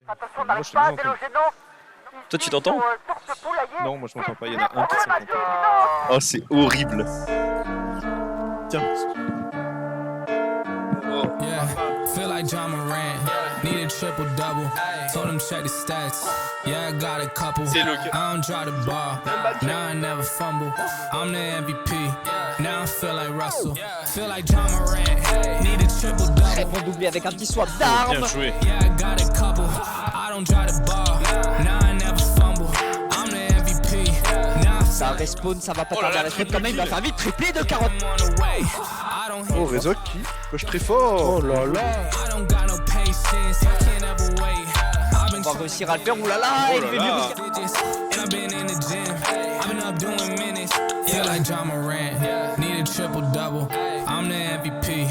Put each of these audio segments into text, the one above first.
Attention, on Moi, n'arrive je pas à t'entends. déloger, non. Toi, tu t'entends? Sur ce poulailler. Non, moi je m'entends pas, il y en a un qui s'entend pas. Oh, c'est horrible. Tiens, Yeah, feel like John Moran. Need a triple double. Told him check the stats. Yeah, I got a couple. C'est le- I don't draw the ball. Now I never fumble. I'm the MVP. Now I feel like Russell. Feel like John Moran. Need a triple Très double. bon doublé avec un petit swap bien d'armes. joué. Yeah, I got a couple. I don't draw the ball. Now I never fumble. I'm the MVP. Now I Ça feel like respawn, ça va pas Oh là tarder à là, rester quand même. Il va faire vite triplé de 40. I'm on the way. I don't Oh, Rezok qui push très fort. Oh là là. I don't got no patience. I can't ever wait. I've been On va réussir à le faire. Oulala, Oh il là fait là. mieux. digits, and I've been in the gym. I've been up doing minutes. Feel like John Moran. Need a triple double. I'm the MVP.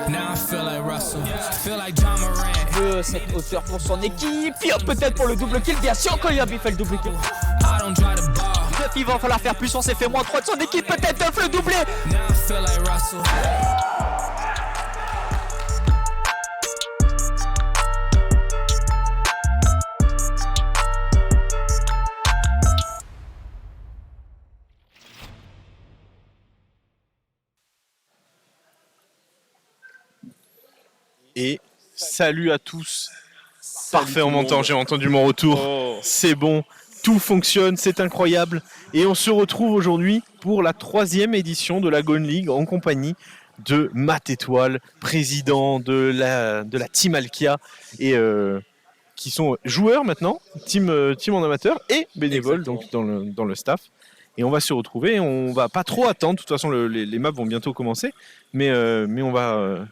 Now I feel like Russell. Feel like John Moran. Cette hauteur pour son équipe. Et peut-être pour le double kill. Bien sûr, quand il a fait le double kill. I don't try to ball. Neuf, il va falloir faire plus. On s'est fait moins 3 de son équipe. Peut-être Neuf le doublé. Now I feel like Russell. Et salut à tous. Salut Parfait, tout on le m'entend, monde. j'ai entendu mon retour. Oh. C'est bon, tout fonctionne, c'est incroyable. Et on se retrouve aujourd'hui pour la 3e édition de la Gone League en compagnie de Matt Étoile, président de la Team Alkia, et qui sont joueurs maintenant, team en amateur et bénévoles, donc dans le staff. Et on va se retrouver, on va pas trop attendre, de toute façon les maps vont bientôt commencer, mais on va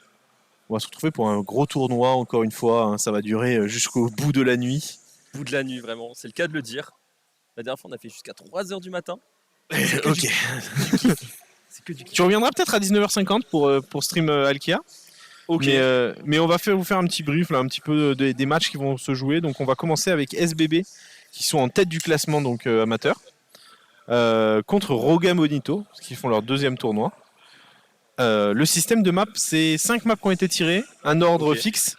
se retrouver pour un gros tournoi encore une fois, hein. Ça va durer jusqu'au bout de la nuit. Bout de la nuit, vraiment. C'est le cas de le dire. La dernière fois, on a fait jusqu'à 3h du matin. Ok. C'est que du kiff. Tu reviendras peut-être à 19h50 pour stream Alkia. Ok. Mais on va vous faire un petit brief, là, un petit peu des matchs qui vont se jouer. Donc on va commencer avec SBB, qui sont en tête du classement donc amateur, contre Roga Bonito, qui font leur 2e tournoi. Le système de map, c'est 5 maps qui ont été tirées, un ordre Ok. fixe,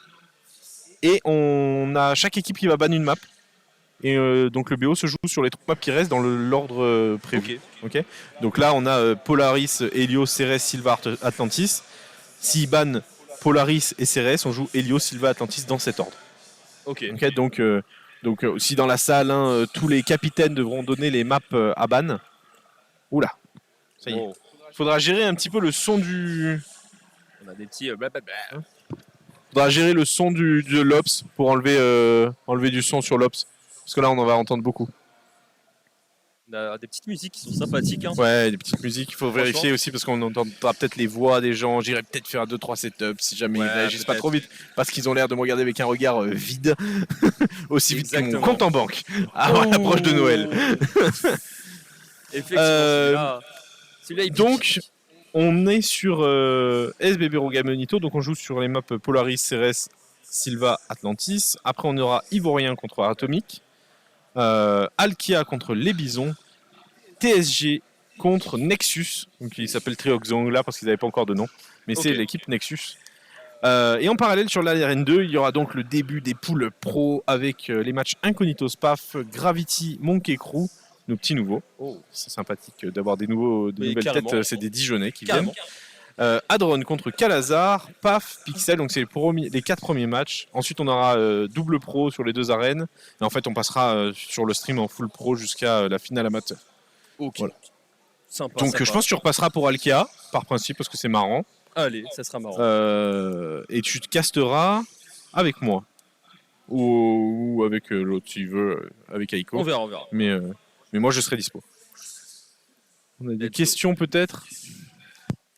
et on a chaque équipe qui va ban une map. Et donc le BO se joue sur les 3 maps qui restent dans l'ordre prévu. Ok. Ok. Donc là, on a Polaris, Helios, Ceres, Silva, Atlantis. S'ils bannent Polaris et Ceres, on joue Helios, Silva, Atlantis dans cet ordre. Ok. Ok, donc si dans la salle, hein, tous les capitaines devront donner les maps à ban. Oula, ça y est. Bon, Faudra gérer un petit peu le son du. on a des petits blablabla. Faudra gérer le son de l'Ops pour enlever du son sur l'Ops. Parce que là, on en va entendre beaucoup. On a des petites musiques qui sont sympathiques. Hein. Ouais, des petites musiques, il faut Franchement. vérifier aussi parce qu'on entendra peut-être les voix des gens. J'irai peut-être faire 2-3 setups si jamais Ouais, ils réagissent pas peut-être. trop vite. Parce qu'ils ont l'air de me regarder avec un regard vide. Aussi vite que mon Exactement. compte en banque. À l'approche de Noël. Effectivement, celui-là, il pique. Donc, on est sur SBB Roga Bonito. Donc, on joue sur les maps Polaris, Ceres, Silva, Atlantis. Après, on aura Ivorien contre Atomic. Alkia contre les Bisons. TSG contre Nexus. Donc, il s'appelle Trioxong là parce qu'ils n'avaient pas encore de nom. Mais c'est Ok. l'équipe Nexus. Et en parallèle, sur l'ARN 2, il y aura donc le début des poules pro avec les matchs Incognito Spaf, Gravity, Monkey Crew, nos petits nouveaux. Oh. C'est sympathique d'avoir des Oui, nouvelles carrément. têtes, c'est des Dijonais qui Carrément. viennent. Hadron contre Calazar, Paf, Pixel, donc c'est les 4 premiers matchs. Ensuite, on aura double pro sur les 2 arènes. Et en fait, on passera sur le stream en full pro jusqu'à la finale amateur. Ok. Voilà. Sympa. Donc, sympa. je pense que tu repasseras pour Alkia, par principe, parce que c'est marrant. Allez, ça sera marrant. Et tu te casteras avec moi. Ou avec l'autre, s'il veut, avec Aiko. On verra, on verra. Mais moi, je serai dispo. On a des Let's go. questions peut-être?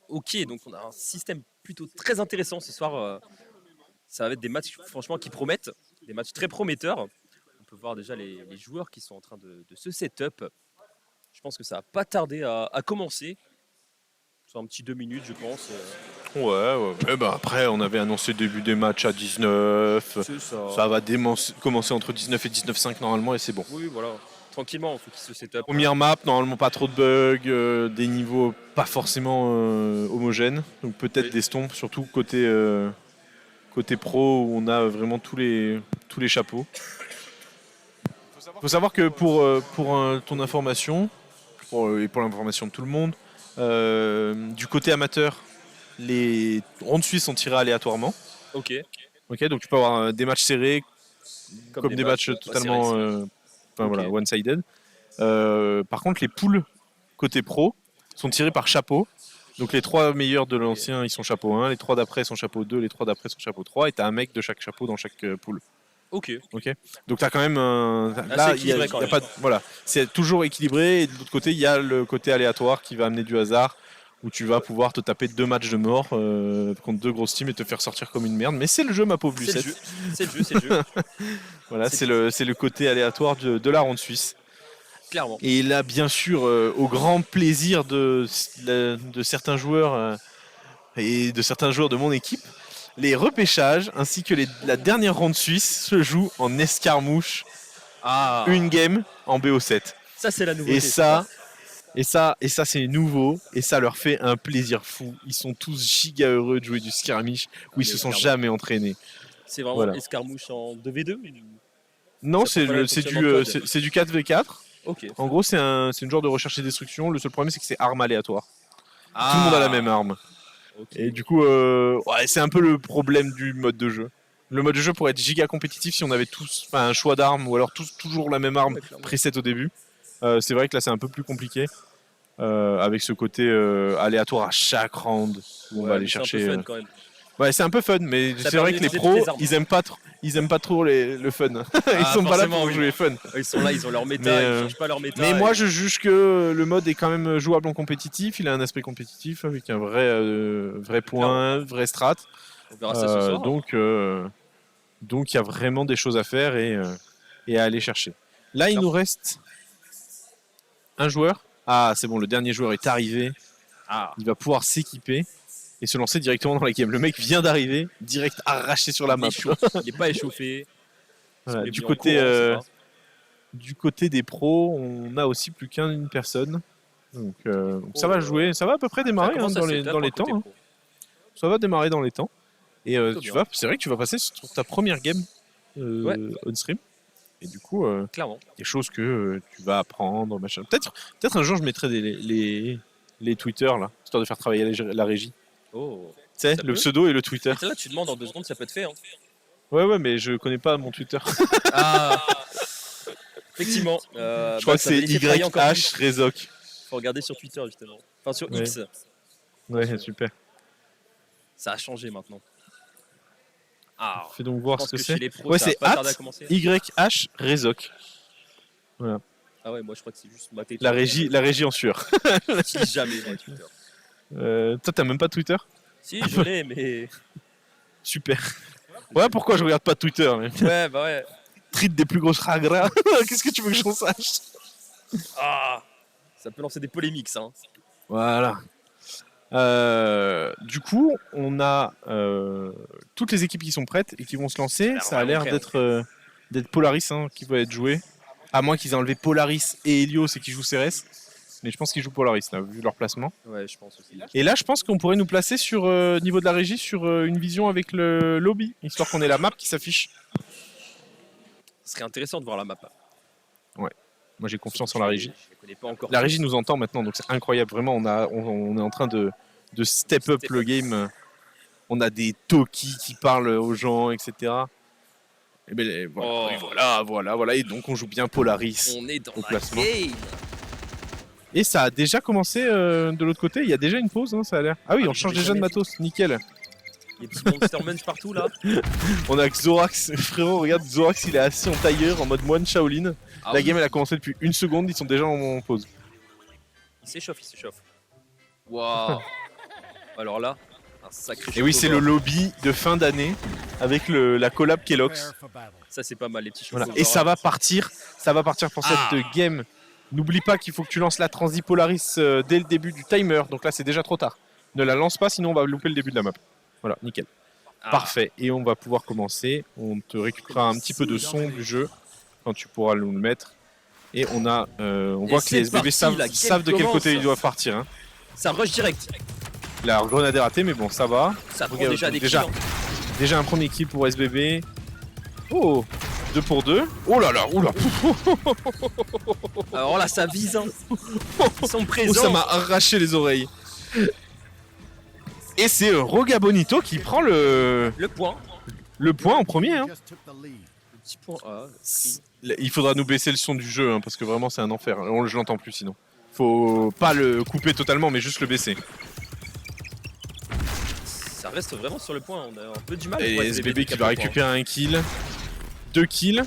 Ok, donc on a un système plutôt très intéressant ce soir. Ça va être des matchs franchement qui promettent, des matchs très prometteurs. On peut voir déjà les joueurs qui sont en train de se setup. Je pense que ça va pas tarder à commencer. C'est un petit 2 minutes, je pense. Ouais. Bah après, on avait annoncé le début des matchs à 19. C'est ça. Ça va commencer entre 19 et 19,5 normalement et c'est bon. Oui, voilà. Tranquillement, il faut qu'ils se setup. Première map, normalement pas trop de bugs, des niveaux pas forcément homogènes. Donc peut-être Oui. des stompes, surtout côté pro où on a vraiment tous tous les chapeaux. Faut savoir que pour ton information, et pour l'information de tout le monde, du côté amateur, les rondes suisses sont tirées aléatoirement. Ok. Ok, donc tu peux avoir des matchs serrés comme des matchs totalement voilà, one-sided. Par contre, les poules côté pro sont tirées par chapeau. Donc les 3 meilleurs de l'ancien, ils sont chapeau 1, les 3 d'après sont chapeau 2, les 3 d'après sont chapeau 3, et t'as un mec de chaque chapeau dans chaque poule. Ok. Donc t'as quand même là, il y a pas voilà, c'est toujours équilibré, et de l'autre côté, il y a le côté aléatoire qui va amener du hasard, où tu vas pouvoir te taper 2 matchs de mort contre 2 grosses teams et te faire sortir comme une merde. Mais c'est le jeu, ma pauvre Lucette. C'est le jeu. Voilà, c'est le côté aléatoire de la ronde suisse. Clairement. Et là, bien sûr, au grand plaisir de certains joueurs et de certains joueurs de mon équipe, les repêchages ainsi que la dernière ronde suisse se jouent en escarmouche. Une game en BO7. Ça, c'est la nouveauté. Et ça, c'est nouveau, et ça leur fait un plaisir fou. Ils sont tous giga heureux de jouer du skirmish où ils se sont jamais entraînés. C'est vraiment escarmouche en 2v2 Non, c'est du 4v4. Ok. En gros, c'est une genre de recherche et destruction. Le seul problème, c'est que c'est arme aléatoire. Tout le monde a la même arme. Okay. Et du coup, c'est un peu le problème du mode de jeu. Le mode de jeu pourrait être giga compétitif si on avait tous un choix d'armes ou alors toujours la même arme preset au début. C'est vrai que là c'est un peu plus compliqué avec ce côté aléatoire à chaque round où on va aller chercher. C'est un peu fun quand même. Ouais, c'est un peu fun, mais c'est vrai que les pros ils aiment pas trop le fun. Ils sont pas là pour jouer fun. Ils sont là, ils ont leur méta, ils changent pas leur méta. Mais moi je juge que le mode est quand même jouable en compétitif. Il a un aspect compétitif avec un vrai point, vrai strat. On verra ça ce soir. Donc il y a vraiment des choses à faire et à aller chercher. Là il nous reste un joueur. Ah, c'est bon, le dernier joueur est arrivé. Il va pouvoir s'équiper et se lancer directement dans la game. Le mec vient d'arriver, direct arraché sur la map. Il n'est pas échauffé. Voilà, du côté des pros, on a aussi plus qu'une personne. Donc ça va jouer, ça va à peu près démarrer dans les temps. Hein. Ça va démarrer dans les temps. Et c'est vrai que tu vas passer sur ta première game on stream. Et du coup, des choses que tu vas apprendre, machin. Peut-être un jour je mettrai les Twitter là, histoire de faire travailler la régie. Oh. Tu sais, le pseudo et le Twitter. Là, tu demandes en 2 secondes, ça peut être fait. Hein. Ouais, mais je connais pas mon Twitter. Effectivement. Je crois que c'est YH Rezoc. Faut regarder sur Twitter justement. Enfin sur X. Ouais, super. Ça a changé maintenant. Fais donc voir ce que c'est. Ouais, c'est YH Rezoc. Voilà. Ah ouais, moi je crois que c'est juste ma tête. La régie en sueur. Si jamais moi Twitter. Toi t'as même pas Twitter? Si, je l'ai, mais. Super. Ouais, pourquoi je regarde pas Twitter? Ouais, bah ouais. Treat des plus grosses ragras. Qu'est-ce que tu veux que j'en sache? Ça peut lancer des polémiques, ça. Hein. Voilà. Du coup, on a toutes les équipes qui sont prêtes et qui vont se lancer. Alors, ça a l'air d'être Polaris qui va être joué. À moins qu'ils aient enlevé Polaris et Helios et qu'ils jouent CRS. Mais je pense qu'ils jouent Polaris, là, vu leur placement. Ouais, je pense aussi. Et là, je pense qu'on pourrait nous placer sur niveau de la régie sur une vision avec le lobby, histoire qu'on ait la map qui s'affiche. Ce serait intéressant de voir la map. Ouais. Moi, j'ai confiance en la régie. Je ne connais pas encore. La régie nous entend maintenant, donc c'est incroyable. Vraiment, on est en train de step up le game. On a des talkies qui parlent aux gens, etc. Et ben voilà. Et donc, on joue bien Polaris. On est dans au la placement. game. Et ça a déjà commencé de l'autre côté. Il y a déjà une pause, ça a l'air. Ah oui, on change déjà de matos. Nickel. Il y a des petits monster munch partout là. On a Xorax. Frérot, regarde, Xorax, il est assis en tailleur en mode moine Shaolin. La game, elle a commencé depuis 1 seconde. Ils sont déjà en pause. Il s'échauffe. Waouh. Alors là, un sacré. Et oui, c'est le lobby de fin d'année avec la collab Kellogg's. Ça, c'est pas mal, les petits cheveux. Voilà. Et ça va partir pour cette game. N'oublie pas qu'il faut que tu lances la transi Polaris dès le début du timer. Donc là, c'est déjà trop tard. Ne la lance pas, sinon on va louper le début de la map. Voilà, nickel. Parfait. Et on va pouvoir commencer. On te récupérera un petit peu de son du jeu quand tu pourras nous le mettre. Et on voit que les SBB savent de quel côté ils doivent partir. Hein. Ça rush direct. La grenade est ratée, mais bon, ça va. Ça prend déjà des kills. Déjà un premier kill pour SBB. Oh, 2 pour 2. Oh là là, oula. Alors là, ça vise. Hein. Ils sont Oh, présents. ça m'a arraché les oreilles. Et c'est Roga Bonito qui prend le point. point en premier. Hein. Le petit point A. Il faudra nous baisser le son du jeu hein, parce que vraiment c'est un enfer. Je l'entends plus sinon. Faut pas le couper totalement mais juste le baisser. Ça reste vraiment sur le point. On a un peu du mal. Et pour SBB qui va récupérer un kill. 2 kills.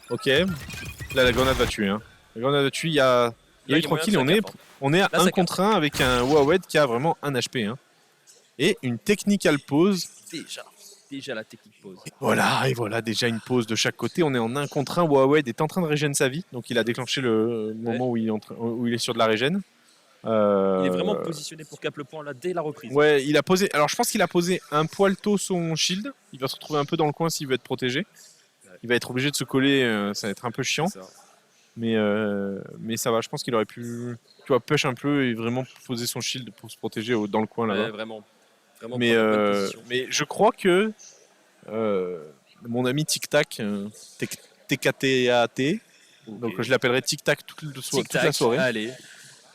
Ok. Là la grenade va tuer. Hein. La grenade va tuer. Il y a eu 3 kills. On est à 1 contre 1 avec un Wawed qui a vraiment 1 HP. Hein. Et une technical pause. Déjà la technique pause. Et voilà déjà une pause de chaque côté. On est en 1 contre 1. Wawed est en train de régénérer sa vie. Donc il a déclenché le moment où il est sur de la régène. Il est vraiment positionné pour cap le point là dès la reprise. Ouais, il a posé. Alors je pense qu'il a posé un poil tôt son shield. Il va se retrouver un peu dans le coin s'il veut être protégé. Il va être obligé de se coller. Ça va être un peu chiant. Mais ça va. Je pense qu'il aurait pu, push un peu et vraiment poser son shield pour se protéger dans le coin là-bas. Ouais, vraiment mais je crois que mon ami Tic Tac, TKTAT, donc je l'appellerai Tic Tac toute la soirée. Allez.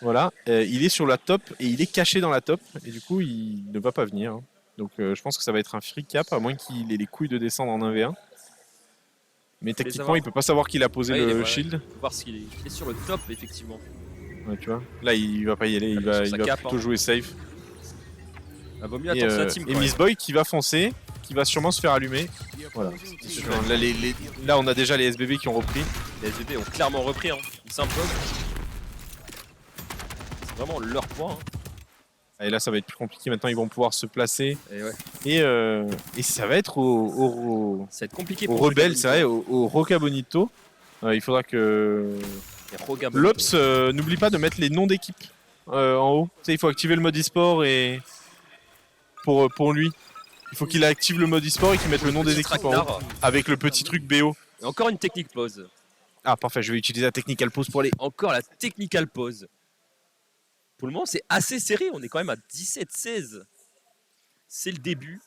Voilà, il est sur la top et il est caché dans la top et du coup il ne va pas venir. Hein. Donc je pense que ça va être un free cap à moins qu'il ait les couilles de descendre en 1v1. Mais techniquement il peut pas savoir qu'il a posé le shield. Faut voir s'il est sur le top effectivement. Ouais, tu vois. Là il va pas y aller, il va plutôt jouer safe. Ah, vaut mieux attendre sa team. Et Miss Boy qui va foncer, qui va sûrement se faire allumer. Voilà. Là on a déjà les SBB qui ont repris. Les SBB ont clairement repris, hein. Ils s'imposent. C'est vraiment leur point. Hein. Et là ça va être plus compliqué, maintenant ils vont pouvoir se placer. Et ça va être au ça va être compliqué pour rebelle, c'est vrai, au Roca Bonito. Il faudra que l'Ops n'oublie pas de mettre les noms d'équipe en haut. Tu sais, il faut activer le mode e-sport et pour lui. Il faut qu'il active le mode e-sport et qu'il mette le nom des équipes en haut avec le petit truc BO. Et encore une technique pause. Ah parfait, je vais utiliser la technical pause pour aller. Encore la technical pause. Pour le moment, c'est assez serré. On est quand même à 17-16. C'est le début.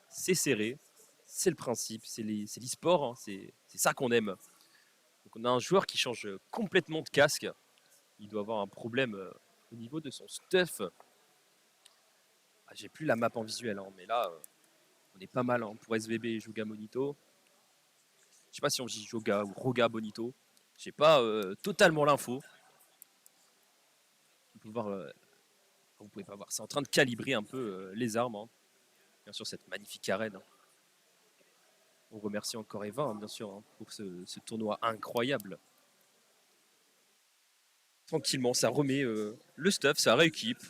C'est serré. C'est le principe. C'est l'e-sport. Hein. C'est ça qu'on aime. Donc, on a un joueur qui change complètement de casque. Il doit avoir un problème au niveau de son stuff. Ah, j'ai plus la map en visuel. Hein, mais là, on est pas mal hein, pour SVB et Joga Bonito. Je sais pas si on dit Joga ou Roga Bonito. J'ai pas totalement l'info. Vous pouvez pas voir, c'est en train de calibrer un peu les armes. Hein. Bien sûr, cette magnifique arène. Hein. On remercie encore Eva, hein, bien sûr, hein, pour ce tournoi incroyable. Tranquillement, ça remet le stuff, ça rééquipe.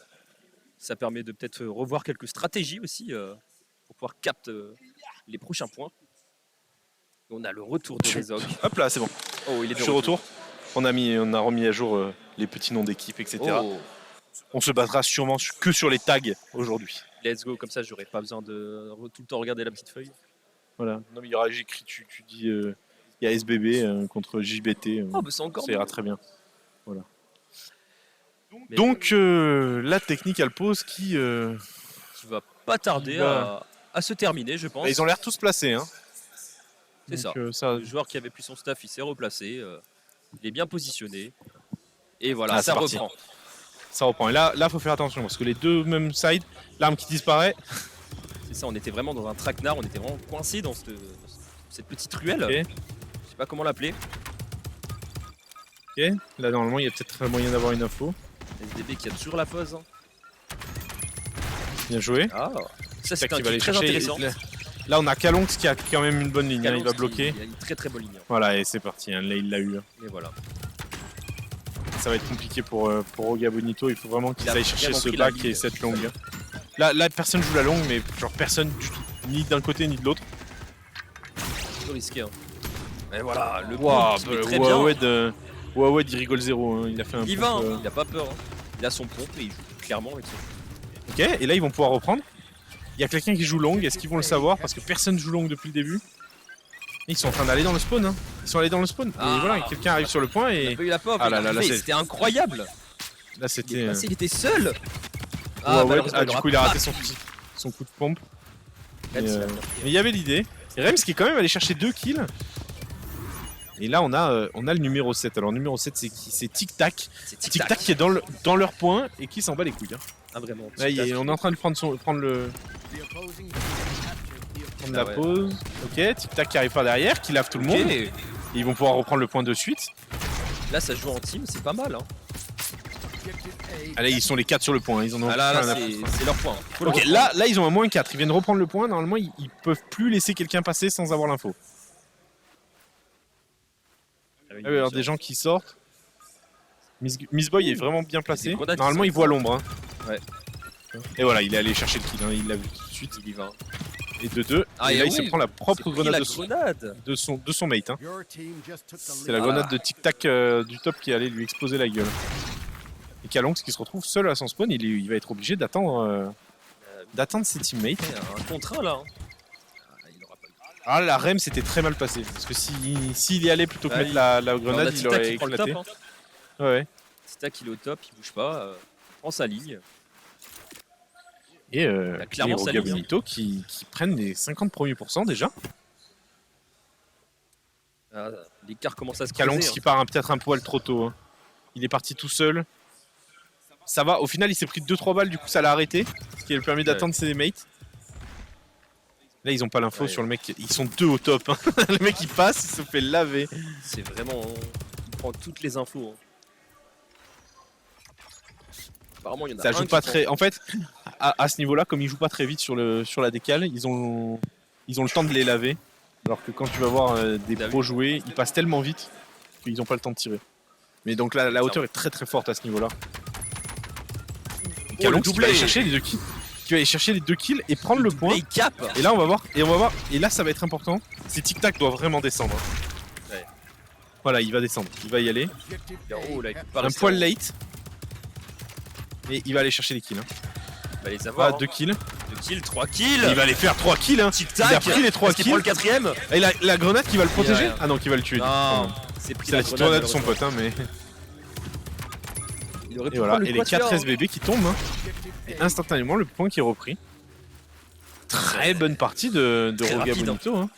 Ça permet de peut-être revoir quelques stratégies aussi pour pouvoir capter les prochains points. Et on a le retour de Rezog. Hop là, c'est bon. Oh, il est de retour. On a remis à jour les petits noms d'équipe, etc. Oh. On se battra sûrement que sur les tags aujourd'hui. Let's go, comme ça j'aurai pas besoin de tout le temps regarder la petite feuille. Voilà. Non mais il y aura, j'écris, tu dis, il y a SBB contre JBT. Oh, bah c'est encore. Ça ira très bien. Voilà. Donc la technique elle pose qui va pas tarder à se terminer, je pense. Ils ont l'air tous placés. Hein. C'est ça. Le joueur qui avait plus son staff, il s'est replacé. Il est bien positionné. Et voilà, ça reprend. Ça reprend. Et là, faut faire attention parce que les deux mêmes sides, l'arme qui disparaît. C'est ça, on était vraiment dans un traquenard, on était vraiment coincé dans cette petite ruelle. Okay. Je sais pas comment l'appeler. Ok, là normalement il y a peut-être moyen d'avoir une info. SDB qui a toujours la pause. Bien joué. Ah, ça c'est un kill très intéressant. Là on a Kalonx qui a quand même une bonne ligne, hein, il va bloquer. Il a une très très bonne ligne. Voilà et c'est parti, hein, là il l'a eu. Et voilà. Ça va être compliqué pour Roga Bonito, il faut vraiment qu'il aille chercher ce back et cette longue. Là personne joue la longue mais genre personne du tout, ni d'un côté ni de l'autre. C'est peu risqué. Hein. Et voilà, le très bien. Wawed il rigole zéro, hein. Il a fait un il va, hein. Il a pas peur. Hein. Il a son pompe et il joue clairement avec son pompe. Ok, et là ils vont pouvoir reprendre. Il y a quelqu'un qui joue longue, est-ce qu'ils vont le savoir? Parce que personne joue longue depuis le début. Ils sont en train d'aller dans le spawn. Hein. Ils sont allés dans le spawn. Et voilà, quelqu'un arrive sur le point et. Il a pas eu la pop. Ah là, c'était incroyable. Là c'était. Il était seul. Du coup il a raté son coup de pompe. Mais il y avait l'idée. Et Rems qui est quand même allé chercher 2 kills. Et là, on a le numéro 7. Alors, le numéro 7, c'est qui? C'est Tic Tac. C'est Tic tic-tac. Tac qui est dans leur point et qui s'en bat les couilles. Hein. Ah, vraiment. Là, tic-tac. on est en train de prendre la Ah ouais. pause. Ok, Tic Tac qui arrive par derrière, qui lave tout le monde. Ok. Et ils vont pouvoir reprendre le point de suite. Là, ça joue en team, c'est pas mal. Hein. Allez, ils sont les 4 sur le point. Ils en ont Ah là, plein à c'est leur point. Faut le Ok, reprendre. là, ils ont un moins 4. Ils viennent reprendre le point. Normalement, ils peuvent plus laisser quelqu'un passer sans avoir l'info. Ah oui, Ah oui, alors bien des sûr. gens qui sortent. Miss Boy est vraiment bien placé. Des grenades Normalement, qui il sont voit l'ombre. Hein. Ouais. Et voilà, il est allé chercher le kill. Hein. Il l'a vu tout de suite. Il y va. Et de 2. Ah, et et là, il oui, se prend la propre C'est pris grenade la de son, grenade. de son mate. Hein. C'est la Ah. grenade de Tic Tac du top qui allait lui exploser la gueule. Et Kalonx qui se retrouve seul à son spawn, il va être obligé d'attendre ses teammates. Il y a un contre 1 là. Hein. Ah, il aura pas le... Ah, la REM c'était très mal passé. Parce que s'il y allait plutôt que Ah, mettre il- la Alors, on a grenade, il Tic-Tac aurait qui prend le éclaté. top. Hein. Ouais. Tic-Tac il est au top, il bouge pas. Prend sa ligne. Et a clairement sa ligne. Gabonito qui prennent les 50 premiers pourcents déjà. Ah, l'écart commence à se Kalonx creuser. qui part peut-être un poil trop tôt. Hein. Il est parti tout seul. Ça va, au final il s'est pris 2-3 balles, du coup ça l'a arrêté. Ce qui lui permis d'attendre ses mates. Là ils ont pas l'info Ouais. sur le mec, ils sont 2 au top. Hein. Le mec il passe, il se fait laver. C'est vraiment... Il prend toutes les infos. Hein. Apparemment, il y en a Ça un joue qui pas prend- très. En fait, à ce niveau-là, comme ils jouent pas très vite sur la décale, ils ont le temps de les laver. Alors que quand tu vas voir des Bah pros jouer, ils passent tellement vite qu'ils ont pas le temps de tirer. Mais donc là, la hauteur est très très forte à ce niveau-là. Oh, Kalonx le qui va doublé. aller chercher les 2 kills. Qui va aller chercher les 2 kills et prendre le point. Et il cap. Et là on va voir. Et là ça va être important. C'est Tic Tac doit vraiment descendre. Ouais. Voilà, il va descendre. Il va y aller. Oh, là, il peut pas Un rester poil en- late. Et il va aller chercher les kills. Hein. Il va les Voilà, avoir. 2 kills. 2 kills, 3 kills. Et il va aller faire 3 kills. Hein. Tic-tac. Il a pris les 3 Est-ce qu'il prend kills. le 4ème. Et la grenade qui va le protéger. rien. Ah non, qui va le tuer. Non, c'est pris C'est la petite grenade de son pote, hein, mais. Il aurait pu Et voilà, prendre le et les 4 quatuor. SBB qui tombent. Hein. Et instantanément, le point qui est repris. Très bonne partie de Très Roga rapide, hein. Bonito. Hein.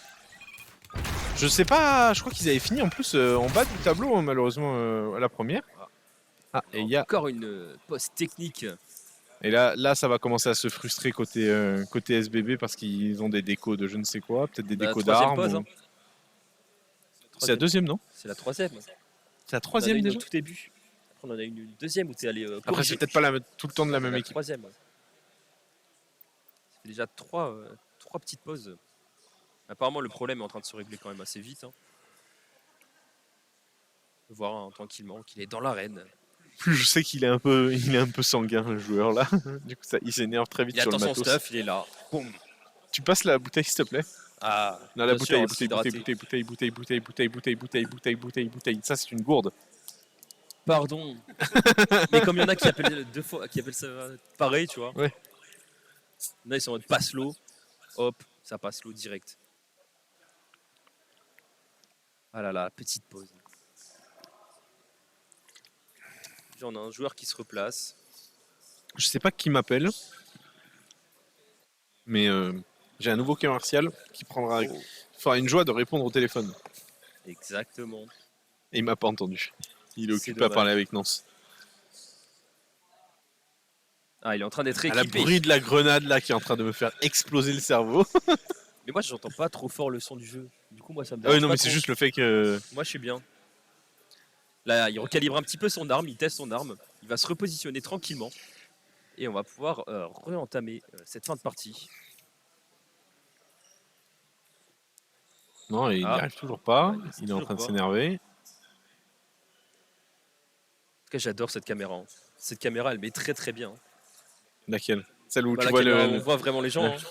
Je sais pas, je crois qu'ils avaient fini en plus en bas du tableau, hein, malheureusement, à la première. Ah, et il y a. Encore une pause technique. Et là, ça va commencer à se frustrer côté SBB parce qu'ils ont des décos de je ne sais quoi, peut-être des Bah, décos troisième d'armes. pause, ou- hein. C'est la deuxième, non? C'est la 3ème. C'est la On en a troisième une déjà? au tout début. Après, on en a une deuxième où t'es allé. Après, corriger. c'est peut-être pas tout le temps de la même La équipe. 3ème. Ouais. Ça fait déjà 3 petites pauses. Apparemment, le problème est en train de se régler quand même assez vite. Hein. On peut voir hein, tranquillement qu'il est dans l'arène. Plus je sais qu'il est un peu sanguin, le joueur là. Du coup, il s'énerve très vite Il sur le attend son matos. stuff, il est là. Boum. Tu passes la bouteille, s'il te plaît? Ah, Non, la bien sûr, bouteille. Ça, c'est une gourde. Pardon. Mais comme il y en a qui appellent ça pareil, tu vois. Ouais. Il y en a, ils sont en mode passe l'eau. Hop, ça passe l'eau direct. Ah là là, petite pause. Puis on a un joueur qui se replace. Je sais pas qui m'appelle. Mais j'ai un nouveau commercial qui fera une joie de répondre au téléphone. Exactement. Et il m'a pas entendu. Il est C'est occupé à dommage. parler avec Nance. Ah, il est en train d'être À la équipé. bruit de la grenade là qui est en train de me faire exploser le cerveau. Mais moi, j'entends pas trop fort le son du jeu. Du coup, moi, ça me Ah oui, dérange non, pas mais c'est trop. juste le fait que. Moi, je suis bien. Là, il recalibre un petit peu son arme, il teste son arme. Il va se repositionner tranquillement. Et on va pouvoir re-entamer cette fin de partie. Non, il n'y Ah. arrive toujours pas. Ouais, Il est en toujours train de pas. s'énerver. En tout cas, j'adore cette caméra. Hein. Cette caméra, elle met très très bien. Laquelle? Celle où Bah, tu la vois caméra, le. on voit vraiment les gens. Ouais. Hein.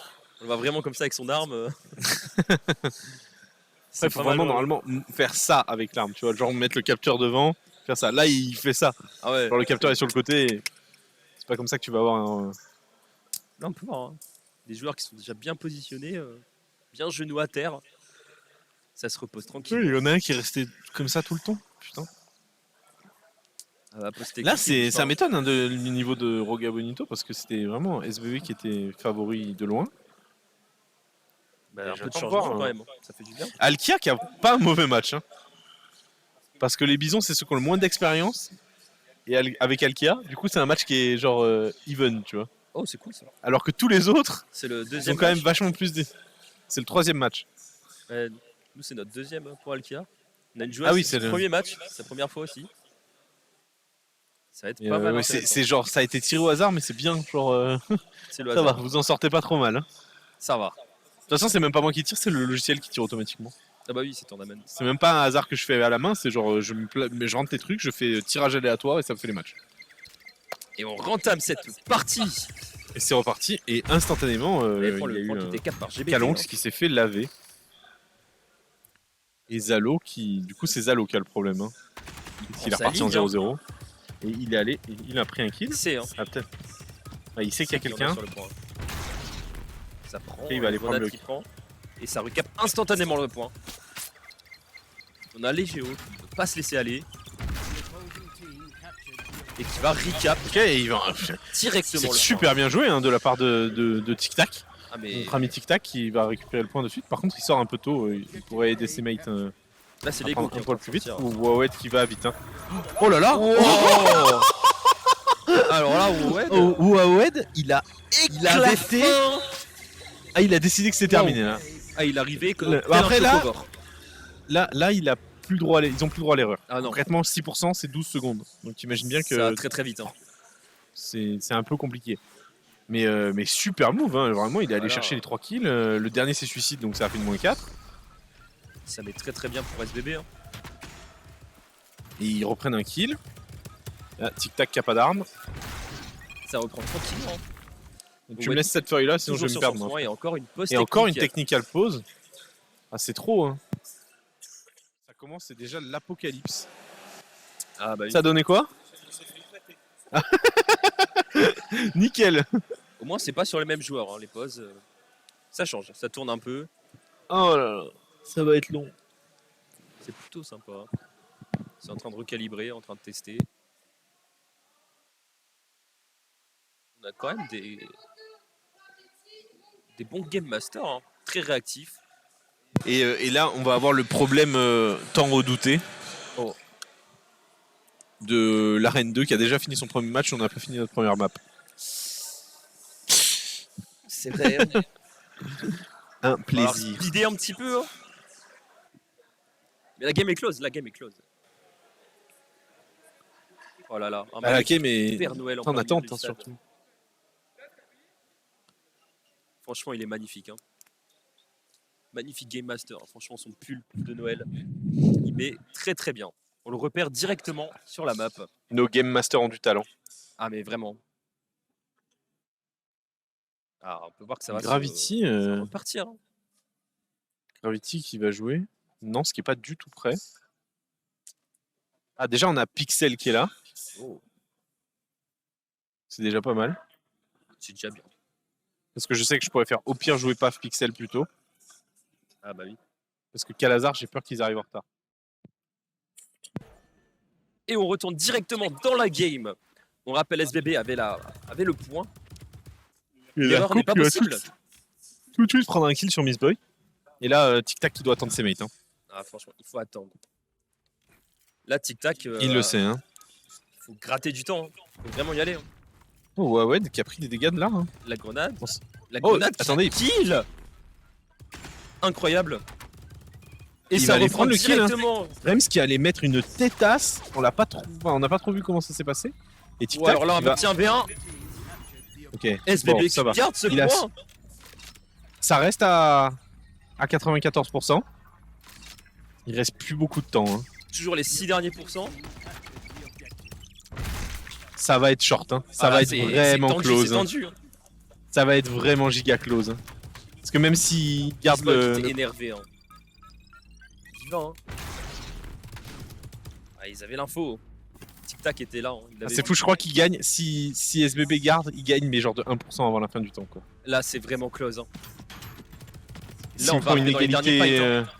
On le voit vraiment comme ça avec son arme. Il faut vraiment normalement faire ça avec l'arme, tu vois, genre mettre le capteur devant, faire ça. Là, il fait ça. Ah ouais. Genre le capteur est sur le côté. C'est pas comme ça que tu vas avoir un. Là, on peut voir. Hein. Des joueurs qui sont déjà bien positionnés, bien genoux à terre. Ça se repose tranquille. Il y en a un qui est resté comme ça tout le temps. Putain. Là, ça m'étonne hein, du niveau de Roga Bonito parce que c'était vraiment SBB qui était favori de loin. Bah, un peu de j'attends changement voir, quand hein. même. Ça fait du bien. Alkia qui a pas un mauvais match. Hein. Parce que les Bisons, c'est ceux qui ont le moins d'expérience. Et avec Alkia, du coup, c'est un match qui est genre even, tu vois. Oh, c'est cool ça. Alors que tous les autres, C'est le ils ont deuxième quand même match. vachement plus. C'est le 3e match. Nous, c'est notre deuxième pour Alkia. On a une joueuse, Ah oui, c'est c'est le le- premier match, c'est la première fois aussi. Ça va être Et, pas mal. ouais, intéressant. c'est genre, ça a été tiré au hasard, mais c'est bien. Genre, C'est le ça va, hasard. vous en sortez pas trop mal. Hein. Ça va. De toute façon, c'est même pas moi qui tire, c'est le logiciel qui tire automatiquement. Ah bah oui, c'est ton amène. C'est même pas un hasard que je fais à la main, c'est genre, mais je rentre les trucs, je fais tirage aléatoire et ça me fait les matchs. Et on rentame cette partie. Et c'est reparti, et instantanément, Et il prend y a le eu point qui était 4 par GBT. Kalonx qui s'est fait laver. Et Zalo qui. Du coup, c'est Zalo qui a le problème. Hein. Il est sa reparti en ligne, hein. 0-0. Et il est allé, et il a pris un kill. C'est, hein. Ah, peut-être. Ah, il sait qu'il y a C'est quelqu'un. sur le point. Ça prend. Et il va aller prendre le qui prend. Et ça recap instantanément le point. On a les Géo qui ne peut pas se laisser aller. Et qui va recap Ok, et il va. directement C'est le super bien joué hein, de la part de Tic Tac. point. Ah mais Notre ami Tic Tac qui va récupérer le point de suite. Par contre, il sort un peu tôt. Il pourrait aider ses mates là c'est à l'ego prendre qui un est en poil train plus de vite. sortir. Ou Wawed qui va vite. Hein. Oh là là Alors là ouais. Wawed, il a arrêté. Fin. Ah, il a décidé que c'était terminé là. Ah il arrivait comme Le- tel après, un là- chocobo. Là, il a plus le droit ils ont plus le droit à l'erreur. Ah non, Concrètement, 6%, c'est 12 secondes. Donc t'imagines bien ça va que très très vite. Hein. c'est un peu compliqué. Mais super move, hein. Vraiment, il est allé Voilà. chercher les 3 kills. Le dernier, c'est suicide, donc ça a fait une -4. Ça met très très bien pour SBB. Hein. Et ils reprennent un kill. Ah, Tic Tac qui a pas d'armes. Ça reprend tranquillement. Hein. Donc, tu Ouais, me laisses cette feuille là, sinon je Toujours vais me sur perdre. son Moi. point et encore une pause Et encore une technique. technical pause. Ah, c'est trop, hein. Ça commence, c'est déjà l'apocalypse. Ah bah oui. Ça donnait quoi? Nickel. Au moins c'est pas sur les mêmes joueurs hein, les pauses. Ça change, ça tourne un peu. Oh là là, ça va être long. C'est plutôt sympa. C'est en train de recalibrer, en train de tester. On a quand même des bons game masters, hein, très réactifs. Et là, on va avoir le problème tant redouté Oh. de l'Arène 2 qui a déjà fini son premier match. On n'a pas fini notre première map. C'est vrai. Un plaisir. L'idée un petit peu. Hein. Mais la game est close, la game est close. Oh là là, un Ah, ok, mais Père Noël en en plein attente milieu du hein, stade. surtout. Franchement, il est magnifique. Hein. Magnifique Game Master. Hein. Franchement, son pull de Noël, il met très très bien. On le repère directement sur la map. Nos Game Masters ont du talent. Ah, mais vraiment. Ah, on peut voir que ça va Gravity, ça va repartir. Hein. Gravity qui va jouer. Non, ce qui est pas du tout prêt. Ah, déjà, on a Pixel qui est là. Oh, C'est déjà pas mal. c'est déjà bien. Parce que je sais que je pourrais faire au pire jouer Paf Pixel plus tôt. Ah bah oui. Parce que Calazar, j'ai peur qu'ils arrivent en retard. Et on retourne directement dans la game. On rappelle SBB avait le point. L'erreur n'est pas possible. Tout de suite prendre un kill sur Miss Boy. Et là, Tic Tac qui doit attendre ses mates. Hein. Ah franchement, il faut attendre. Là, Tic Tac. Il le sait. Hein. Il faut gratter du temps. Il faut vraiment y aller. Hein. Oh, Wawed qui a pris des dégâts de là. Hein. La grenade. On s- La Oh, grenade. attendez. Kill. Incroyable. Et Il ça va aller reprend prendre le kill, hein. directement. Rems qui allait mettre une tétasse. On l'a pas trop. Enfin, on n'a pas trop vu comment ça s'est passé. Et Tic Ouais, Tac alors là, un qui va. petit 1v1. Ok. SBB Bon, qui ça va. garde ce Il a- point. Ça reste à 94%. Il reste plus beaucoup de temps. Hein. Toujours les 6 derniers pourcents. Ça va être short. Hein. Ça Ah là, va être c'est vraiment tendu, close. C'est Hein. tendu. Hein. Ça va être vraiment giga close. Hein. Parce que même s'il garde Bisboy qui le. était énervé. Hein. Vivant. Hein. Ah, ils avaient l'info. Tic Tac était là. Hein. Il Ah, avait- c'est fou, je crois qu'il gagne. Si SBB garde, il gagne, mais genre de 1% avant la fin du temps. Quoi. Là, c'est vraiment close. Hein. Là, S'il on me va faut une arriver dans les derniers égalité. fights, hein.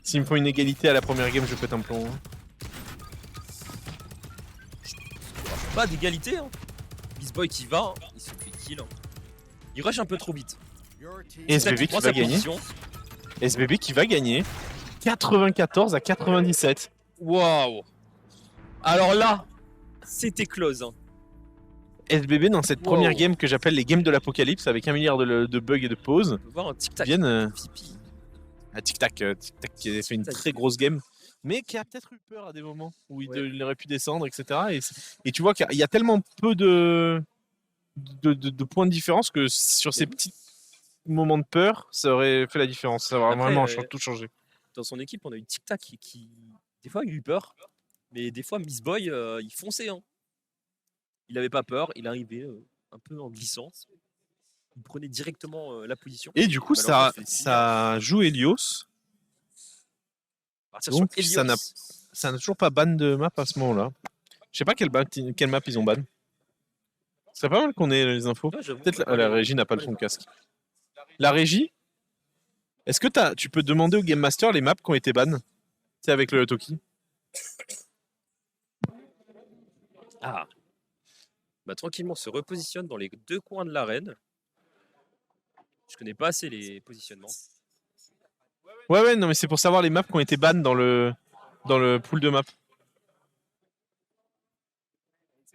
S'il me faut une égalité à la première game, je pète un plomb. Hein. Pas d'égalité. Hein. Bisboy qui va. Hein. Il se fait kill. Hein. Il rush un peu trop vite. Et Tic Tac SBB qui prend va sa gagner. position. SBB qui va gagner. 94 à 97. Waouh. Alors là, c'était close. Hein. SBB dans cette Wow. première game que j'appelle les games de l'apocalypse avec 1 milliard de bugs et de pauses On peut voir un tic-tac. viennent Fipi. à Tic Tac qui a fait une très grosse game mais qui a peut-être eu peur à des moments où il aurait pu descendre, etc. Et tu vois qu'il y a tellement peu de points de différence que sur ces petits moments de peur, ça aurait fait la différence. Ça aurait Après, vraiment tout changé. Dans son équipe, on a eu tic-tac qui, des fois, il a eu peur. Mais des fois, Miss Boy, il fonçait. Hein. Il n'avait pas peur. Il arrivait un peu en glissant. Il prenait directement la position. Et du coup, ça joue Helios. Partir Donc, sur ça Helios. n'a toujours pas ban de map à ce moment-là. Je sais pas quelle map ils ont ban. C'est pas mal qu'on ait les infos. Ouais, j'avoue. Peut-être la régie n'a pas le son de casque. La régie, est-ce que tu peux demander au Game Master les maps qui ont été ban? C'est avec le Toki. Ah. Bah, tranquillement, on se repositionne dans les deux coins de l'arène. Je connais pas assez les positionnements. Ouais, non, mais c'est pour savoir les maps qui ont été ban dans le pool de maps.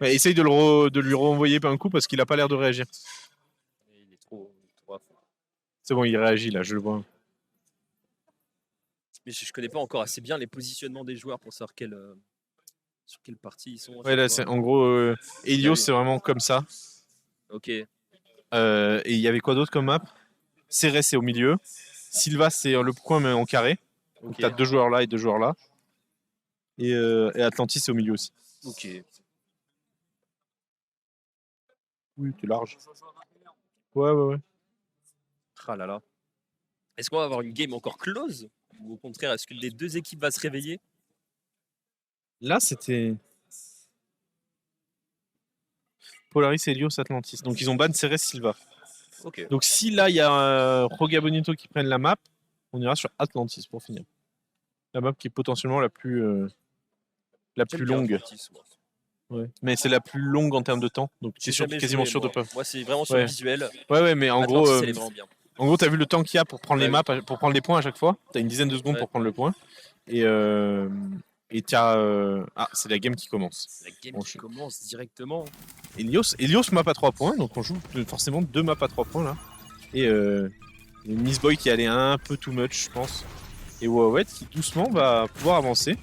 Ouais, essaye de lui renvoyer un coup parce qu'il a pas l'air de réagir. Il est trop à fond. C'est bon, il réagit là, je le vois. Mais je connais pas encore assez bien les positionnements des joueurs pour savoir sur quelle partie ils sont. Ouais, là, c'est en gros, Helios, c'est vraiment comme ça. Ok. Et il y avait quoi d'autre comme map? Cérès, c'est au milieu. Sylva, c'est le coin, mais en carré. Donc, Ok. tu as 2 joueurs là et 2 joueurs là. Et Atlantis, c'est au milieu aussi. Ok. Oui, t'es large. Ouais. Ah là là. Est-ce qu'on va avoir une game encore close? Ou au contraire, est-ce que les deux équipes vont se réveiller? Là, c'était Polaris, Helios, Atlantis. Donc, ils ont ban Cérès, Sylva. Ok. Donc, si là, il y a Roga Bonito qui prennent la map, on ira sur Atlantis pour finir. La map qui est potentiellement la plus J'aime bien longue. Atlantis, moi. Ouais. Mais c'est la plus longue en termes de temps. Donc, tu es J'ai jamais quasiment joué, sûr de moi. pas. Moi, c'est vraiment sur Ouais. le visuel. Ouais, mais en Atlantis, gros. elle est vraiment bien. En gros, tu as vu le temps qu'il y a pour prendre les Ouais. maps, pour prendre les points à chaque fois. Tu as une dizaine de secondes Ouais. pour prendre le point. Et tu as. Ah, c'est la game qui commence. La game Bon, qui commence directement. Helios map à 3 points, donc on joue forcément 2 maps à 3 points là. Et Miss Boy qui allait un peu too much, je pense. Et Wawet qui doucement va pouvoir avancer.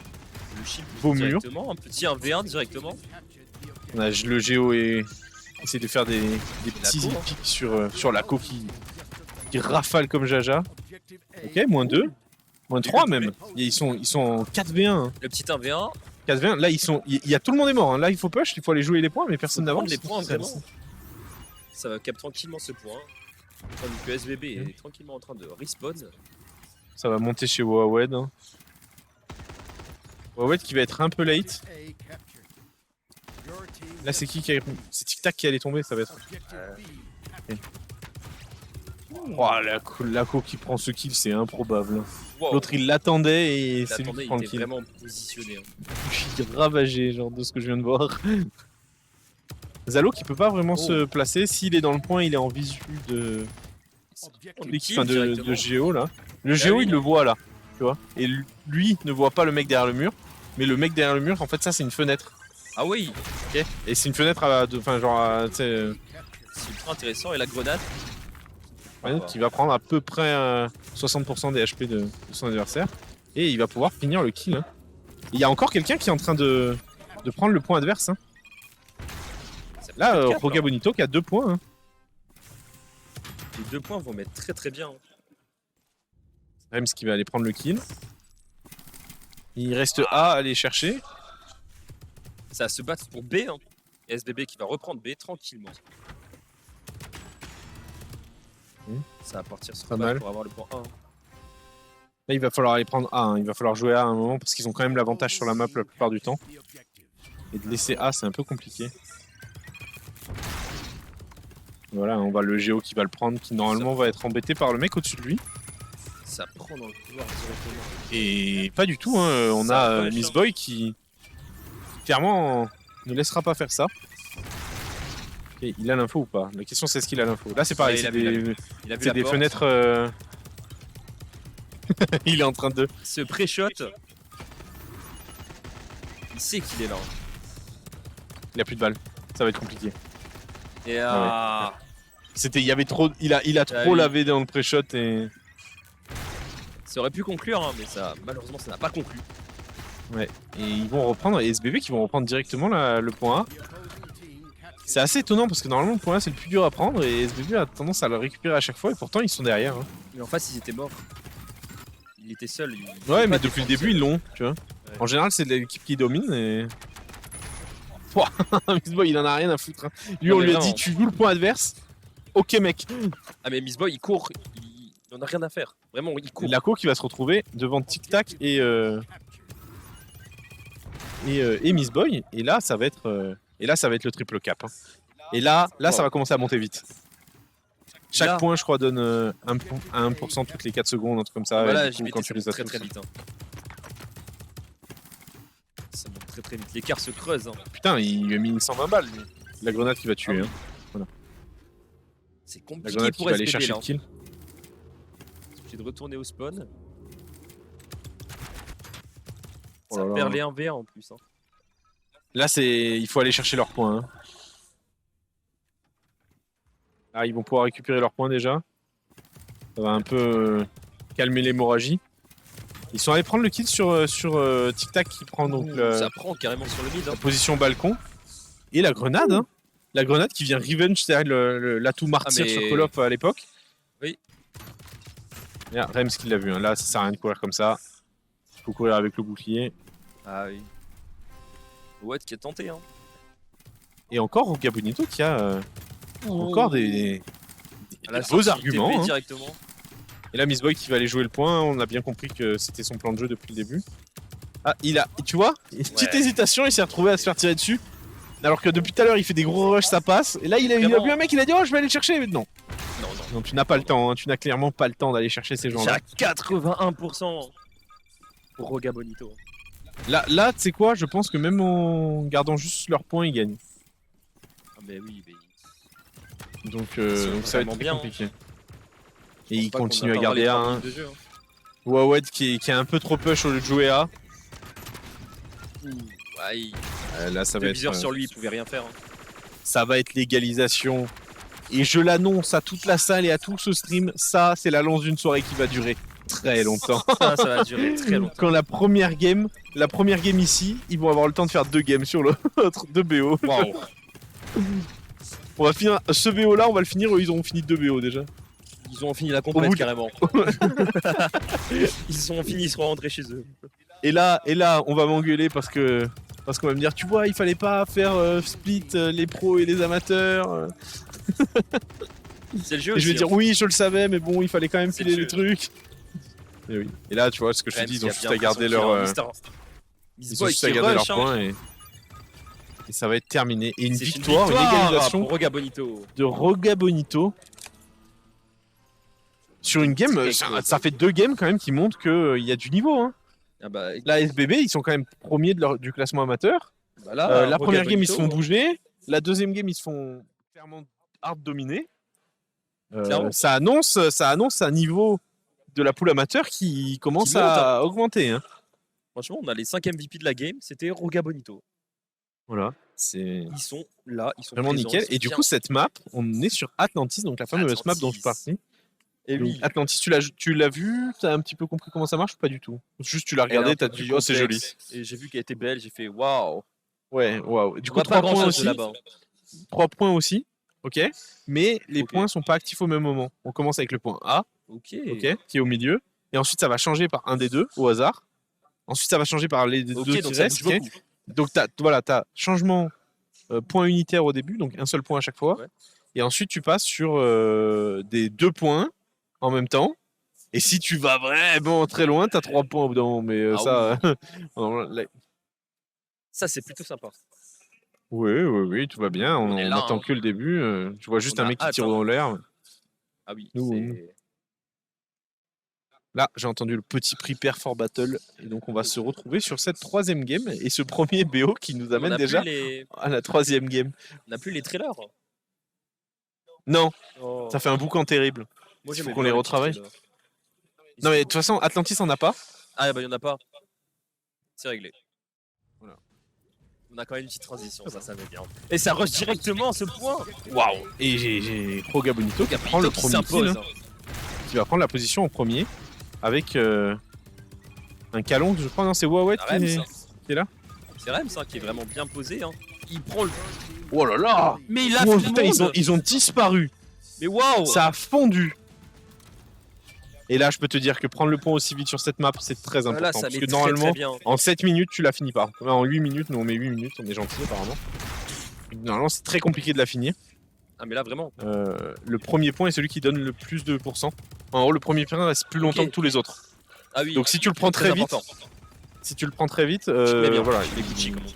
Le chip Beau mur. directement. Un petit 1v1 directement. On a le Géo et essaie de faire des petits Laco, hein. pics sur Laco qui rafale comme Jaja. Ok, -2. -3 même. Ils sont en 4v1. Hein. Le petit 1v1. 4v1. Là, il y a tout le monde est mort. Hein. Là, il faut push, il faut aller jouer les points, mais personne Faut prendre n'avance. les points, vraiment. Ça va cap tranquillement ce point. Tandis que SBB est tranquillement en train de respawn. Ça va monter chez Wawed. Hein. Wawed qui va être un peu late. Là, c'est qui a... C'est Tic Tac qui allait tomber, ça va être. Okay. Oh, Laco qui prend ce kill, c'est improbable. Wow. L'autre, il l'attendait et c'est lui qui Il prend le était kill. vraiment positionné. Hein. Je suis ravagé, genre, de ce que je viens de voir. Zalo qui peut pas vraiment se placer. S'il est dans le point, il est en visu de l'équipe, enfin, de Géo là. Le Géo, oui, il le voit là, tu vois. Et lui ne voit pas le mec derrière le mur. Mais le mec derrière le mur, en fait, ça, c'est une fenêtre. Ah oui, Ok. Et c'est une fenêtre enfin, genre, tu sais, c'est ultra intéressant. Et la grenade. qui va prendre à peu près 60% des HP de son adversaire. Et il va pouvoir finir le kill. Hein. Il y a encore quelqu'un qui est en train de prendre le point adverse. Hein. Là, Roga Bonito qui a 2 points. Hein. Les 2 points vont mettre très très bien. Hein. Rems qui va aller prendre le kill. Il reste A à aller chercher. Ça va se battre pour B. Hein. Et SBB qui va reprendre B tranquillement. Ça va partir sur Pas A mal. pour avoir le point 1. Là, il va falloir aller prendre A. Hein. Il va falloir jouer A à un moment parce qu'ils ont quand même l'avantage sur la map la plupart du temps. Et de laisser A, c'est un peu compliqué. Voilà, on va le Géo qui va le prendre, qui normalement va être embêté par le mec au-dessus de lui. Ça prend dans le couloir directement. Et pas du tout, hein. On Ça a va pas Miss le Boy qui clairement ne laissera pas faire ça. Et il a l'info ou pas? La question c'est est-ce qu'il a l'info. Là c'est pareil, Ouais, il c'est a vu, il a vu c'est la des porte. fenêtres. Il est en train de. Ce pré-shot. Il sait qu'il est là. Il a plus de balles. Ça va être compliqué. Et Il y avait trop. Il a trop oui. lavé dans le pré-shot et. ça aurait pu conclure, hein, mais ça, malheureusement, ça n'a pas conclu. Ouais. Et ils vont reprendre. Et SBB qui vont reprendre directement le point A. C'est assez étonnant parce que normalement le point A c'est le plus dur à prendre et SBB a tendance à le récupérer à chaque fois et pourtant ils sont derrière. Hein. Mais en face, ils étaient morts. Il était seul. Ouais, mais depuis le début ils l'ont, tu vois. En général c'est l'équipe qui domine et. Pouah, Mistboy il en a rien à foutre. Hein. Lui Non, on mais lui a vraiment. dit tu joues le point adverse. Ok mec. Ah, mais Mistboy, il court. Il en a rien à faire. Vraiment, il court. Laco qui va se retrouver devant Tic Tac et Mistboy et là ça va être le triple cap. Hein. Et là ça va commencer à monter vite. Chaque Là- point je crois donne 1% toutes les 4 secondes, un truc comme ça. Voilà, et du j'y coup, mettais, quand ça tu les monte as très tous- très vite. Hein. Ça monte très très vite. L'écart se creuse. Hein. Putain, il lui a mis 120 balles lui. La grenade qui va tuer. Ah oui. Hein. C'est La compliqué grenade qui pour va aller SBB chercher là. le kill. J'ai de retourner au spawn. Oh Ça là là. perd les 1v1 en plus. Hein. Là il faut aller chercher leurs points. Hein. Là ils vont pouvoir récupérer leurs points déjà. Ça va un peu calmer l'hémorragie. Ils sont allés prendre le kill sur Tic Tac qui prend donc Ça prend carrément sur le mid. Hein. la position balcon. Et la grenade, hein. La grenade qui vient revenge, c'est-à-dire l'atout martyr mais- sur Call of à l'époque. Oui. Et Rems qui l'a vu, hein. Là ça sert à rien de courir comme ça. Il faut courir avec le bouclier. Ah oui. Watt qui a tenté. Hein. Et encore Roca Bonito qui a encore des La beaux sortie arguments. TP Hein. directement. Et là Mistboy qui va aller jouer le point, on a bien compris que c'était son plan de jeu depuis le début. Ah, tu vois, une petite hésitation, il s'est retrouvé à se faire tirer dessus. Alors que depuis tout à l'heure il fait des gros rushs, ça passe. Et là il a Vraiment. vu un mec, il a dit oh je vais aller le chercher. Mais non, Non, non. non tu n'as pas le temps, hein. Tu n'as clairement pas le temps d'aller chercher ces J'ai gens-là. à 81% pour Roga Bonito. Là tu sais quoi, je pense que même en gardant juste leurs points, ils gagnent. Ah, mais oui, mais. Donc, sont donc ça va être vraiment très bien, compliqué. Et Je pense il pas qu'on continue a à pas garder les A. 30 Hein. minutes de jeu, hein. Wawed qui est un peu trop push au lieu de jouer A. Ouais, Là ça va deux être. viseurs sur lui, il pouvait rien faire. Hein. Ça va être l'égalisation. Et je l'annonce à toute la salle et à tout ce stream, ça c'est la lance d'une soirée qui va durer très longtemps. Ça va durer très longtemps. Quand la première game ici, ils vont avoir le temps de faire 2 games sur l'autre, 2 BO. Waouh. On va finir ce BO là, on va le finir, eux ils auront fini 2 BO déjà. Ils ont fini la Au bout complète de- carrément. Ils ont fini, ils seront rentrés chez eux. Et là, on va m'engueuler parce qu'on va me dire, tu vois, il fallait pas faire split les pros et les amateurs. C'est le jeu Et aussi. je vais dire, hein. oui, je le savais, mais bon, il fallait quand même C'est filer le les trucs. Et oui. Et là, tu vois, ce que je te Rems dis, ils qui ont a juste bien à garder pris son leur, kill, hein. ils ont Mistboy juste à qui garder rush, leurs hein. points et ça va être terminé. Et une C'est victoire, une égalisation pour Roga Bonito. de Roga Bonito. Sur une game, C'est ça fait 2 games quand même qui montrent qu'il y a du niveau. Hein. Ah bah, La SBB, ils sont quand même premiers du classement amateur. bah là, La Roga première game, ils se Bonito, font bouger. La deuxième game, ils se font clairement hard dominer. Clairement. Ça annonce un niveau de la poule amateur qui commence Qui monte, à augmenter. Hein. Franchement, on a les 5 MVP de la game, c'était Roga Bonito. Voilà, c'est Ils sont là, ils sont vraiment présents, nickel. ils sont Et du bien. coup, cette map, on est sur Atlantis, donc la fameuse map dont je parlais. Et Donc, oui, Atlantis, tu l'as vu, t'as un petit peu compris comment ça marche ou pas du tout? Juste tu l'as elle est un regardé, peu t'as plus dit oh c'est joli. complexe. Et j'ai vu qu'elle était belle, j'ai fait waouh. Ouais, waouh. Du On coup, voit pas 3 points grand chose aussi. là-bas. 3 points aussi. Ok. Mais les Ok. points sont pas actifs au même moment. On commence avec le point A, Ok. ok, qui est au milieu. Et ensuite, ça va changer par un des deux au hasard. Ensuite, ça va changer par les Ok, deux qui donc ça restent. bouge ok. beaucoup. Donc, t'as changement point unitaire au début, donc un seul point à chaque fois. Ouais. Et ensuite, tu passes sur des 2 points en même temps. Et si tu vas vraiment très loin, t'as 3 points au bout d'un moment. Mais Ah ça. là- Ça, c'est plutôt sympa. oui, tout va bien. On On est là, n'attend hein. que le début. Je vois juste On un a mec qui hâte, tire hein. dans l'air. Ah oui, Nous, c'est. Là, j'ai entendu le petit prix Pair for Battle. Et donc, on va se retrouver sur cette 3e game. Et ce premier BO qui nous On amène n'a déjà plus les... à la 3e game. on n'a plus les trailers. Non, Oh. ça fait un boucan terrible. Moi, faut j'aimais qu'on bien les petits retravaille. trailers. Ils Non, mais de sont- toute façon, Atlantis en a pas. Ah bah il y en a pas. C'est réglé. On a quand même une petite transition, ça va bien. Et ça rush directement à ce point. Waouh. Et j'ai Roga Bonito qui prend le qui premier kill, s'impose. hein, qui va prendre la position au premier avec un calon, je crois, non, c'est Wawet Rems, qui hein. est là. C'est Rems hein, qui est vraiment bien posé. Hein. Il prend le. Oh là là. Mais il a Oh, fait le putain, monde. ils ont disparu. Mais waouh. Ça a fondu. Et là, je peux te dire que prendre le pont aussi vite sur cette map, c'est très important. Là, ça parce met que très, normalement, très bien. en 7 minutes, tu la finis pas. Enfin, en 8 minutes, nous on met 8 minutes, on est gentil apparemment. Normalement, c'est très compliqué de la finir. Ah mais là vraiment. Le premier point est celui qui donne le plus de pourcents. En gros, le premier point reste plus longtemps Ok. que tous les autres. Ah oui. Donc si tu le prends très vite, important. voilà, Voilà, il est Gucci comme on dit.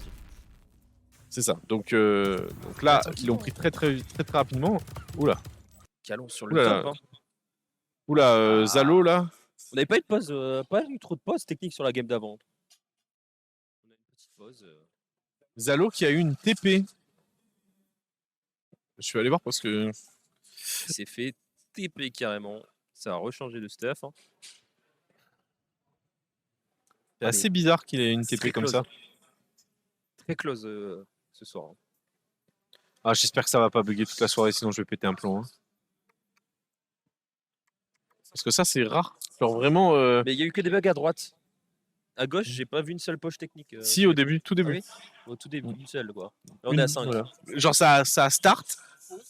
c'est ça. Donc là, ils l'ont pris très rapidement. Oula, Calon sur le Oula. top. Hein. oula, Zalo là. On n'avait pas eu de pause, pas eu trop de pause technique sur la game d'avant. On a une petite pause. Zalo qui a eu une TP. Je suis allé voir parce que Il s'est fait TP carrément. Ça a rechangé de stuff. Hein. c'est assez bizarre qu'il ait une C'est TP très comme close. ça. Très close ce soir. Hein. Ah, j'espère que ça va pas bugger toute la soirée, sinon je vais péter un plomb. Hein. Parce que ça, c'est rare. Genre vraiment. Mais il y a eu que des bugs à droite. À gauche, j'ai pas vu une seule poche technique. Si, au début, tout Ah début. oui au tout début, une seule quoi. Là, on Une- est à 5. voilà. Genre ça start,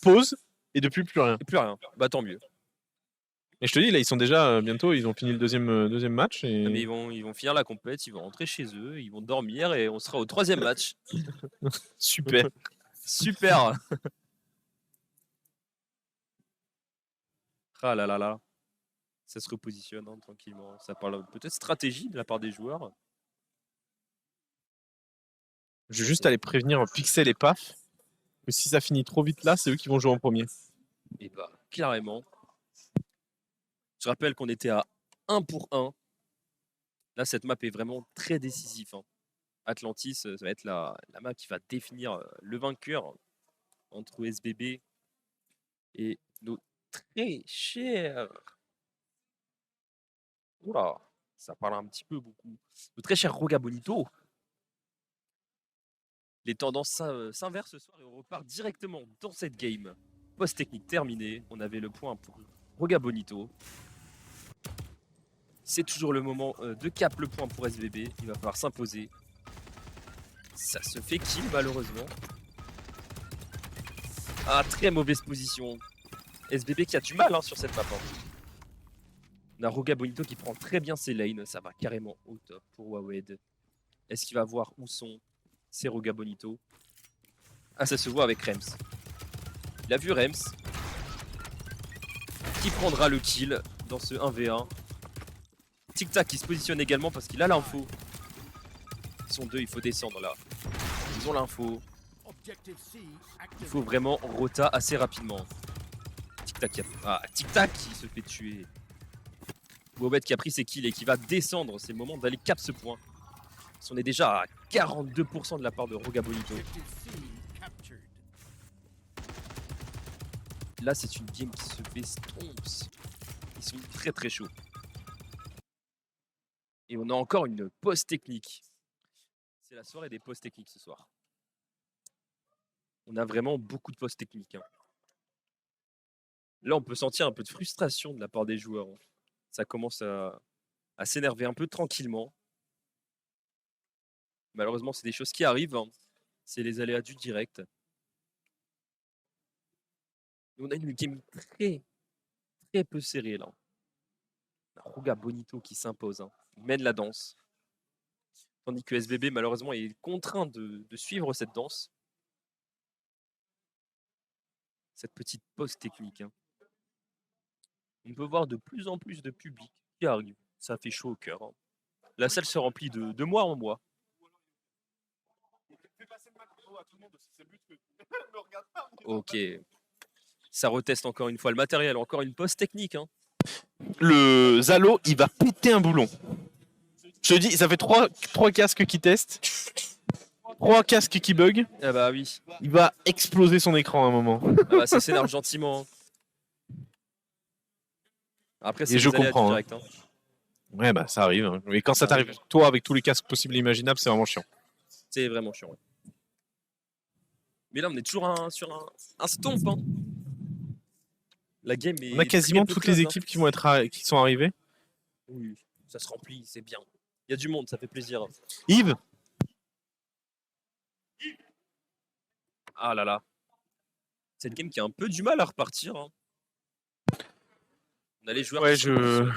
pause, et depuis plus rien. Et plus rien. Bah tant mieux. Et je te dis, là, ils sont déjà bientôt, ils ont fini le deuxième match. Et... Ah, mais ils vont finir la compète, ils vont rentrer chez eux, ils vont dormir et on sera au 3e match. Super. Super. Ah là là là. Ça se repositionne hein, tranquillement. Ça parle peut-être stratégie de la part des joueurs. Je vais juste aller prévenir Pixel et Paf que si ça finit trop vite là, c'est eux qui vont jouer en premier. Et bah carrément. Je rappelle qu'on était à 1 pour 1. Là, cette map est vraiment très décisive. Hein. Atlantis, ça va être la map qui va définir le vainqueur entre SBB et nos très chers. Oula, ça parle un petit peu beaucoup. Nos très cher Roga Bonito. Les tendances s'inversent ce soir et on repart directement dans cette game. Post technique terminée. On avait le point pour Roga Bonito. C'est toujours le moment de cap le point pour SBB. Il va falloir s'imposer. Ça se fait kill malheureusement. Ah, très mauvaise position. SBB qui a du mal hein, sur cette map. Hein. On a Roga Bonito qui prend très bien ses lanes. Ça va carrément au top pour Wawed. Est-ce qu'il va voir où sont ces Roga Bonito? Ah, ça se voit avec Rems. Il a vu Rems. Qui prendra le kill dans ce 1v1. Tic Tac qui se positionne également parce qu'il a l'info. Ils sont deux, il faut descendre là. Ils ont l'info. Il faut vraiment rota assez rapidement. Tic Tac qui se fait tuer. Bobet qui a pris ses kills et qui va descendre. C'est le moment d'aller cap ce point. On est déjà à 42% de la part de Roga Bonito. Là, c'est une game qui se fait stomps. Ils sont très très chauds. Et on a encore une pause technique. C'est la soirée des pauses techniques ce soir. On a vraiment beaucoup de pauses techniques. Hein. Là, on peut sentir un peu de frustration de la part des joueurs. Hein. Ça commence à s'énerver un peu tranquillement. Malheureusement, c'est des choses qui arrivent. Hein. C'est les aléas du direct. Et on a une game très, très peu serrée là. Roga Bonito qui s'impose. Hein. Il mène la danse. Tandis que SBB, malheureusement, est contraint de suivre cette danse. Cette petite pause technique. Hein. On peut voir de plus en plus de public qui arrive. Ça fait chaud au cœur. Hein. La salle se remplit de mois en mois. Ok. Ça reteste encore une fois le matériel. Encore une pause technique. Hein. Le Zalo, il va péter un boulon. Je te dis, ça fait 3 casques qui testent. 3 casques qui bug. Ah bah oui. Il va exploser son écran à un moment. Ah bah, ça s'énerve gentiment. Hein. Après, c'est Et je les aléas du comprends, direct. Hein. Ouais, bah ça arrive. Hein. Et quand ça t'arrive, toi, avec tous les casques possibles et imaginables, c'est vraiment chiant. C'est vraiment chiant. Ouais. Mais là, on est toujours sur un stomp. Hein. La game est. On a quasiment très peu toutes les close, hein. équipes qui sont arrivées. Oui, ça se remplit, c'est bien. Il y a du monde, ça fait plaisir. Yves, Ah là là. C'est une game qui a un peu du mal à repartir. Hein. On a les joueurs. ouais, qui sont-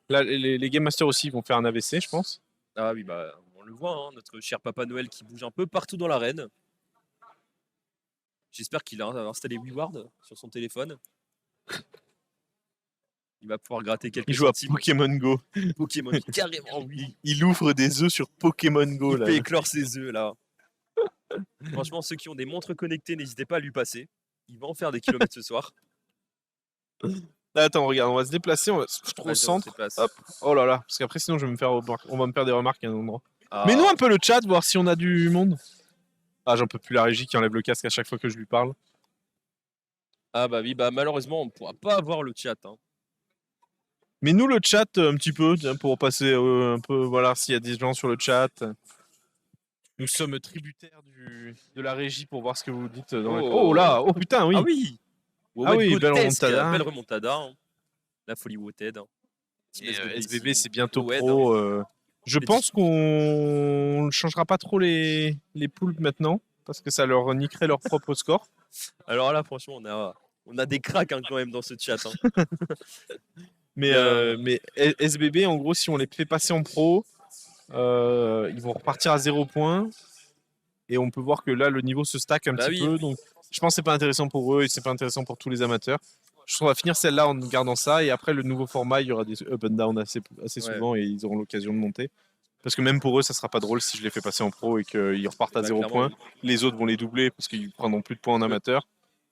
là, les Game Masters aussi vont faire un AVC, je pense. Ah oui, bah, on le voit, hein, notre cher Papa Noël qui bouge un peu partout dans l'arène. J'espère qu'il a installé WeWard sur son téléphone. Il va pouvoir gratter quelques Il joue à centimes. Pokémon Go. Pokémon. Carrément, oui. Il ouvre des œufs sur Pokémon Go. Il Là. fait éclore ses œufs, là. Franchement, ceux qui ont des montres connectées, n'hésitez pas à lui passer. Il va en faire des kilomètres ce soir. Là, attends, regarde, on va se déplacer, on va se mettre au Vas-y, on se centre. déplace. Hop. Oh là là, parce qu'après sinon je vais me faire on va me faire des remarques à un endroit. Ah. Mais nous un peu le chat, voir si on a du monde. Ah, j'en peux plus la régie qui enlève le casque à chaque fois que je lui parle. Ah bah oui, bah malheureusement, on ne pourra pas avoir le chat. Hein. Mais nous le chat un petit peu, tiens, pour passer un peu, voilà, s'il y a des gens sur le chat. Nous sommes tributaires de la régie pour voir ce que vous dites. Oh là, oh putain, oui. Ah oui. Ah oui, belle Grotesque, remontada. belle remontada. Hein. La folie Woted. Hein. Et, Team SBB ici. c'est bientôt Ouais, pro. Je Les pense qu'on ne changera pas trop les poules maintenant parce que ça leur niquerait leur propre score. Alors là, franchement, on a des cracks hein, quand même dans ce chat. Hein. Mais SBB, en gros, si on les fait passer en pro, ils vont repartir à 0 points. Et on peut voir que là, le niveau se stack un Bah petit oui. peu. Donc, je pense que c'est pas intéressant pour eux et c'est pas intéressant pour tous les amateurs. Je pense qu'on va finir celle-là en gardant ça. Et après, le nouveau format, il y aura des up and down assez Ouais. souvent et ils auront l'occasion de monter. Parce que même pour eux, ça sera pas drôle si je les fais passer en pro et qu'ils repartent à Bah, 0 clairement, points. Les autres vont les doubler parce qu'ils prendront plus de points en amateur.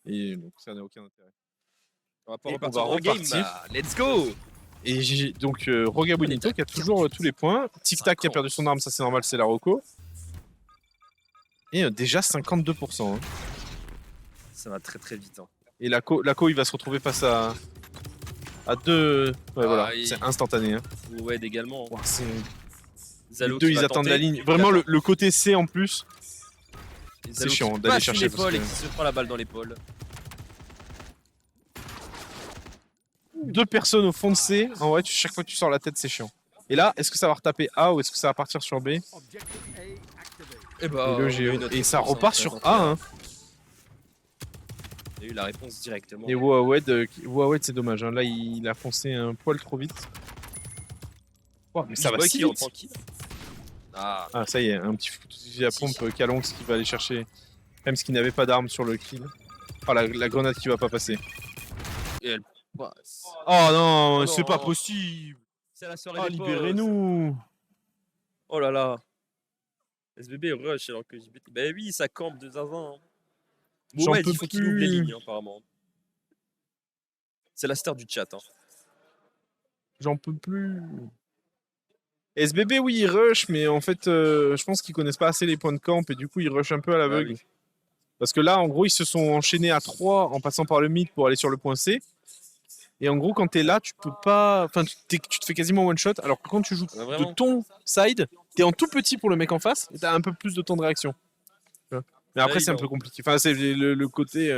Et donc, ça n'a aucun intérêt. On va pas Et repartir on va dans le game. repartir. Bah, let's go. Et j'ai donc Roga Bonito qui a toujours tous les points. Tic Tac qui a perdu son arme, ça c'est normal, c'est la Rocco. Et déjà 52%. Hein. Ça va très très vite. Hein. Et Laco, il va se retrouver face à deux. Ouais, voilà, et- c'est instantané. Hein. Ouais, également. Ouah, les Zalo deux, qui ils va attendent tenter. la ligne. Vraiment, le côté C en plus. Et c'est Zalo chiant qui d'aller passe chercher l'épaule parce et que- qui se prend la balle dans l'épaule. Deux personnes au fond de C. En vrai, chaque fois que tu sors la tête, c'est chiant. Et là, est-ce que ça va retaper A ou est-ce que ça va partir sur B? Et bah, Et, le on a GE. eu notre Et ça réponse, repart hein, sur ça va A. Hein. On a eu la réponse directement. Et Wawed, c'est dommage. Hein. Là, il a foncé un poil trop vite. Oh, mais ça va Boy si qui rentre vite. tranquille. Ah, Ah, ça y est, un petit fusil à pompe Kalonx qui va aller chercher. Même qui n'avait pas d'arme sur le kill. Oh, la grenade qui va pas passer. et elle passe. Oh non, Oh c'est non. pas possible. C'est la soirée Oh, des libérez-nous. Oh là là. SBB rush alors que JBT. Bah oui, ça campe de zinzin. Hein. J'en Ouais, peux il faut qu'il ouvre les plus. lignes, hein, apparemment. C'est la star du chat. Hein. J'en peux plus. SBB, oui, ils rush, mais en fait, je pense qu'ils connaissent pas assez les points de camp et du coup, ils rushent un peu à l'aveugle. oui. Parce que là, en gros, ils se sont enchaînés à 3 en passant par le mid pour aller sur le point C. Et en gros, quand t'es là, tu peux pas. Enfin, tu te fais quasiment one shot. Alors que quand tu joues Ah, vraiment de ton side, t'es en tout petit pour le mec en face et t'as un peu plus de temps de réaction. Tu vois. Mais après, oui, c'est un non. peu compliqué. Enfin, c'est le côté.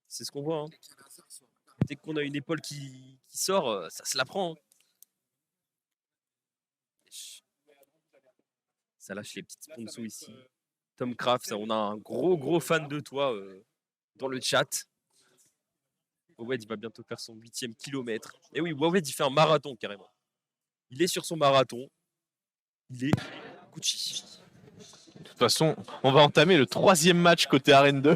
C'est ce qu'on voit. Hein. Dès qu'on a une épaule qui sort, ça se la prend. Hein. Ça lâche les petites sponsors ici. Tom Craft, on a un gros fan de toi dans le chat. Wawed, il va bientôt faire son 8e kilomètre. Et oui, Wawed, il fait un marathon carrément. Il est sur son marathon. Il est Gucci. De toute façon, on va entamer le 3e match côté Arène 2.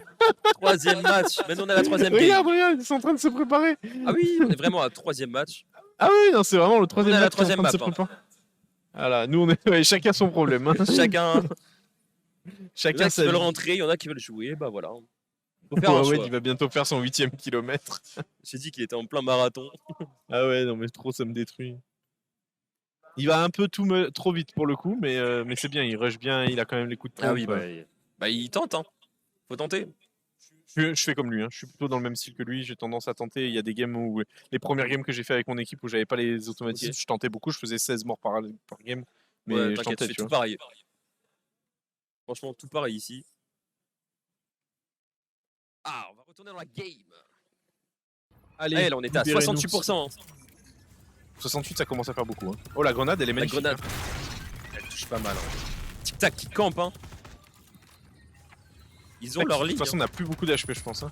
3e match. Maintenant, on a la 3e Regarde, game. regarde, ils sont en train de se préparer. Ah oui, on est vraiment à 3e match. Ah oui, non, c'est vraiment le 3e On est à la match qui est en train de se 3e map, préparer. Voilà, nous, on est ouais, chacun son problème. Hein. Chacun. Il y en Chacun a qui sa veulent vie. rentrer, il y en a qui veulent jouer. Bah voilà. Faut faire un Ouais, choix. il va bientôt faire son 8e kilomètre. J'ai dit qu'il était en plein marathon. Ah ouais, non, mais trop, ça me détruit. Il va un peu trop vite pour le coup, mais c'est bien, il rush bien, il a quand même les coups de pompe. Ah oui, bah il tente. Hein. Faut tenter. Je fais comme lui, hein. Je suis plutôt dans le même style que lui, j'ai tendance à tenter. Il y a des games où, les premières games que j'ai fait avec mon équipe où j'avais pas les automatismes, Ok. je tentais beaucoup, je faisais 16 morts par game. Mais Ouais, je t'inquiète, tentais, je fais tu tout vois. pareil. Franchement, tout pareil ici. Ah, on va retourner dans la game. Allez, Allez, là, on était à libérez-nous. 68%. 68, ça commence à faire beaucoup. Hein. Oh, la grenade, elle est La magnifique. grenade, hein. elle touche pas mal. Hein. Tic-tac qui campe. Hein. Ils ont Tac, leur de ligne. toute façon, on n'a plus beaucoup d'HP, je pense. Hein.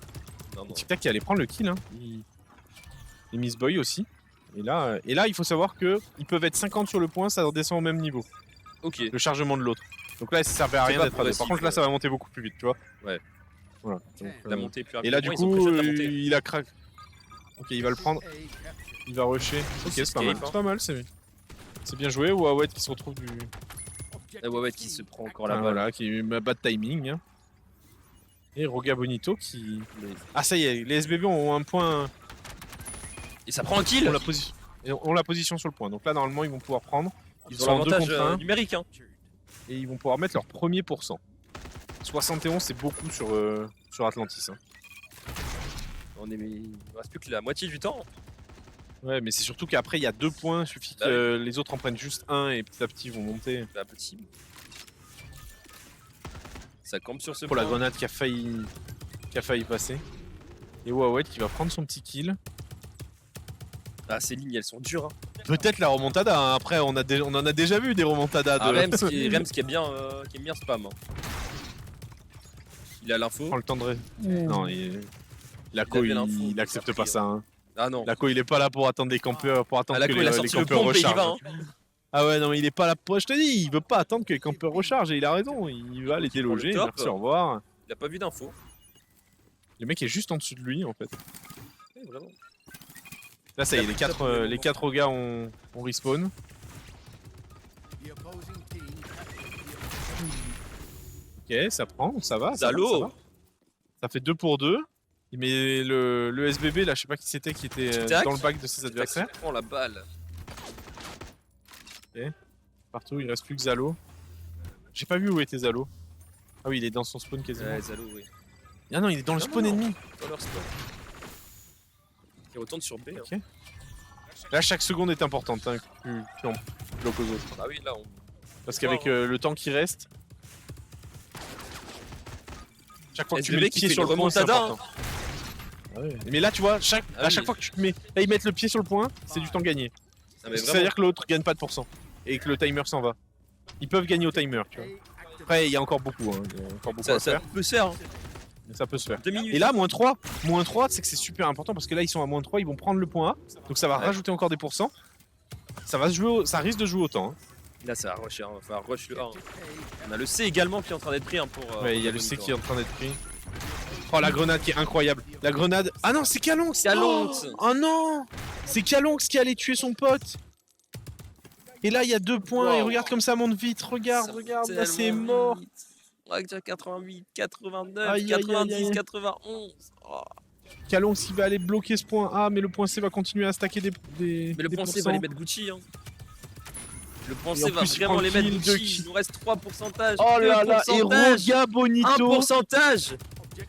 Non, non. Tic Tac qui allait prendre le kill. Hein. Et Miss Boy aussi. Et là, il faut savoir que ils peuvent être 50 sur le point, ça redescend au même niveau. Ok. Le chargement de l'autre. Donc là, ça servait à C'est rien pas d'être à deux. Par progressif, contre, là, ça va monter beaucoup plus vite, tu vois. Ouais. Voilà. Donc, La montée est plus et là, du rapide. Ils ont coup, pré-shot la montée. il a craqué. Ok, il va le prendre. Il va rusher. Ok, c'est pas mal. escape, hein. C'est pas mal, c'est bien joué. Wawet qui se retrouve du. La Wawet qui se prend encore la Ah, balle. voilà, qui a eu ma bad timing. Hein. Et Roga Bonito qui. Ah, ça y est, les SBB ont un point. Et ça prend un kill. Ont la position sur le point. Donc là, normalement, ils vont pouvoir prendre. Ils sont ont en deux l'avantage contre un. numérique. Hein. Et ils vont pouvoir mettre leur premier pourcent. 71, c'est beaucoup sur Atlantis. Hein. Il reste plus que la moitié du temps. Ouais, mais c'est surtout qu'après, il y a 2 points. Il suffit Bah que les autres en prennent juste un et petit à petit, ils vont monter. C'est impossible. Ça campe sur ce Pour la point. grenade qui a failli passer. Et Wawet qui va prendre son petit kill. Ah, ces lignes, elles sont dures. Hein. Peut-être la remontada. Hein. Après, on en a déjà vu des remontadas. Ah, De... Rems qui aime bien spam. Hein. Il a l'info. prend le temps de. Non, Laco, avait l'info, il il accepte s'est pas pris, ça. Hein. Ah non. Laco, il est pas là pour attendre des campeurs, pour attendre Ah, que Laco, il a les sorti le campeurs pompe et il y va. rechargent. Hein. Ah ouais, non, mais il est pas là pour. Je te dis, il veut pas attendre que les campeurs rechargent et il a raison. Il va les Il prend le déloger. top. Merci, au revoir. Il a pas vu d'info. Le mec est juste en dessous de lui en fait. Ouais, vraiment. Là, ça y est, Il a les plus de top au les quatre gars ont respawn. Ok, ça prend, ça va. Zalo. Ça va. Ça fait 2 pour 2. Il met le SBB, là, je sais pas qui c'était, qui était Tic-tac. dans le bac de ses adversaires. Il prend la balle. Partout, il reste plus que Zalo. J'ai pas vu où était Zalo. Ah oui, il est dans son spawn quasiment. Ouais, Zalo, oui. Ah non, il est dans le Non, spawn non, non. ennemi. Dans leur spawn. Il retourne sur B. Hein. Ok. Là, chaque seconde est importante, hein, plus on bloque aux autres. Ah oui, là, on. Parce qu'avec le temps qui reste, chaque fois que tu mets SBB le qui pied fait sur une le point, c'est remontada, important. Ah ouais. Mais là, tu vois, à chaque oui. fois que tu te mets, là, ils mettent le pied sur le point, c'est du temps gagné. Ah, mais vraiment. C'est-à-dire que l'autre gagne pas de pourcent et que le timer s'en va. Ils peuvent gagner au timer, tu vois. Après, il y a encore beaucoup, hein, il y a encore beaucoup à Ça faire, peut se faire. Hein. mais ça peut se faire. 2 minutes. Et là, moins 3, c'est que c'est super important parce que là, ils sont à moins 3, ils vont prendre le point A, donc ça va Ouais. rajouter encore des pourcents. Ça risque de jouer autant. Hein. Là, ça va rush. Hein. Enfin, rush le A. Hein. On a le C également qui est en train d'être pris hein, pour. Ouais, il y a le C qui est en train d'être pris. Oh, la grenade qui est incroyable. La grenade. Ah non, c'est Kalonx. Kalonx. Oh non, c'est Kalonx qui allait tuer son pote. Et là, il y a 2 points. Et Wow. regarde comme ça monte vite. Regarde, là, c'est mort. Ouais, 88, 89, Aïe, aïe, aïe, 90, aïe. 91. Oh. Kalonx, il va aller bloquer ce point A, mais le point C va continuer à stacker des Mais le des point C pourcents. va les mettre Gucci. Hein. Le point Et C en va plus, il vraiment prend les le mettre kill, Gucci. 2 kills. Il nous reste 3 pourcentages. Oh là 2 là, et pourcentages, Roga 1 Bonito. pourcentage.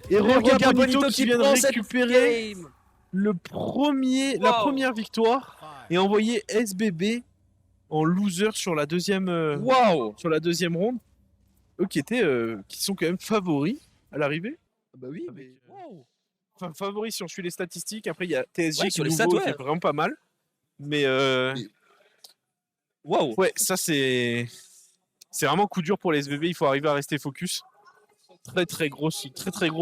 Et Roga Bonito Bonito qui vient de prend cette récupérer game. la Wow. première victoire et envoyer SBB en loser sur la deuxième Waouh. ronde. Eux qui sont quand même favoris à l'arrivée. Bah oui, Avec, mais wow. Enfin, favoris si on suit les statistiques. Après, il y a TSG Ouais, qui sur est les nouveau, stats, qui ouais. est vraiment pas mal. Mais Waouh. ouais, ça c'est vraiment coup dur pour les SBB. Il faut arriver à rester focus. Très gros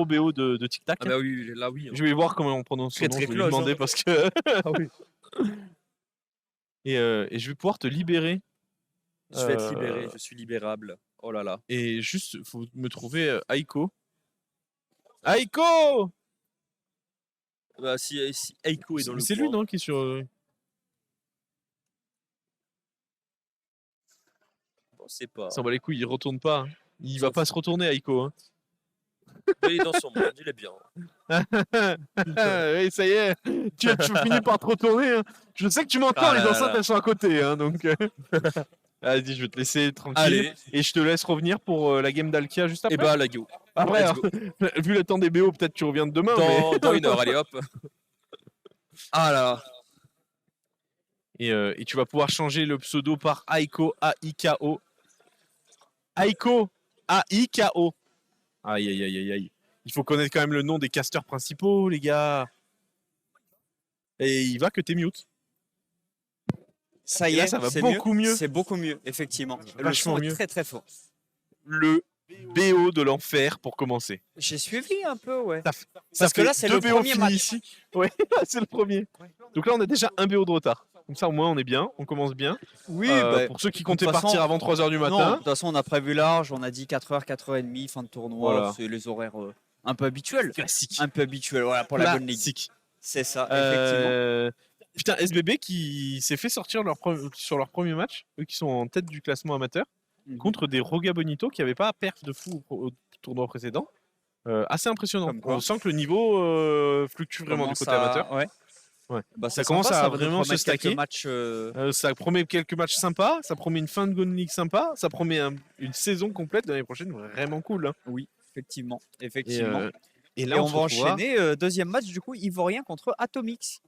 BO de Tic Tac. Ah bah oui, là oui. Hein. Je vais voir comment on prononce son Très, nom. très Je vais lui close, demander hein. parce que. Ah oui. Et je vais pouvoir te libérer. Je vais être libéré, je suis libérable. Oh là là. Et juste, faut me trouver Aiko. Aiko. Bah si Eiko est dans le C'est lui, coin. non, qui est sur. Bon, c'est pas. Ça va les couilles, il retourne pas. Hein. Il va S'en pas se retourner, Aiko. Hein. Il est dans son monde, il est bien. Oui, ça y est, tu finis par te retourner. Hein. Je sais que tu m'entends, Ah les là enceintes là. elles sont à côté. Hein, donc, vas-y, je vais te laisser tranquille. Allez. Et je te laisse revenir pour la game d'Alkia juste après. Et bah la go. Après, let's go. vu le temps des BO, peut-être tu reviens de demain. Dans 1 heure, allez hop. Ah là. Et tu vas pouvoir changer le pseudo par Aiko, A-I-K-O. Aiko, A-I-K-O. Aïe, aïe, aïe, aïe, aïe. Il faut connaître quand même le nom des casteurs principaux, les gars. Et il va que t'es mute. Ça y Et là, est, ça va c'est beaucoup mieux. C'est beaucoup mieux, effectivement. Le Vachement son est mieux. très très fort. Le BO de l'enfer pour commencer. J'ai suivi un peu, ouais. Ça Parce que fait là, c'est 2 le BO premier finis match. ici. Ouais, c'est le premier. Donc là, on a déjà un BO de retard. Comme ça, au moins, on est bien. On commence bien. Oui, Pour ceux qui comptaient toute façon, partir avant 3h du non, de matin. toute façon, on a prévu large. On a dit 4h, 4h30, fin de tournoi. Voilà. C'est les horaires un peu habituels. Classique. Un peu habituels, voilà, pour la bonne ligue. Classique. C'est ça, effectivement. Putain, SBB qui s'est fait sortir sur leur premier match, eux qui sont en tête du classement amateur, Mhm. contre des Roga Bonito qui n'avaient pas perf de fou au tournoi précédent. Assez impressionnant. Comme quoi. On sent que le niveau fluctue vraiment du Commence côté à- amateur. Ouais. Ouais. Bah, Ça c'est commence sympa, à ça va nous vraiment se promettre quelques stacker. matchs, Ça promet quelques matchs sympas, ça promet une fin de Gone League sympa, ça promet une saison complète l'année prochaine vraiment cool. Hein. Oui, effectivement. Et, Effectivement. et Et là, on se va retrouvera- enchaîner deuxième match du coup Ivorien contre Atomix.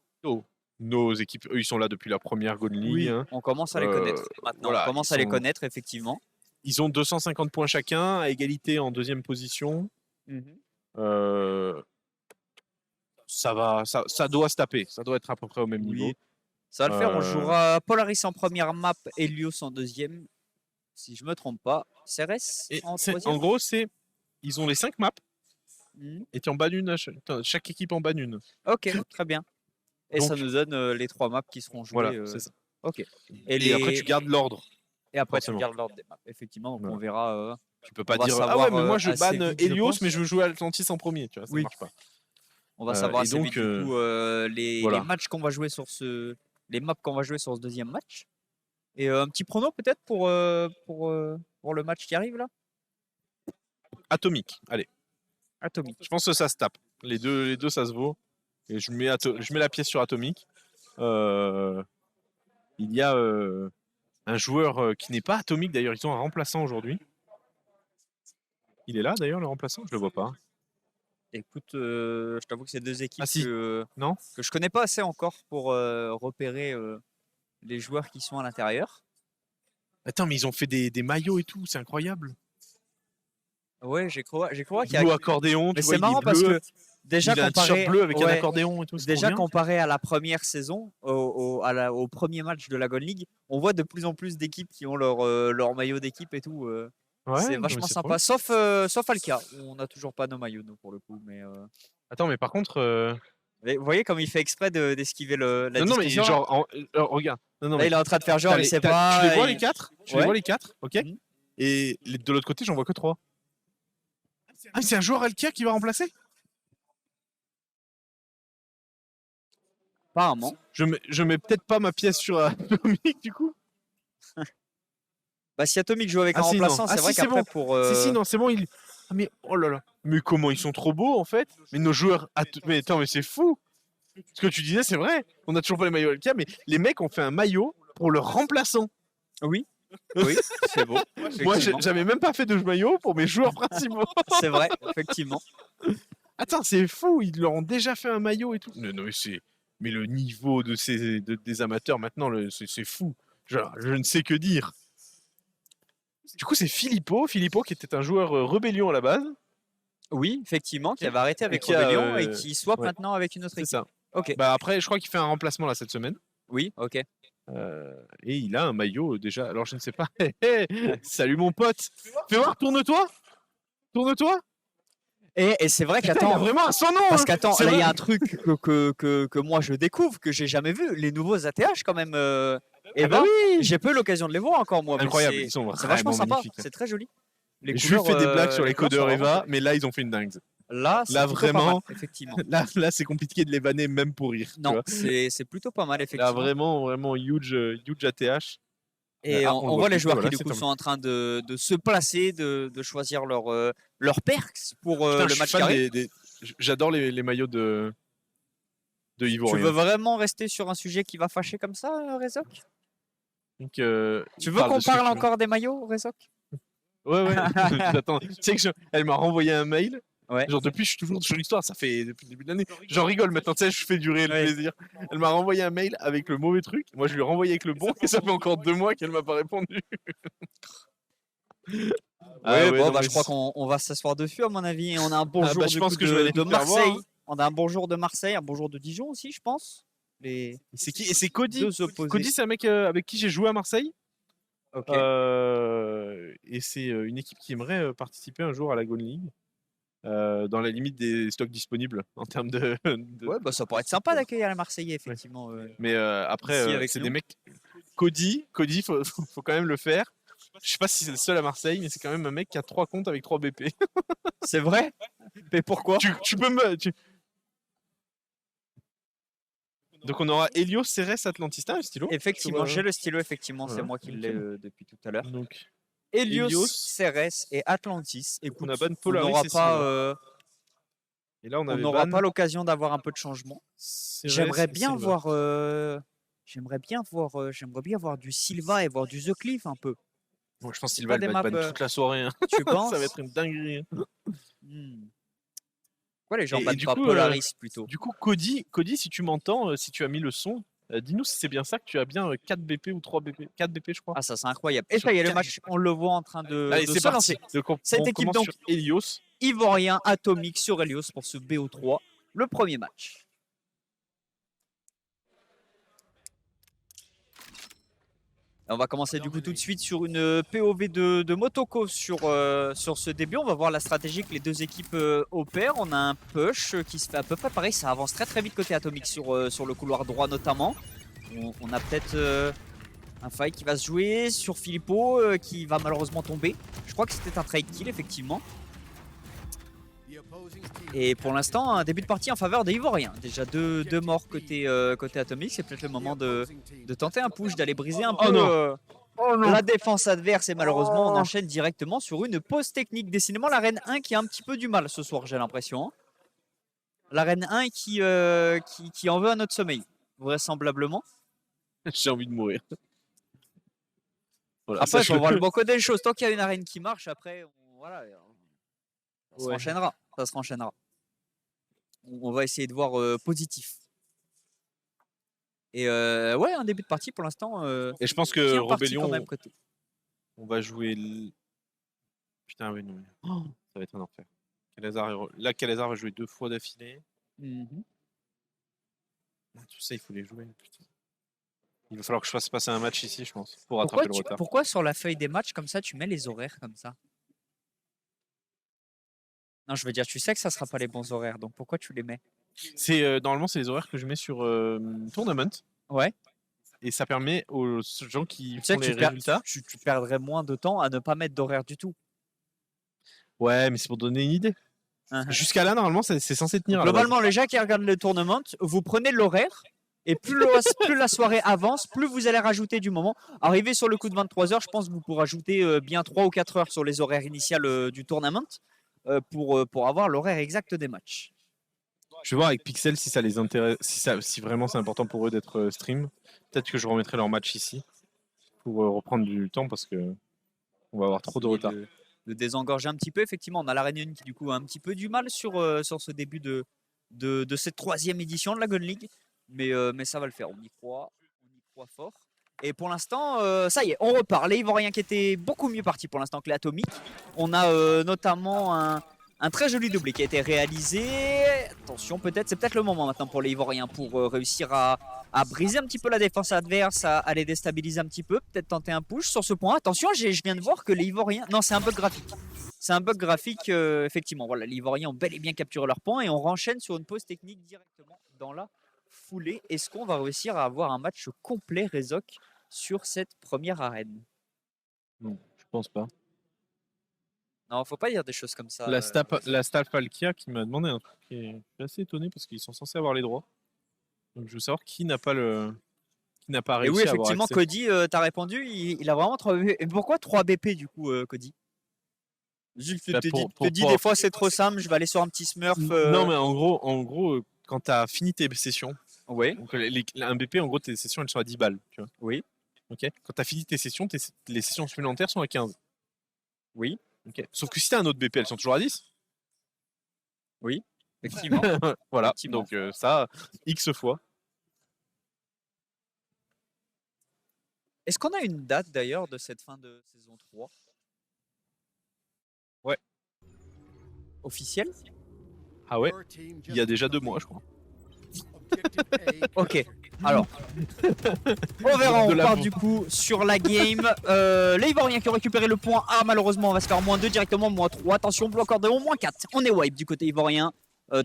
Nos équipes, eux, ils sont là depuis la première Gone League. Oui, hein. on commence à les connaître maintenant. voilà, on commence ils à les sont- connaître effectivement. Ils ont 250 points chacun, à égalité en deuxième position. Euh, ça doit se taper, ça doit être à peu près au même niveau. Oui. Ça va le faire. On Euh, jouera Polaris en première map, Helios en deuxième. Si je me trompe pas, CRS Et en en troisième. gros, ils ont les 5 maps Mhm. et tu en bannes une, chaque équipe en banne une. Ok, très bien. Et ça Donc- nous donne les 3 maps qui seront jouées. Voilà, c'est ça. Ok. Et après, tu gardes l'ordre. Et après, tu forcément. gardes l'ordre des maps. Effectivement, donc Voilà. on verra. Tu peux pas On va dire savoir, ah ouais, mais moi je assez banne vite, je Helios, pense. mais je veux jouer Atlantis en premier. Tu vois, ça Oui. marche pas. On va savoir et assez donc, vite du coup les voilà. matchs qu'on va jouer sur les maps qu'on va jouer sur ce deuxième match. Et un petit prono peut-être pour le match qui arrive là. Atomique, allez. Atomique. Je pense que ça se tape. Les deux ça se vaut. Et je mets la pièce sur Atomique. Il y a un joueur qui n'est pas Atomique d'ailleurs. Ils ont un remplaçant aujourd'hui. Il est là d'ailleurs le remplaçant. Je le vois pas. Écoute, je t'avoue que c'est deux équipes Ah, si. Non que je connais pas assez encore pour repérer les joueurs qui sont à l'intérieur. Attends, mais ils ont fait des maillots et tout. C'est incroyable. Ouais, j'ai cru qu'il y a. Bleu accordéon. Mais tu vois, c'est marrant parce que déjà il a un comparé, t-shirt bleu avec un ouais, accordéon et tout. c'est trop déjà bien. comparé à la première saison, au premier match de la Gold League, on voit de plus en plus d'équipes qui ont leur maillot d'équipe et tout. Ouais, C'est non, mais vachement c'est sympa, trop sauf Alka. On n'a toujours pas nos maillots, nous, pour le coup. Mais, bien. Attends, mais par contre. vous voyez comme il fait exprès d'esquiver la Non, mais discussion, là. genre, regarde. Non, non, Là, mais il est en train de faire genre, t'as il les- sait t'as- pas. Tu les vois il- les 4 Tu Ouais. les vois les 4 Ok. Mhm. Et de l'autre côté, j'en vois que 3. Ah, c'est un joueur Alkia qui va remplacer Apparemment. Je mets peut-être pas ma pièce sur Atomique du coup. Bah, si Atomic joue avec Ah, un si, non. remplaçant, Ah, c'est vrai si, c'est qu'après, bon. pour. Si, non, c'est bon. Ah, mais oh là là. Mais comment ils sont trop beaux en fait. Mais nos joueurs. Mais attends, mais c'est fou. Ce que tu disais, c'est vrai. On a toujours pas les maillots Alkia, mais les mecs ont fait un maillot pour leur remplaçant. Oui. Oui, c'est beau. Moi, effectivement. j'avais même pas fait de maillot pour mes joueurs principaux. C'est vrai, effectivement. Attends, c'est fou, ils leur ont déjà fait un maillot et tout. Non, mais le niveau des amateurs maintenant, c'est fou. Je ne sais que dire. Du coup, c'est Filippo qui était un joueur rébellion à la base. Oui, effectivement, qui avait arrêté avec qui a, Rebellion et qui swap ouais. maintenant avec une autre C'est équipe. ça. Ok. Bah après, je crois qu'il fait un remplacement là cette semaine. Oui, ok. Et il a un maillot déjà. Alors je ne sais pas. Salut mon pote. Fais voir, tourne-toi. Tourne-toi. Et c'est vrai Putain, il a qu'attends, vraiment son nom. parce hein. qu'attends, C'est là il y a vrai. un truc que moi je découvre, que j'ai jamais vu, les nouveaux ATH quand même. Et Ah bah oui. j'ai peu l'occasion de les voir encore moi. mais Incroyable. c'est- Ils sont C'est vachement vraiment sympa, magnifiques. c'est très joli. Les Je lui couleurs, fais des blagues sur les couleurs codeurs sont vraiment Eva, mais là ils ont fait une dingue. Là, c'est Là, plutôt pas vraiment, mal, effectivement. Là, c'est compliqué de les vanner même pour rire. tu Non, vois. c'est plutôt pas mal, Là, effectivement. vraiment huge ATH. Et Ah, on on voit les plus, joueurs voilà, qui du c'est coup pas mal. sont en train de se placer, de choisir leur perks pour Putain, le je suis match fan qui arrive. J'adore les maillots de Tu Ivorien. veux vraiment rester sur un sujet qui va fâcher comme ça, Rezok? Donc, Tu veux qu'on parle encore des maillots, Rezok? Ouais. J'attends. Tu sais que elle m'a renvoyé un mail. Ouais. Genre depuis, je suis toujours sur l'histoire. Ça fait depuis le début de l'année. J'en rigole maintenant. Tu sais, je fais durer le Ouais. plaisir. Elle m'a renvoyé un mail avec le mauvais truc. Moi, je lui ai renvoyé avec le bon. Et ça fait encore 2 mois qu'elle m'a pas répondu. Ah ouais, bon, non, bah, mais je crois c'est- qu'on va s'asseoir dessus, à mon avis. Et on a un bonjour bah, je pense que je vais aller de me faire voir, Marseille. hein. On a un bonjour de Marseille, un bonjour de Dijon aussi, je pense. Les C'est qui? Et c'est Cody. deux opposés. Cody, c'est un mec avec qui j'ai joué à Marseille. Ok. Et c'est une équipe qui aimerait participer un jour à la Gold League. Dans la limite des stocks disponibles en termes de- Ouais, bah, ça pourrait être sympa d'accueillir les Marseillais, effectivement. Mais après, Ici, avec c'est nous. des mecs. Cody, faut quand même le faire. Je sais pas si c'est le seul à Marseille, mais c'est quand même un mec qui a 3 comptes avec 3 BP. C'est vrai? Mais pourquoi? Tu peux me. Donc on aura Helios, Ceres, Atlantis. T'as un stylo? Effectivement, Sur, j'ai le stylo, effectivement, c'est voilà, moi qui l'ai nickel. depuis tout à l'heure. Donc, Helios, Helios. Ceres et Atlantis. Écoute, on a ban on Polaris n'aura et pas, Silva. Et là, on on avait n'aura ban pas l'occasion d'avoir un peu de changement. Ceres J'aimerais et bien Silva. voir, j'aimerais bien voir du Silva et voir du The Cliff un peu. Bon, je pense C'est qu'il pas va des être maps, ban toute la soirée, hein. Tu penses? Ça va être une dinguerie, hein. Hmm. Pourquoi les gens Et bannent du pas coup, Polaris plutôt? Du coup, Cody, si tu m'entends, si tu as mis le son, dis-nous si c'est bien ça que tu as bien 4 BP ou 3 BP. 4 BP, je crois. Ah, ça c'est incroyable. Et Sur ça y est, le quatre- match, on le voit en train Allez, de c'est se parti. lancer. Donc, Cette on équipe commence donc sur Helios. Ivorien Atomique sur Helios pour ce BO3, le premier match. Et on va commencer du coup tout de suite sur une POV de Motoko sur ce début. On va voir la stratégie que les deux équipes opèrent. On a un push qui se fait à peu près pareil. Ça avance très très vite côté Atomique sur le couloir droit notamment. On a peut-être un fight qui va se jouer sur Filippo qui va malheureusement tomber. Je crois que c'était un trade kill effectivement. Et pour l'instant, un début de partie en faveur des Ivoiriens. Déjà deux morts côté Atomique. C'est peut-être le moment de tenter un push, d'aller briser un peu la défense adverse. Et malheureusement, on enchaîne directement sur une pause technique. Décidément, la Reine 1 qui a un petit peu du mal ce soir, j'ai l'impression. La Reine 1 qui en veut à notre sommeil, vraisemblablement. J'ai envie de mourir. Voilà, Après, il faut sache-le. voir le bon côté des choses. Tant qu'il y a une arène qui marche, après, voilà, ça se Ouais. renchaînera. Ça se renchaînera. On va essayer de voir positif. Et ouais, un début de partie pour l'instant. Et je pense que bien parti Rebellion, quand même côté. on va jouer. Putain, oui, non. Oh, ça va être un enfer. Là, Calazar va jouer 2 fois d'affilée. Mhm. Ah, tout ça, il faut les jouer. Putain. Il va falloir que je fasse passer un match ici, je pense, pour rattraper le retard. Pourquoi sur la feuille des matchs comme ça, tu mets les horaires comme ça? Non, je veux dire, tu sais que ça sera pas les bons horaires, donc pourquoi tu les mets? C'est normalement c'est les horaires que je mets sur Tournament Ouais. et ça permet aux gens qui Tu sais font que les résultats. tu perdrais moins de temps à ne pas mettre d'horaire du tout. Ouais, mais c'est pour donner une idée. Hein. Jusqu'à là, normalement, c'est censé tenir. à la base. Globalement, les gens qui regardent le tournament, vous prenez l'horaire et plus la soirée avance, plus vous allez rajouter du moment. Arrivé sur le coup de 23h, je pense que vous pourrez rajouter bien 3 ou 4 heures sur les horaires initiales du tournament pour avoir l'horaire exact des matchs. Je vais voir avec Pixel si ça les intéresse, si vraiment c'est important pour eux d'être stream. Peut-être que je remettrai leur match ici pour reprendre du temps parce que on va avoir trop de retard. De désengorger un petit peu. Effectivement, on a la Réunion qui du coup a un petit peu du mal sur ce début de cette 3e édition de la Gun League. Mais ça va le faire, on y croit fort. Et pour l'instant, ça y est, on repart. Les Ivoiriens qui étaient beaucoup mieux partis pour l'instant que l'Atomique. On a notamment un très joli doublé qui a été réalisé. Attention, c'est peut-être le moment maintenant pour les Ivoiriens pour réussir à briser un petit peu la défense adverse, à les déstabiliser un petit peu, peut-être tenter un push sur ce point. Attention, je viens de voir que les Ivoiriens... Non, c'est un bug graphique. C'est un bug graphique, effectivement. Voilà, les Ivoiriens ont bel et bien capturé leur point et on renchaîne sur une pause technique directement dans la foulée. Est-ce qu'on va réussir à avoir un match complet Rezoc sur cette première arène? Non, je pense pas. Non, faut pas dire des choses comme ça. La Staff Alkia qui m'a demandé un truc et je suis assez étonné parce qu'ils sont censés avoir les droits. Donc je veux savoir qui n'a pas réussi Et oui, à avoir effectivement, accès. Cody, t'as répondu, il a vraiment 3 BP. Et pourquoi 3 BP du coup, Cody? Juste Bah, te dis des fois c'est trop simple, je vais aller sur un petit smurf. Non, mais en gros, quand tu as fini tes sessions, Ouais, donc un BP, en gros, tes sessions elles sont à 10 balles. Tu vois. oui, Ok. Quand tu as fini tes sessions, les sessions supplémentaires sont à 15. oui, Ok. Sauf que si tu as un autre BP, elles sont toujours à 10. oui, effectivement. Voilà. Effectivement. Donc ça, X fois. Est-ce qu'on a une date d'ailleurs de cette fin de saison 3? officiel. Ah ouais, il y a déjà 2 mois, je crois. Ok, alors. On verra, De on la part boue. du coup sur la game. Les Ivoiriens qui ont récupéré le point A, malheureusement, on va se faire -2 directement, -3. Attention, bloc accordéon, -4. On est wipe du côté ivoirien.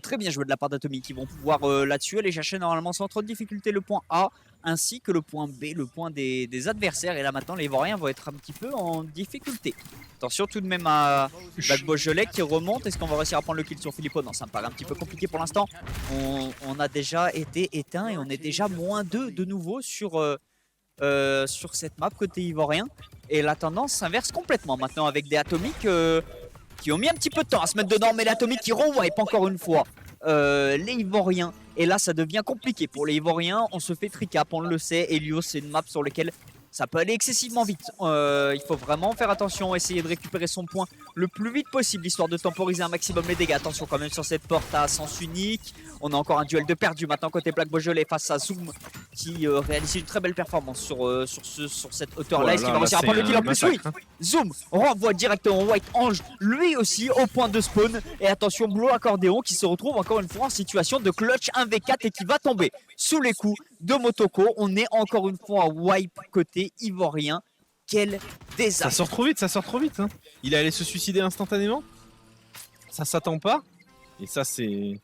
Très bien joué de la part d'Atomic, qui vont pouvoir là-dessus aller chercher normalement sans trop de difficulté le point A ainsi que le point B, le point des adversaires. Et là maintenant les Ivoiriens vont être un petit peu en difficulté. Attention tout de même à Black Beaujolais qui remonte. Est-ce qu'on va réussir à prendre le kill sur Filippo? Non, ça me paraît un petit peu compliqué pour l'instant. On a déjà été éteint et on est déjà -2 de nouveau sur cette map côté ivoirien. Et la tendance s'inverse complètement maintenant avec des Atomic qui ont mis un petit peu de temps à se mettre dedans, mais l'Atomic qui rewipe encore une fois les Ivoriens. Et là, ça devient compliqué pour les Ivoriens. On se fait tricap, on le sait. Helios, c'est une map sur laquelle ça peut aller excessivement vite. Il faut vraiment faire attention, essayer de récupérer son point le plus vite possible, histoire de temporiser un maximum les dégâts. Attention quand même sur cette porte à sens unique. On a encore un duel de perdu maintenant côté Black Beaujolais face à Zoom qui réalise une très belle performance sur cette hauteur-là. Est-ce qu'il va réussir à prendre le kill en plus? Oui, Zoom renvoie directement White Ange, lui aussi au point de spawn. Et attention, Blue Accordéon qui se retrouve encore une fois en situation de clutch 1v4 et qui va tomber sous les coups de Motoko. On est encore une fois à wipe côté ivoirien. Quel désastre! Ça sort trop vite. Hein. Il est allé se suicider instantanément. Ça s'attend pas. Et ça, c'est.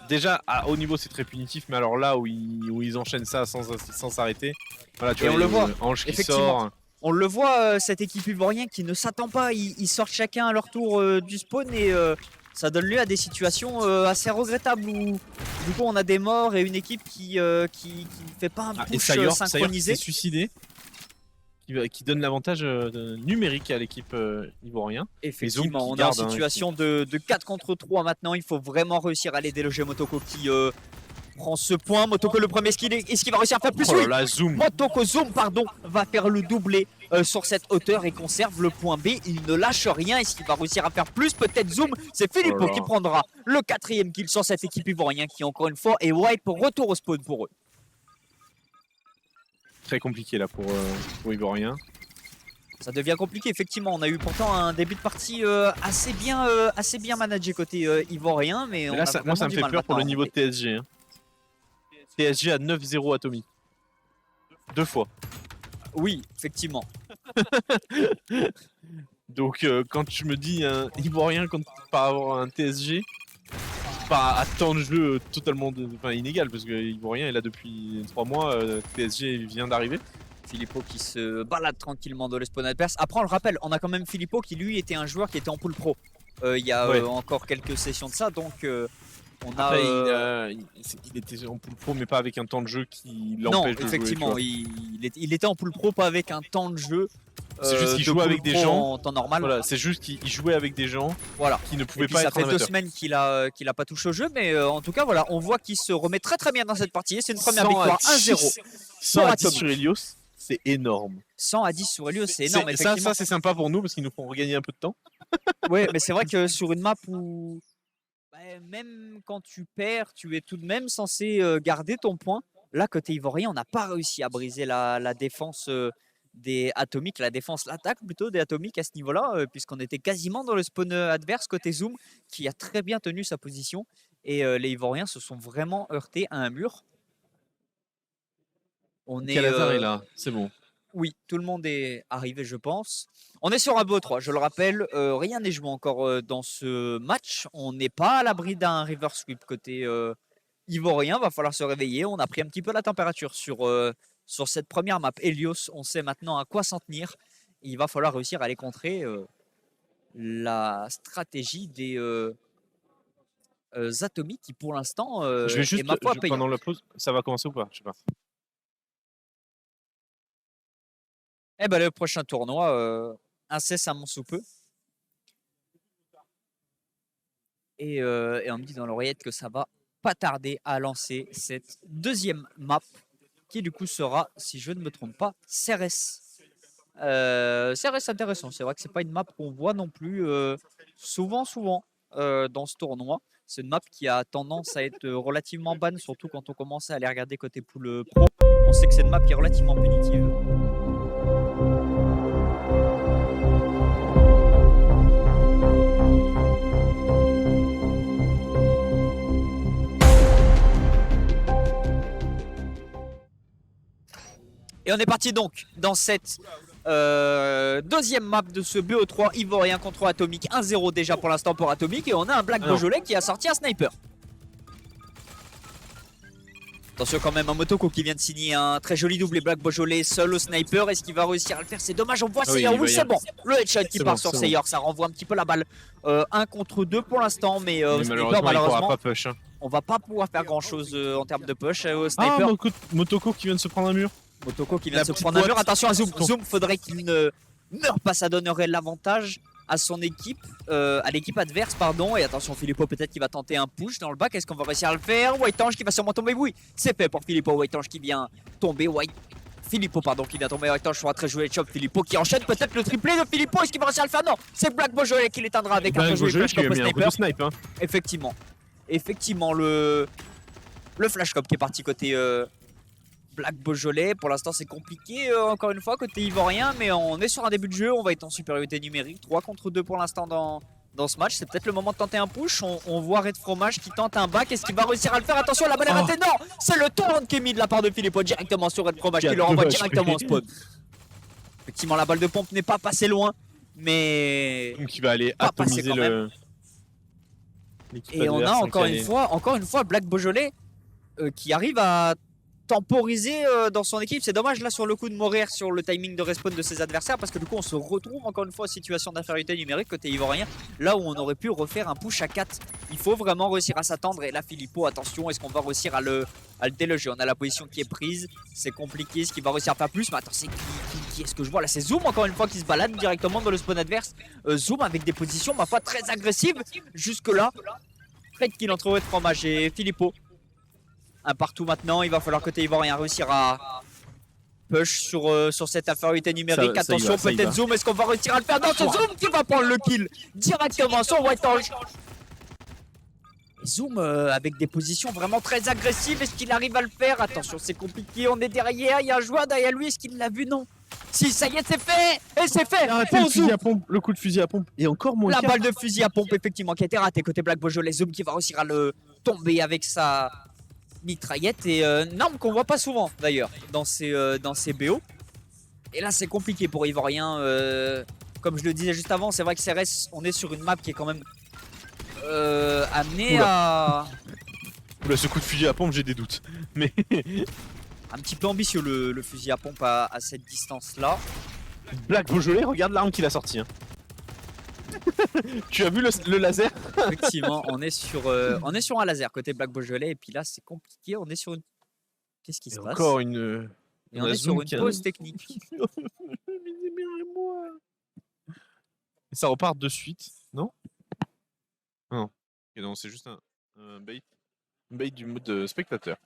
Déjà, à haut niveau, c'est très punitif. Mais alors là où ils enchaînent ça sans s'arrêter. Voilà, tu Et vois, on le voit, Ange qui effectivement. sort. On le voit, cette équipe ivoirienne qui ne s'attend pas. Ils sortent chacun à leur tour du spawn et ça donne lieu à des situations assez regrettables où du coup on a des morts et une équipe qui ne fait pas un Et push Sayor synchronisé. s'est suicidé. Qui donne l'avantage numérique à l'équipe ivoirien. Effectivement, qui on est en garde, hein, situation de 4 contre 3 maintenant. Il faut vraiment réussir à aller déloger Motoko qui prend ce point. Motoko le premier, est-ce qu'il va réussir à faire plus? Oh Oui. là là, Zoom. Motoko Zoom pardon, va faire le doublé sur cette hauteur et conserve le point B. Il ne lâche rien. Est-ce qu'il va réussir à faire plus? Peut-être Zoom. C'est Filippo Oh là. qui prendra le 4e kill sur cette équipe ivoirienne qui encore une fois est wipe pour retour au spawn pour eux. Très compliqué là pour Ivoirien. Ça devient compliqué, effectivement. On a eu pourtant un début de partie assez bien managé côté ivoirien, mais on Là, a moi, ça vraiment me du fait mal peur pour le maintenant. niveau de TSG. Hein. TSG à 9-0 Atomic. 2 fois. Oui, effectivement. Donc, quand je me dis un Ivoirien par avoir un TSG, pas à temps de jeu totalement inégal, parce que Ivoirien est là depuis 3 mois, TSG vient d'arriver. Filippo qui se balade tranquillement dans le spawn adverse. Après, on le rappelle, on a quand même Filippo qui lui était un joueur qui était en pool pro. Il y a Ouais. encore quelques sessions de ça, donc on a. Après, il était en pool pro, mais pas avec un temps de jeu qui non, l'empêche de jouer. effectivement, tu il était en pool pro, pas avec un temps de jeu. C'est juste qu'il de jouait pool avec des pro gens. en temps normal. Voilà, c'est juste qu'il jouait avec des gens Voilà. qui ne Et pouvaient puis pas ça être fait en 2 amateur. semaines qu'il a pas touché au jeu, mais en tout cas voilà, on voit qu'il se remet très très bien dans cette partie. C'est une première 100 à victoire 10. 1-0. 100 à 10 Atomic. sur Helios, c'est énorme. 100 à 10 sur Helios, c'est énorme. Ça, Effectivement. c'est sympa pour nous parce qu'ils nous font regagner un peu de temps. Ouais, mais c'est vrai que sur une map où même quand tu perds, tu es tout de même censé garder ton point. Là, côté ivoirien, on n'a pas réussi à briser la défense des Atomic, l'attaque plutôt des Atomic à ce niveau-là, puisqu'on était quasiment dans le spawn adverse côté Zoom, qui a très bien tenu sa position. Et les Ivoiriens se sont vraiment heurtés à un mur. On est, Calazar est là, c'est bon. oui, tout le monde est arrivé, je pense. On est sur un BO3, je le rappelle. Rien n'est joué encore dans ce match. On n'est pas à l'abri d'un reverse sweep côté ivoirien. Va falloir se réveiller. On a pris un petit peu la température sur cette première map. Helios, on sait maintenant à quoi s'en tenir. Il va falloir réussir à aller contrer la stratégie des Atomic qui, pour l'instant, Je vais juste, est ma foi payante. pendant la pause, ça va commencer ou pas? Je sais pas. Eh ben, le prochain tournoi, incessamment sous peu. Et on me dit dans l'oreillette que ça va pas tarder à lancer cette deuxième map qui du coup sera, si je ne me trompe pas, CRS. CRS intéressant, c'est vrai que c'est pas une map qu'on voit non plus souvent dans ce tournoi. C'est une map qui a tendance à être relativement ban, surtout quand on commence à aller regarder côté pool pro. On sait que c'est une map qui est relativement punitive. Et on est parti donc dans cette deuxième map de ce BO3 ivoirien contre Atomic. 1-0 déjà pour l'instant pour Atomic. Et on a un Black Beaujolais qui a sorti un sniper. Attention quand même à Motoko qui vient de signer un très joli doublé. Black Beaujolais seul au sniper. Est-ce qu'il va réussir à le faire? C'est dommage, on voit Ah oui, Sayer. il va Oui, y c'est avoir- bon. Le headshot qui C'est part bon, sur c'est Sayer. Ça renvoie un petit peu la balle. 1 contre 2 pour l'instant. Mais, Mais sniper, malheureusement, il pourra pas push. Hein. on va pas pouvoir faire grand chose en termes de push au Ah, sniper. Motoko qui vient de se prendre un mur. Motoko qui vient La de se petite prendre un mur. boîte. Attention à Zoom. Zoom, faudrait qu'il ne meure pas. Ça donnerait l'avantage à son équipe, à l'équipe adverse, pardon. Et attention, Filippo peut-être qu'il va tenter un push dans le bac. Est-ce qu'on va réussir à le faire? White-Ange qui va sûrement tomber. Oui, c'est fait pour Filippo. White-Ange qui vient tomber. Filippo, pardon, qui vient tomber. White-Ange sera très joué. Chop Filippo qui enchaîne peut-être le triplé de Filippo. Est-ce qu'il va réussir à le faire? Non, c'est Black Beaujolais qui l'éteindra avec un Black très joli Beaujolais flash qui lui a cop au mis un coup sniper. de snipe. Hein. Effectivement, le flash cop qui est parti côté Black Beaujolais. Pour l'instant, c'est compliqué encore une fois côté ivoirien, mais on est sur un début de jeu. On va être en supériorité numérique. 3 contre 2 pour l'instant dans ce match. C'est peut-être le moment de tenter un push. On voit Red Fromage qui tente un back. Est-ce qu'il va réussir à le faire? Attention, la balle est ratée. Non, c'est le tour qui est mis de la part de Filippo directement sur Red Fromage qui le renvoie directement au spawn. Effectivement, la balle de pompe n'est pas passée loin, mais Donc il va aller Pas passé atomiser quand le. l'équipe et on a adverse, hein, encore une fois Black Beaujolais qui arrive à temporiser dans son équipe. C'est dommage là sur le coup de mourir sur le timing de respawn de ses adversaires parce que du coup on se retrouve encore une fois en situation d'infériorité numérique côté ivoirien, là où on aurait pu refaire un push à 4. Il faut vraiment réussir à s'attendre. Et là Filippo, attention, est-ce qu'on va réussir à le déloger? On a la position qui est prise, c'est compliqué. Est-ce qu'il va réussir à faire plus? Mais attends, c'est qui est-ce que je vois là? C'est Zoom encore une fois qui se balade directement dans le spawn adverse. Zoom avec des positions ma foi très agressives jusque là. Peut-être qu'il en trouverait de fromage. Et Filippo, un partout maintenant. Il va falloir côté ivoirien réussir à push sur cette infériorité numérique. Ça y Attention, va, ça y peut-être va. Zoom, est-ce qu'on va réussir à le faire? Non, c'est Zoom qui va prendre le kill directement sur White-Ange. Zoom avec des positions vraiment très agressives. Est-ce qu'il arrive à le faire? Attention, c'est compliqué. On est derrière. Il y a un joueur derrière lui. Est-ce qu'il l'a vu? Non. Si, ça y est, c'est fait. Et c'est fait. Arrêtez Pour le fusil Zoom. à pompe, le coup de fusil à pompe. Et encore moins La 4. balle de fusil à pompe, effectivement, qui a été ratée côté Black Beaujolais. Zoom qui va réussir à le tomber avec sa mitraillette. Et une arme qu'on voit pas souvent, d'ailleurs, dans ces BO. Et là, c'est compliqué pour Ivoirien. Comme je le disais juste avant, c'est vrai que CRS, on est sur une map qui est quand même amenée à... Oula, ce coup de fusil à pompe, j'ai des doutes. Mais Un petit peu ambitieux le fusil à pompe à cette distance-là. Black Beaujolais, regarde l'arme qu'il a sortie. Hein. Tu as vu le laser? Effectivement, on est sur un laser côté Black Beaujolais. Et puis là, c'est compliqué. On est sur une... Qu'est-ce qui se passe? Encore une. Et on est sur une pause technique. Et ça repart de suite, non? Non. Et non, c'est juste un bait. Un bait du mode spectateur.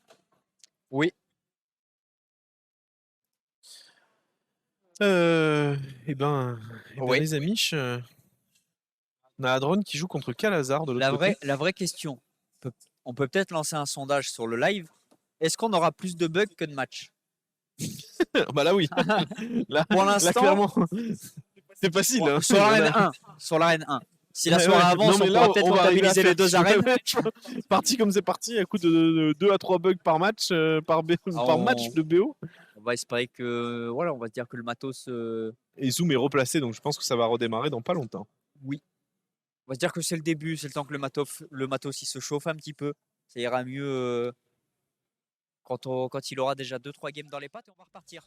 Oui. Eh ben, Oui. les amis, on a Adron qui joue contre Calazar de l'autre côté. La vraie question, on peut peut-être lancer un sondage sur le live. Est-ce qu'on aura plus de bugs que de matchs? Bah là oui. Là, Pour là, l'instant, clairement, c'est facile. Hein. sur l'arène 1. Sur l'arène 1. Si la Ouais, soirée ouais. avance, Non, mais on là, pourra peut-être va arriver à comptabiliser faire les deux sur le arènes. match. Parti comme c'est parti, à coup de 2 à 3 bugs par match, par on- match de BO. On va espérer que, voilà, on va se dire que le matos, Et Zoom est replacé, donc je pense que ça va redémarrer dans pas longtemps. oui. On va se dire que c'est le début, c'est le temps que le matos il se chauffe un petit peu. Ça ira mieux quand il aura déjà 2-3 games dans les pattes et on va repartir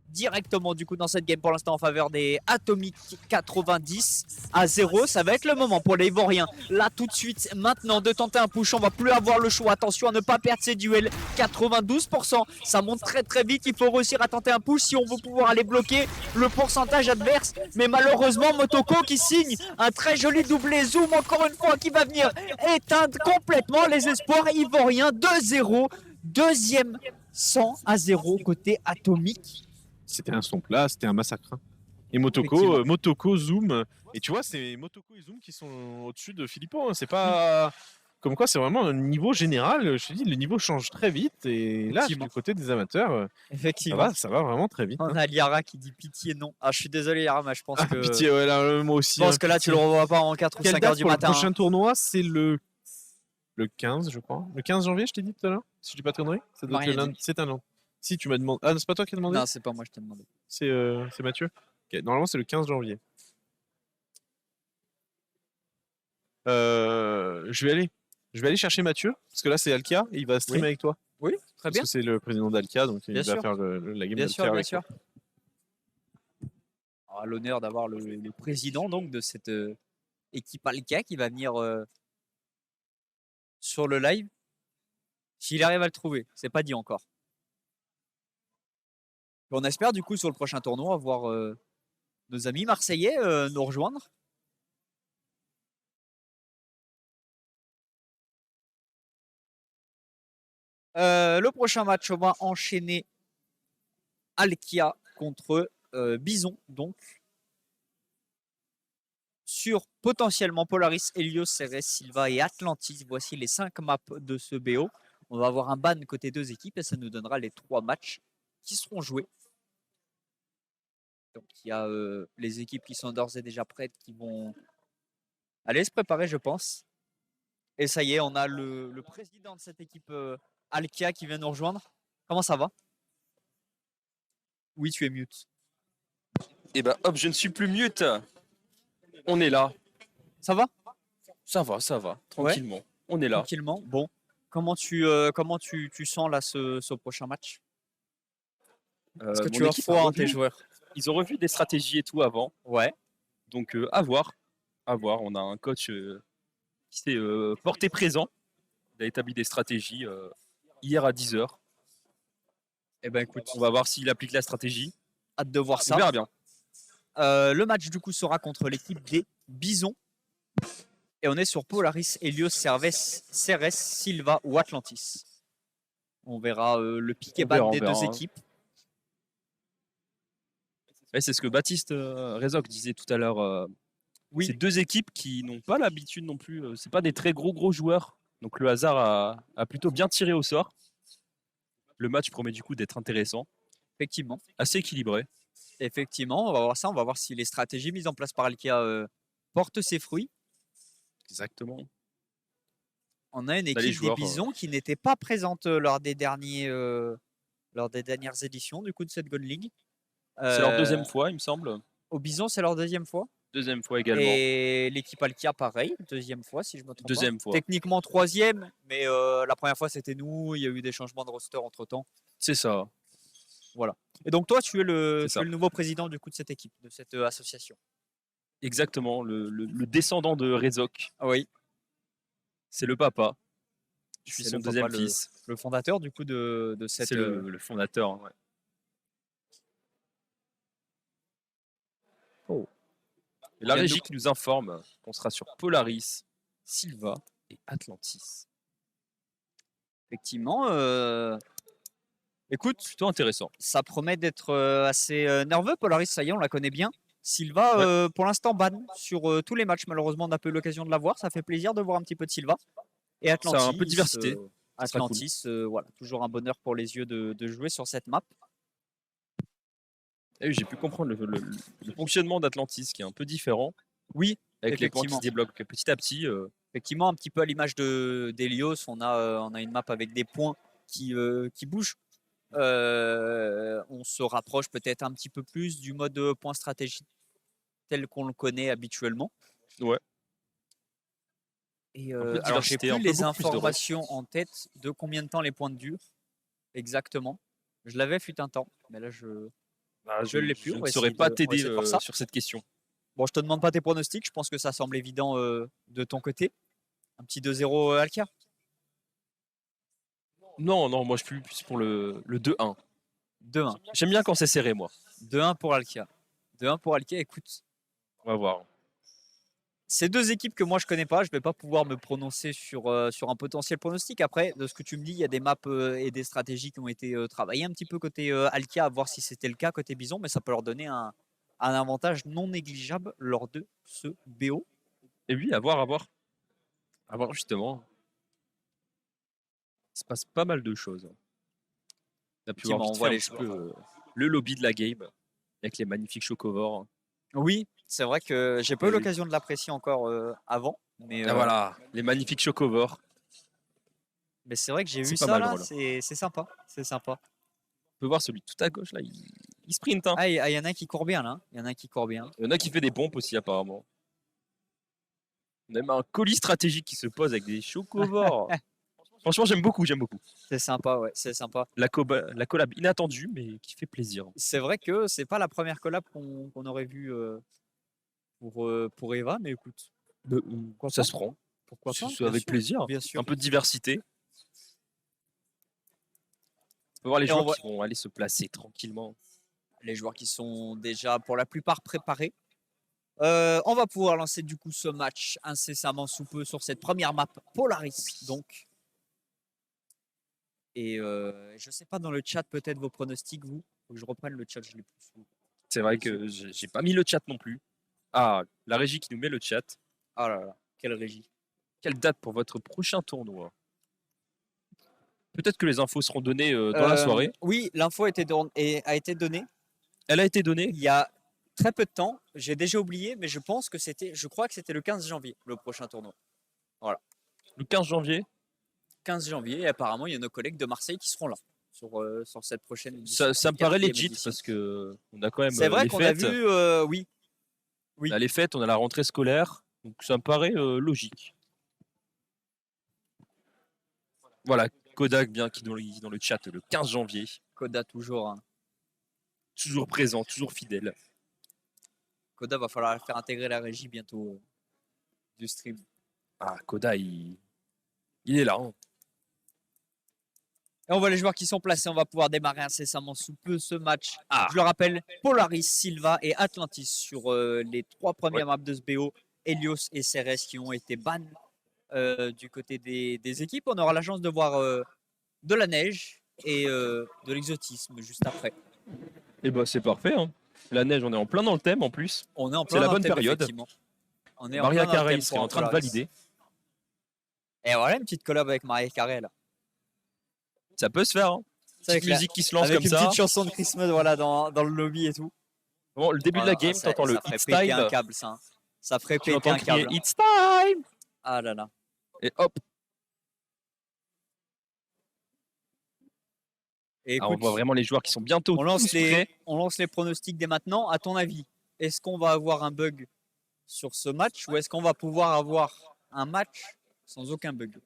directement du coup dans cette game pour l'instant en faveur des Atomic 90-0. Ça va être le moment pour les Ivoriens là tout de suite maintenant de tenter un push. On va plus avoir le choix. Attention à ne pas perdre ces duels. 92%, ça monte très très vite. Il faut réussir à tenter un push si on veut pouvoir aller bloquer le pourcentage adverse. Mais malheureusement Motoko qui signe un très joli doublé. Zoom encore une fois qui va venir éteindre complètement les espoirs Ivoriens. 2-0, deuxième 100-0 côté Atomic. C'était un stomp là, c'était un massacre. Hein. Et Effectivement. Motoko, Zoom. Et tu vois, c'est Motoko et Zoom qui sont au-dessus de Filippo. Hein. C'est pas. Comme quoi, c'est vraiment un niveau général. Je te dis, le niveau change très vite. Et là, du Effectivement. côté des amateurs, Effectivement. ça va vraiment très vite. On Hein. a Liara qui dit pitié non. Ah je suis désolé Liara mais je pense que Pitié, ouais, là, moi aussi. je pense hein, que là tu pitié. le revois pas en 4 ou Quelle 5 date heures du pour matin. le prochain tournoi? C'est le 15, je crois. Le 15 janvier, je t'ai dit tout à l'heure. Si je dis pas de conneries. Ça doit être Rien le dit. lundi. C'est un lundi. Si tu m'as demandé. Ah, non, c'est pas toi qui as demandé. Non, c'est pas moi, je t'ai demandé. C'est Mathieu. Ok, normalement, c'est le 15 janvier. Je vais aller chercher Mathieu parce que là, c'est Alkia et il va streamer Oui. avec toi. Oui, très Parce bien. que c'est le président d'Alkia, donc il Bien va sûr. faire la game Bien d'Alkia sûr, bien avec sûr. toi. On a l'honneur d'avoir le président donc de cette équipe Alka qui va venir sur le live. S'il arrive à le trouver, c'est pas dit encore. Et on espère du coup sur le prochain tournoi voir nos amis marseillais nous rejoindre. Le prochain match, on va enchaîner Alkia contre Bison, donc sur potentiellement Polaris, Helios, Ceres, Silva et Atlantis. Voici les 5 maps de ce BO. On va avoir un ban côté 2 équipes et ça nous donnera les 3 matchs qui seront joués. Donc il y a les équipes qui sont d'ores et déjà prêtes qui vont aller se préparer, je pense. Et ça y est, on a le président de cette équipe Alkia qui vient nous rejoindre. Comment ça va? Oui, tu es mute. Et ben hop, je ne suis plus mute. On est là. Ça va? Ça va, tranquillement. On est là. Tranquillement. Bon. Comment tu sens là ce prochain match? Est-ce que Mon tu as équipe froid a en tes revu- joueurs? Ils ont revu des stratégies et tout avant. Ouais. Donc à voir. À voir. On a un coach qui s'est porté présent. Il a établi des stratégies hier à 10h. Eh ben écoute, On va voir s'il applique la stratégie. hâte de voir On ça. verra bien. Le match du coup sera contre l'équipe des Bisons. Et on est sur Polaris, Helios, Ceres, Silva ou Atlantis. On verra le pick et On verra, ban on des verra, deux hein. équipes. Ouais, c'est ce que Baptiste Rezoc disait tout à l'heure. Oui. C'est deux équipes qui n'ont pas l'habitude non plus. C'est pas des très gros joueurs. Donc le hasard a plutôt bien tiré au sort. Le match promet du coup d'être intéressant, Effectivement. assez équilibré. Effectivement, on va voir ça. On va voir si les stratégies mises en place par Alkia portent ses fruits. Exactement. On a une les équipe des joueurs, Bisons qui n'était pas présente lors des dernières éditions du coup de cette Gold League. C'est leur deuxième fois, il me semble. Au Bison, c'est leur deuxième fois. Deuxième fois également. Et l'équipe Alkia, pareil, deuxième fois si je me trompe Deuxième pas. fois. Techniquement troisième, mais la première fois c'était nous. Il y a eu des changements de roster entre temps. C'est ça. Et donc toi, tu es le C'est ça. nouveau président du coup de cette équipe, de cette association. Exactement. Le descendant de Rezoc. Ah oui. C'est le papa. Je suis C'est son le deuxième papa, fils. Le fondateur du coup de cette. C'est le fondateur. Ouais. Oh. Et la vient de régie qui nous informe qu'on sera sur Polaris, Silva et Atlantis. Effectivement. Écoute, Plutôt intéressant. ça promet d'être assez nerveux. Polaris, ça y est, on la connaît bien. Silva, pour l'instant, ban sur tous les matchs. Malheureusement, on n'a pas eu l'occasion de la voir. Ça fait plaisir de voir un petit peu de Silva. Et Atlantis. Ça a un peu de diversité. Ça sera Atlantis, voilà, toujours un bonheur pour les yeux de jouer sur cette map. Et oui, j'ai pu comprendre le fonctionnement d'Atlantis qui est un peu différent. Oui, avec les points qui effectivement. se débloquent petit à petit. Effectivement, un petit peu à l'image d'Helios, on a une map avec des points qui bougent. On se rapproche peut-être un petit peu plus du mode point stratégique tel qu'on le connaît habituellement. Ouais. Et peu de alors j'ai diversité, plus un peu les beaucoup plus de rush. informations en tête de combien de temps les points durent exactement. Je l'avais fut un temps, mais là je Je l'ai plus. Je On ne va saurais essayer pas de- on va t'aider essayer de voir ça. sur cette question. Bon, je te demande pas tes pronostics, je pense que ça semble évident de ton côté. Un petit 2-0 Alkia. Non, moi je suis plus pour le 2-1. 2-1. J'aime bien quand c'est serré, moi. 2-1 pour Alkia. 2-1 pour Alkia, écoute. On va voir. Ces deux équipes que moi je connais pas, je vais pas pouvoir me prononcer sur un potentiel pronostic. Après, de ce que tu me dis, il y a des maps et des stratégies qui ont été travaillées un petit peu côté Alkia, à voir si c'était le cas côté Bison, mais ça peut leur donner un avantage non négligeable lors de ce BO. Et oui, à voir. À voir justement. Il se passe pas mal de choses. On a pu voir Effectivement, vite on voit fait un les petit peu, le lobby de la game avec les magnifiques chocovores. Oui, c'est vrai que j'ai pas eu Oui. l'occasion de l'apprécier encore avant, mais, Ah, voilà, les magnifiques chocovores. mais c'est vrai que j'ai C'est vu pas ça mal là, drôle. c'est sympa, c'est sympa. peut voir celui tout à gauche là, il sprint. Hein. Ah, il y en a un qui court bien là. Il y en a un qui court bien. Il y en a qui fait des pompes aussi apparemment. On a même un colis stratégique qui se pose avec des chocovores. Franchement, j'aime beaucoup. C'est sympa, ouais, c'est sympa. La collab inattendue, mais qui fait plaisir. C'est vrai que c'est pas la première collab qu'on aurait vue pour Eva, mais écoute, Ça se prend. pourquoi pas, C'est bien avec sûr, plaisir. bien sûr. Un peu de diversité. On peut voir les Et on joueurs voit- qui vont aller se placer tranquillement. Les joueurs qui sont déjà pour la plupart préparés. On va pouvoir lancer du coup ce match incessamment sous peu sur cette première map Polaris donc. Et je sais pas dans le chat peut-être vos pronostics vous. Faut que je reprenne le chat, je l'ai plus. sous- C'est vrai que j'ai pas mis le chat non plus. Ah, la régie qui nous met le chat. Ah là là, quelle régie. Quelle date pour votre prochain tournoi? Peut-être que les infos seront données dans la soirée. Oui, l'info a été donnée Elle a été donnée. il y a très peu de temps. J'ai déjà oublié, mais je crois que c'était le 15 janvier le prochain tournoi. Le 15 janvier. 15 janvier et apparemment il y a nos collègues de Marseille qui seront là sur cette prochaine édition. Ça me paraît 4e legit édition. parce que on a quand même C'est vrai les qu'on a fêtes. vu, oui. On a les fêtes, on a la rentrée scolaire. Donc ça me paraît logique. Voilà, Kodak bien qui dans le chat le 15 janvier. Koda toujours. Hein. Toujours présent, toujours fidèle. Koda va falloir faire intégrer la régie bientôt du stream. Ah, Koda, il est là. Hein. Et on voit les joueurs qui sont placés. On va pouvoir démarrer incessamment sous peu ce match. Ah. Je le rappelle, Polaris, Silva et Atlantis sur les 3 premières maps de ce BO. Helios et Ceres qui ont été ban du côté des équipes. On aura la chance de voir de la neige et de l'exotisme juste après. Et bah c'est parfait. Hein. La neige, on est en plein dans le thème en plus. On est en C'est plein la dans le bonne thème, période. effectivement. On est en Maria plein dans le Carey thème serait pour en train de Polaris. valider. Et voilà une petite collab avec Maria Carey là. Ça peut se faire. Hein. C'est Petite avec musique qui se lance avec comme une ça. petite chanson de Christmas voilà, dans le lobby et tout. Bon, le début de la game, ça, t'entends le ça ferait It's péter un time. câble ça. Hein. Ça ferait Tu péter entends un crier câble. It's time. Ah là là. Et hop. Et Ah, on écoute, voit vraiment les joueurs qui sont bientôt on lance tous prêts. on lance les pronostics dès maintenant. À ton avis, est-ce qu'on va avoir un bug sur ce match ou est-ce qu'on va pouvoir avoir un match sans aucun bug?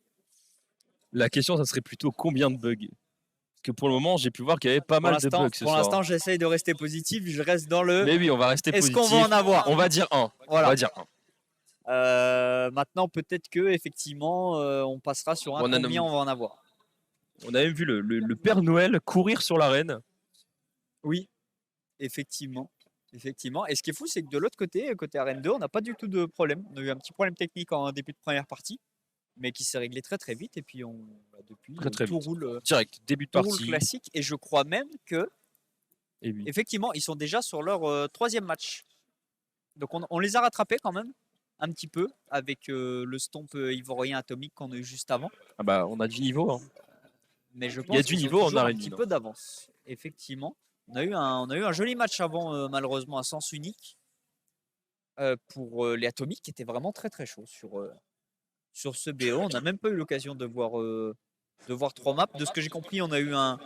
La question, ça serait plutôt combien de bugs? Parce que pour le moment, j'ai pu voir qu'il y avait pas mal de bugs ce Pour soir. l'instant, j'essaye de rester positif. Je reste dans le. Mais oui, on va rester Est-ce positif. qu'on va en avoir? On va dire 1. Voilà. On va dire 1. Maintenant, peut-être que effectivement, on passera sur un On a combien on va en avoir. On a même vu le Père Noël courir sur l'arène. Oui, effectivement. Effectivement. Et ce qui est fou, c'est que de l'autre côté, côté Arène 2, on n'a pas du tout de problème. On a eu un petit problème technique en début de première partie, mais qui s'est réglé très très vite. Et puis depuis, Très tout vite. roule, Direct, début de tout roule partie. classique. Et je crois même que, Et oui. effectivement, ils sont déjà sur leur 3e match. Donc on les a rattrapés quand même un petit peu avec le stomp ivoirien atomique qu'on a eu juste avant. Ah bah, on a du niveau. Hein. Mais je Il y pense a du qu'ils ont niveau en toujours un arène petit une. peu d'avance. Effectivement. On a eu un joli match avant, malheureusement, à sens unique pour les Atomiques qui était vraiment très très chaud sur ce BO. On n'a même pas eu l'occasion de voir 3 maps. De ce que j'ai compris, on a eu un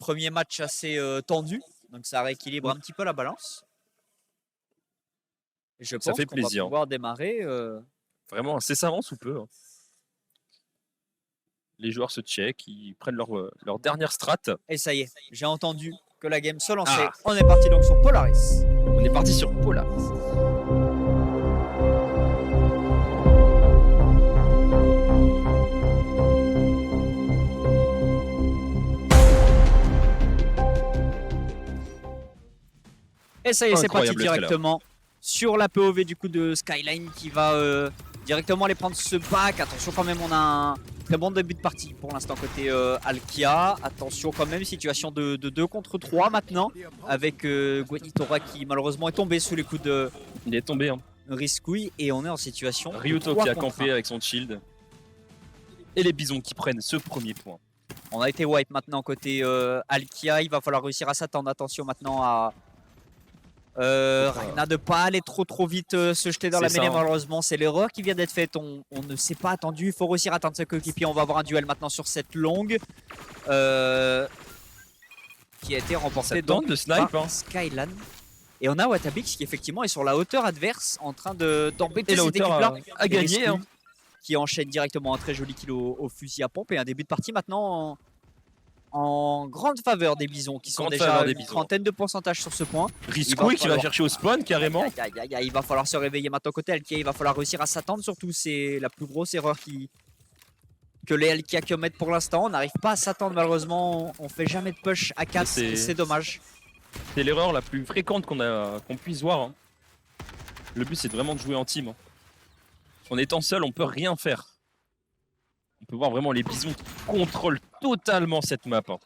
premier match assez tendu. Donc ça rééquilibre un petit peu la balance. Et je Ça pense fait qu'on va plaisir. pouvoir démarrer. Vraiment incessamment sous peu. Hein. Les joueurs se check, ils prennent leur dernière strat. Et ça y est, j'ai entendu que la game se lançait. Ah. On est parti donc sur Polaris. On est parti sur Polaris. Et ça y est, c'est parti Incroyable le trailer. directement sur la POV du coup de Skyline qui va directement aller prendre ce back. Attention quand même, on a un très bon début de partie pour l'instant côté Alkia. Attention quand même, situation de 2 contre 3 maintenant avec Guanitora qui malheureusement est tombé sous les coups de Il est tombé. Hein. Riscouille et on est en situation de Ryuto 3 qui a contre campé 1. avec son shield. Et les bisons qui prennent ce premier point. On a été wipe maintenant côté Alkia. Il va falloir réussir à s'attendre. Attention maintenant à Ragna de pas aller trop vite se jeter dans la C'est ça, mêlée. hein. Malheureusement, c'est l'erreur qui vient d'être faite. On ne s'est pas attendu. Il faut réussir à attendre ce coéquipier. On va avoir un duel maintenant sur cette longue. qui a été remporté Ça tente donc le snipe, par hein. Skylan. Et on a Watabix qui effectivement est sur la hauteur adverse en train d'embêter Et la cette hauteur équipe-là. a gagné. Riscouille Hein. qui enchaîne directement un très joli kill au fusil à pompe et un début de partie maintenant en grande faveur des Bisons qui sont Grande déjà faveur à des une Bisons. trentaine de pourcentage sur ce point. Riscouille qui va falloir- chercher au spawn carrément. Aïe, aïe, aïe, aïe, il va falloir se réveiller maintenant côté Alkia, il va falloir réussir à s'attendre surtout, c'est la plus grosse erreur que les Alkia commettent pour l'instant. On n'arrive pas à s'attendre malheureusement, on fait jamais de push à 4 C'est- et c'est dommage. C'est l'erreur la plus fréquente qu'on puisse voir. Hein. Le but c'est vraiment de jouer en team. Hein. En étant seul, on peut rien faire. On peut voir vraiment les Bisons qui contrôlent totalement cette map. Hein.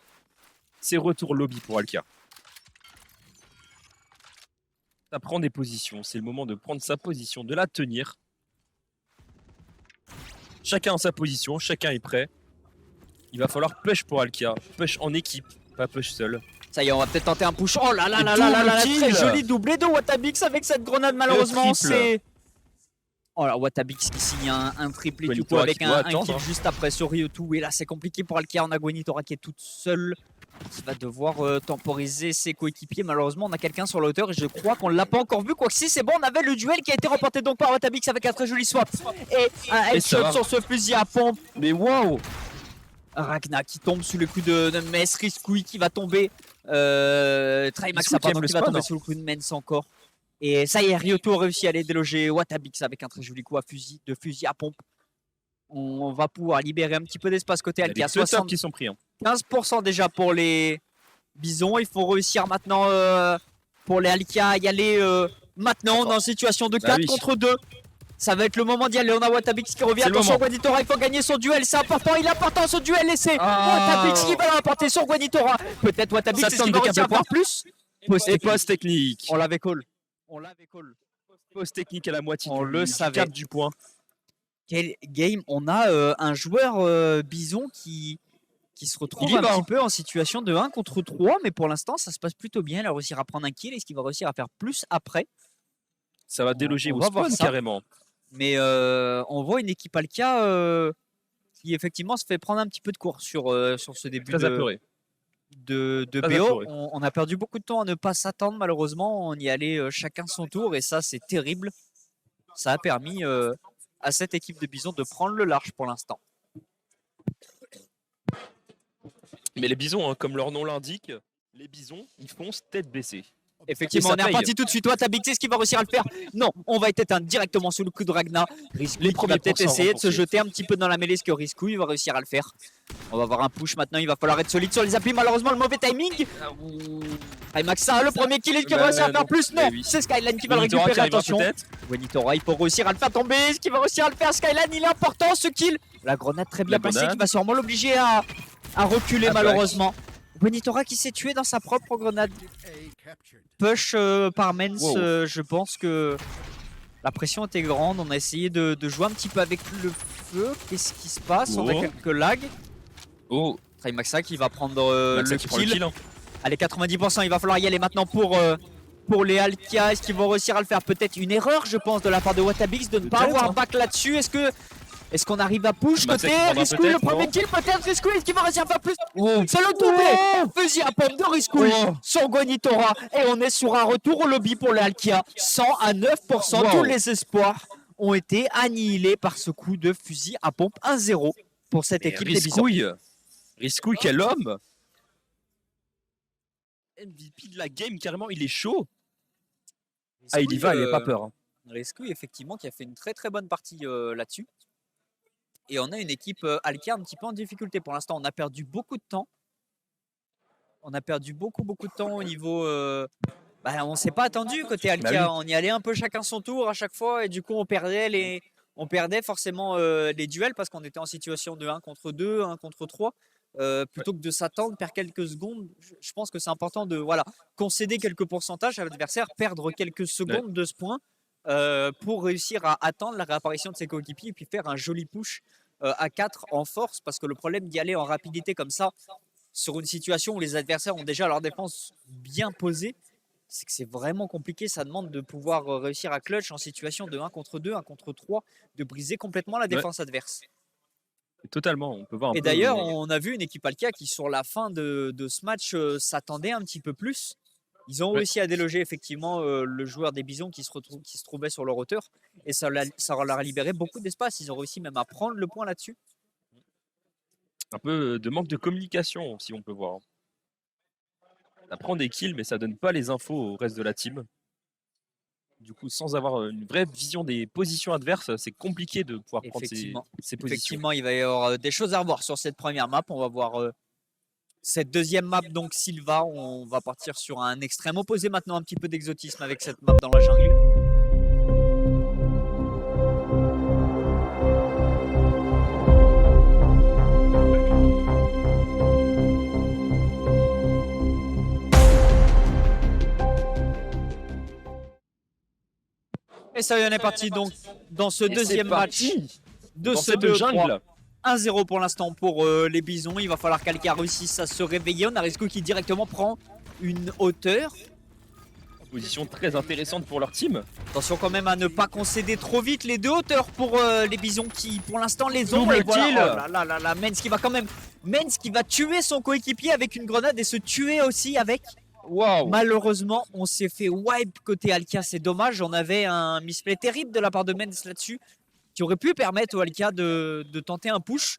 C'est retour lobby pour Alkia. Ça prend des positions. C'est le moment de prendre sa position, de la tenir. Chacun a sa position, chacun est prêt. Il va falloir push pour Alkia. Push en équipe, pas push seul. Ça y est, on va peut-être tenter un push. Oh là là Et là là là là, double très kill. joli doublé de Watabix avec cette grenade malheureusement. triple. C'est. Oh là, Watabix qui signe un triplé du coup Guenitora avec qui doit un attendre, kill hein. juste après sur Ryotu. Et là, c'est compliqué pour Alkia. On a Guenitora qui est toute seule, qui va devoir temporiser ses coéquipiers. Malheureusement, on a quelqu'un sur la hauteur et je crois qu'on l'a pas encore vu. Quoique si, c'est bon, on avait le duel qui a été remporté donc par Watabix avec un très joli swap et un Et ça headshot va. sur ce fusil à pompe. Mais waouh! Ragna qui tombe sous le coup de Mess, Riscouille qui va tomber, Trimax Riscouille qui pardon, aime le qui va spawn. tomber sous le coup de Mens encore. Et ça y est, Ryoto a réussi à aller déloger Watabix avec un très joli coup de fusil à pompe. On va pouvoir libérer un petit peu d'espace côté Il y a des Alkia. deux tops qui sont pris. Hein. 15% déjà pour les Bisons. Il faut réussir maintenant pour les Alkia à y aller maintenant. On est en situation de Bah 4 oui. contre 2. Ça va être le moment d'y aller. On a Watabix qui revient. C'est le Attention, moment. Guenitora, il faut gagner son duel. C'est important. Il est important ce duel. Et c'est Ah. Watabix qui va le remporter sur Guenitora. Peut-être Watabix, Ça c'est ce tente qu'il va de réussir à cap de faire plus. Et post technique. On l'avait call. On l'avait call. Post technique à la moitié On le savait. cap du point. Quel game. On a un joueur Bison qui se retrouve Il y un va, petit hein. peu en situation de 1 contre 3. Mais pour l'instant, ça se passe plutôt bien. Il a réussi à prendre un kill. Est-ce qu'il va réussir à faire plus après? Ça va déloger on au va voir spawn ça. carrément. Mais on voit une équipe Alkia qui effectivement se fait prendre un petit peu de cours sur ce début Très de apeuré. Très Très BO. apeuré. On a perdu beaucoup de temps à ne pas s'attendre malheureusement. On y allait chacun son tour et ça c'est terrible. Ça a permis à cette équipe de Bison de prendre le large pour l'instant. Mais les Bisons, hein, comme leur nom l'indique, les Bisons, ils foncent tête baissée. Effectivement, Et on ça est paye. reparti tout de suite. Watabix, est-ce qu'il va réussir à le faire? Non, on va être éteint directement sous le coup de Ragna. Riscouille qui premiers va peut-être pourcents essayer de se renforcés. jeter un petit peu dans la mêlée, ce que Riscouille va réussir à le faire. On va avoir un push maintenant, il va falloir être solide sur les applis. Malheureusement, le mauvais timing. Maxa, le premier kill qui va Bah, réussir à faire non. plus. Non, Mais oui. c'est Skyline qui va le Guenitora qui récupérer. arrivera Attention. peut-être. Guenitora, il faut réussir à le faire tomber. Est-ce qu'il va réussir à le faire? Skyline, il est important ce kill. La grenade très bien La placée grenade. qui va sûrement l'obliger à reculer À back. malheureusement. Guenitora qui s'est tué dans sa propre grenade. Push par Mens, Wow. je pense que la pression était grande. On a essayé de jouer un petit peu avec le feu. Qu'est-ce qui se passe? On a Oh. quelques lags. Oh, Trimaxa qui va prendre Maxa le qui prend le kill. kill. Hein. Allez, 90%, il va falloir y aller maintenant pour les Alkia. Est-ce qu'ils vont réussir à le faire? Peut-être une erreur, je pense, de la part de Watabix de ne pas Peut-être, avoir hein. back là-dessus. Est-ce qu'on arrive à push Maxa côté qui prendra Riscouille? Le peut-être, premier non kill, peut-être Riscouille. Est-ce qu'il va réussir à faire plus? C'est le doublé! Fusil à pompe de Riscouille Oh. sur Guenitora. Et on est sur un retour au lobby pour les Alkia. 100 à 9%. Wow. Tous les espoirs ont été annihilés par ce coup de fusil à pompe 1-0 pour cette Mais équipe des Bisons. Riscouille. Riscouille, quel homme! MVP de la game, carrément, il est chaud. Ah, il y va, il n'a pas peur. Hein. Riscouille, effectivement, qui a fait une très très bonne partie là-dessus. Et on a une équipe Alkia un petit peu en difficulté pour l'instant. On a perdu beaucoup de temps. On a perdu beaucoup de temps au niveau. On ne s'est pas attendu côté Alkia. Bah On y allait un peu chacun son tour à chaque fois et du coup on perdait forcément les duels parce qu'on était en situation de 1 contre 2, 1 contre 3. Plutôt que de s'attendre, perdre quelques secondes, je pense que c'est important de concéder quelques pourcentages à l'adversaire, perdre quelques secondes de ce point pour réussir à attendre la réapparition de ses coéquipiers et puis faire un joli push à 4 en force parce que le problème d'y aller en rapidité comme ça sur une situation où les adversaires ont déjà leur défense bien posée, c'est que c'est vraiment compliqué. Ça demande de pouvoir réussir à clutch en situation de 1 contre 2, 1 contre 3, de briser complètement la défense adverse. Totalement, on peut voir un Et peu. d'ailleurs, on a vu une équipe Alkia qui, sur la fin de ce match, s'attendait un petit peu plus. Ils ont Ouais. réussi à déloger effectivement le joueur des Bisons qui se trouvait sur leur hauteur. Et ça leur a libéré beaucoup d'espace. Ils ont réussi même à prendre le point là-dessus. Un peu de manque de communication, si on peut voir. Ça prend des kills, mais ça donne pas les infos au reste de la team. Du coup, sans avoir une vraie vision des positions adverses, c'est compliqué de pouvoir prendre ses positions. Effectivement, il va y avoir des choses à revoir sur cette première map. On va voir cette deuxième map, donc Silva. On va partir sur un extrême opposé maintenant, un petit peu d'exotisme avec cette map dans la jungle. Et ça y est, on est parti donc dans ce deuxième match de Dans ce cette 2-3. jungle. 1-0 pour l'instant pour les Bisons. Il va falloir qu'Alkia réussisse à se réveiller. On a Risco qui directement prend une hauteur. Position très intéressante pour leur team. Attention quand même à ne pas concéder trop vite les deux hauteurs pour les Bisons qui pour l'instant les ont. Double Et voilà. kill. Oh là là là, Mens qui va quand même. Mens qui va tuer son coéquipier avec une grenade et se tuer aussi avec. Waouh. Malheureusement, on s'est fait wipe côté Alkia, c'est dommage. On avait un misplay terrible de la part de Mens là-dessus qui aurait pu permettre au Alkia de tenter un push.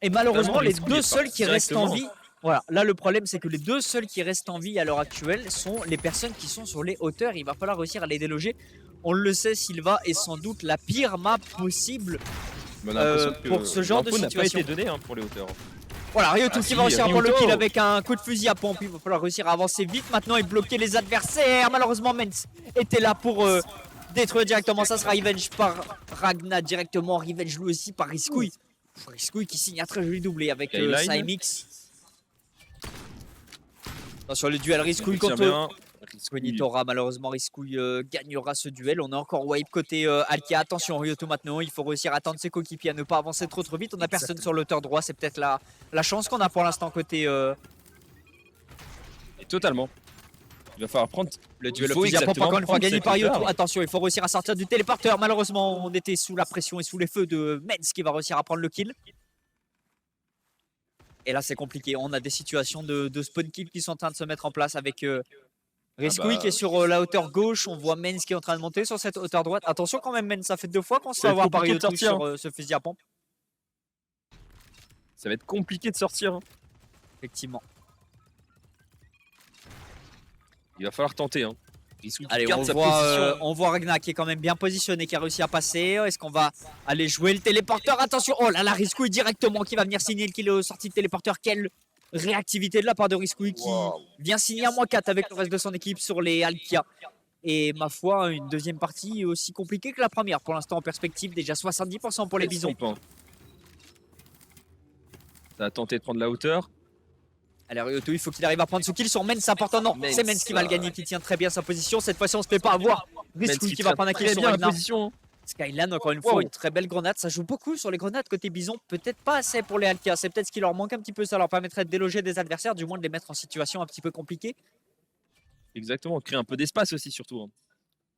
Et malheureusement, les Risco, il deux est seuls parti qui restent en directement. vie. Voilà, là le problème c'est que les deux seuls qui restent en vie à l'heure actuelle sont les personnes qui sont sur les hauteurs. Il va falloir réussir à les déloger. On le sait, Silva est sans doute la pire map possible. On a l'impression que pour ce genre de l'info n'a pas situation. été donné pour les hauteurs. Voilà, Ryoto qui si, va réussir à prendre le Ryoto. kill avec un coup de fusil à pompe. Il va falloir réussir à avancer vite maintenant et bloquer les adversaires. Malheureusement, Mens était là pour détruire directement. Ça sera revenge par Ragna directement. Revenge lui aussi par Riscouille. Riscouille qui signe un très joli doublé avec Skyline. Cymix. Attention, le duel Riscouille contre Nitora. Malheureusement, Riscouille gagnera ce duel. On a encore wipe côté Alkia. Attention, Ryoto maintenant. Il faut réussir à attendre ses coéquipiers à ne pas avancer trop vite. On n'a personne sur l'auteur droit. C'est peut-être la chance qu'on a pour l'instant côté. Et totalement. Il va falloir prendre Le duel Il au faut fusil à pompe exactement encore une fois prendre gagné cette par Ryoto. hauteur. Attention, il faut réussir à sortir du téléporteur. Malheureusement, on était sous la pression et sous les feux de Mens qui va réussir à prendre le kill. Et là, c'est compliqué. On a des situations de spawn kill qui sont en train de se mettre en place avec Riscouille qui est sur la hauteur gauche. On voit Mens qui est en train de monter sur cette hauteur droite. Attention quand même, Mens, ça fait 2 fois qu'on se fait Ça va être avoir par compliqué de Ryoto sortir. sur ce fusil à pompe. Ça va être compliqué de sortir. Effectivement. Il va falloir tenter. Riscouille qui Allez, garde on sa voit, position. on voit Ragnar qui est quand même bien positionné, qui a réussi à passer. Est-ce qu'on va aller jouer le téléporteur? Attention, oh là là, Riscouille directement qui va venir signer le kill au sorti de téléporteur. Quelle réactivité de la part de Riscouille qui vient signer à -4 avec le reste de son équipe sur les Alkia. Et ma foi, une deuxième partie aussi compliquée que la première pour l'instant en perspective. Déjà 70% pour les Bisons. Ça a tenté de prendre la hauteur. Allez, Ryoto, il faut qu'il arrive à prendre ce kill sur Mens. C'est important, non, Mens, c'est Mens qui va le gagner, qui tient très bien sa position. Cette fois-ci, on se fait pas avoir. Riscouille qui va prendre un kill très sur bien la Ragnar. position. Skyline, encore une fois, Wow. une très belle grenade. Ça joue beaucoup sur les grenades côté Bison. Peut-être pas assez pour les Alkia. C'est peut-être ce qui leur manque un petit peu. Ça leur permettrait de déloger des adversaires, du moins de les mettre en situation un petit peu compliquée. Exactement, créer un peu d'espace aussi surtout.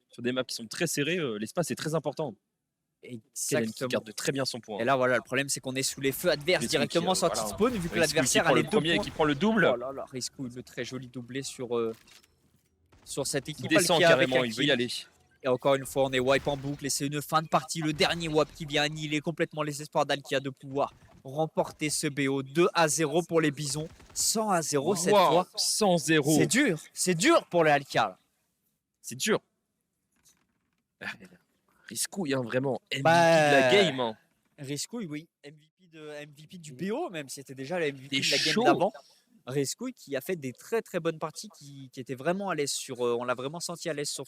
Sur des maps qui sont très serrées, l'espace est très important. Kellen qui Exactement. garde très bien son point. Et là, voilà, le problème, c'est qu'on est sous les feux adverses Riscouille directement qui, sorti de voilà. spawn, vu que Riscouille l'adversaire qui a prend les le 2 premier et points. qui prend le double. Oh là là, Riscouille, le très joli doublé sur cette Il équipe descend Alkia avec carrément, un il veut kill. y aller. Et encore une fois, on est wipe en boucle et c'est une fin de partie. Le dernier wipe qui vient annihiler complètement les espoirs d'Alkia de pouvoir remporter ce BO. 2-0 pour les Bisons, 100-0 cette Wow, fois. 100-0. C'est dur pour les Alkia. C'est dur. Riscouille, vraiment. MVP Bah, de la game. Riscouille, oui. MVP du BO, même si c'était déjà le MVP T'es de la game chaud. d'avant. Riscouille qui a fait des très très bonnes parties, qui était vraiment à l'aise sur. On l'a vraiment senti à l'aise sur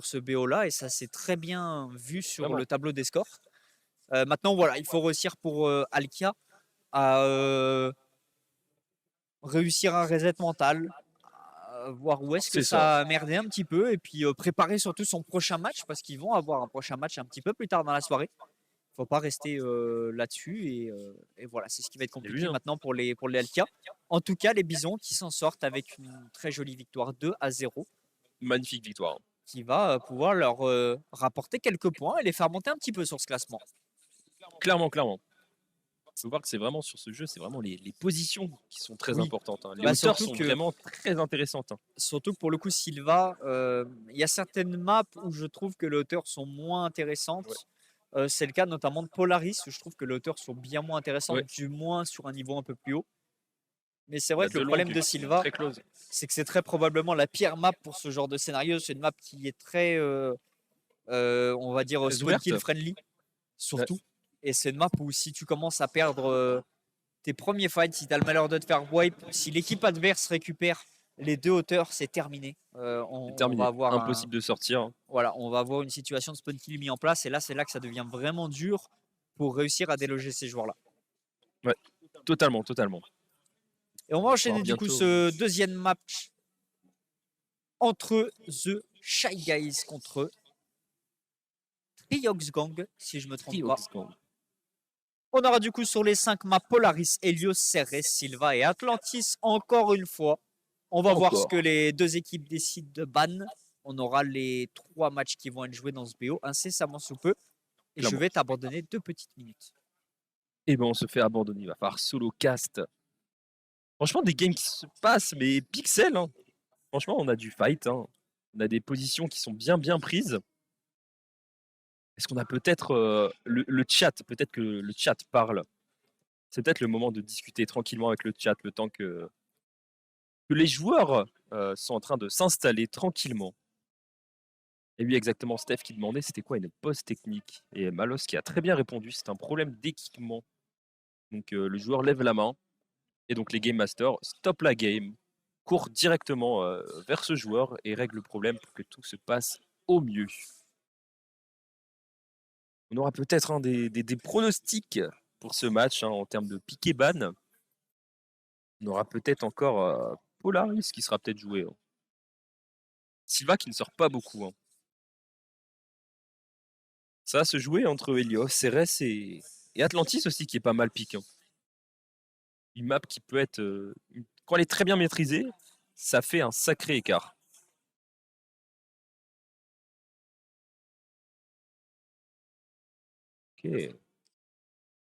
ce BO là et ça s'est très bien vu sur Vraiment. le tableau des scores. Maintenant, voilà, il faut réussir pour Alkia à réussir un reset mental, à voir où est-ce que C'est ça a merdé un petit peu et puis préparer surtout son prochain match parce qu'ils vont avoir un prochain match un petit peu plus tard dans la soirée. Il ne faut pas rester là-dessus et voilà, c'est ce qui va être compliqué vu, hein. maintenant pour les Alkia. En tout cas, les Bisons qui s'en sortent avec une très jolie victoire 2-0 Magnifique victoire. qui va pouvoir leur rapporter quelques points et les faire monter un petit peu sur ce classement. Clairement. Il faut voir que c'est vraiment sur ce jeu, c'est vraiment les positions qui sont très Oui. importantes, hein. Les Bah, hauteurs surtout sont que- vraiment très intéressantes, hein. Surtout que pour le coup, Silva, il y a certaines maps où je trouve que les hauteurs sont moins intéressantes. Ouais. C'est le cas notamment de Polaris, où je trouve que les hauteurs sont bien moins intéressantes, Ouais. du moins sur un niveau un peu plus haut. Mais c'est Il y vrai a que le de problème longues de qui sont Silva, très close. c'est que c'est très probablement la pire map pour ce genre de scénario. C'est une map qui est très, on va dire, Très spawn ouverte. kill friendly, surtout. Et c'est une map où si tu commences à perdre tes premiers fights, si tu as le malheur de te faire wipe, si l'équipe adverse récupère les 2 hauteurs, c'est terminé. On, C'est on terminé. va avoir Impossible de sortir. voilà, on va avoir une situation de spawn kill mis en place. Et là, c'est là que ça devient vraiment dur pour réussir à déloger ces joueurs-là. Totalement, totalement. Et on va enchaîner du coup bientôt. ce deuxième match entre The Shy Guys contre Triox Gang, si je me trompe pas. On aura du coup sur les 5 maps Polaris, Helios, Ceres, Silva et Atlantis. Encore une fois, on va voir ce Encore. que les 2 équipes décident de ban. On aura les 3 matchs qui vont être joués dans ce BO incessamment sous peu. Et je Clairement. vais t'abandonner 2 petites minutes. Et ben on se fait abandonner. Il va falloir solo cast. Franchement, des games qui se passent, mais pixels, hein. Franchement, on a du fight, hein. On a des positions qui sont bien prises. Est-ce qu'on a peut-être le chat, peut-être que le chat parle. C'est peut-être le moment de discuter tranquillement avec le chat, le temps que les joueurs sont en train de s'installer tranquillement. Et oui, exactement, Steph qui demandait c'était quoi une pause technique. Et Malos qui a très bien répondu, c'est un problème d'équipement. Donc le joueur lève la main, et donc les Game Masters stoppent la game, courent directement vers ce joueur et règlent le problème pour que tout se passe au mieux. On aura peut-être des pronostics pour ce match, hein, en termes de pick et ban. On aura peut-être encore Polaris qui sera peut-être joué, hein. Silva qui ne sort pas beaucoup, hein. Ça va se jouer entre Helios, Ceres et Atlantis aussi qui est pas mal pick, hein. Une map qui peut être, quand elle est très bien maîtrisée, ça fait un sacré écart. Ok.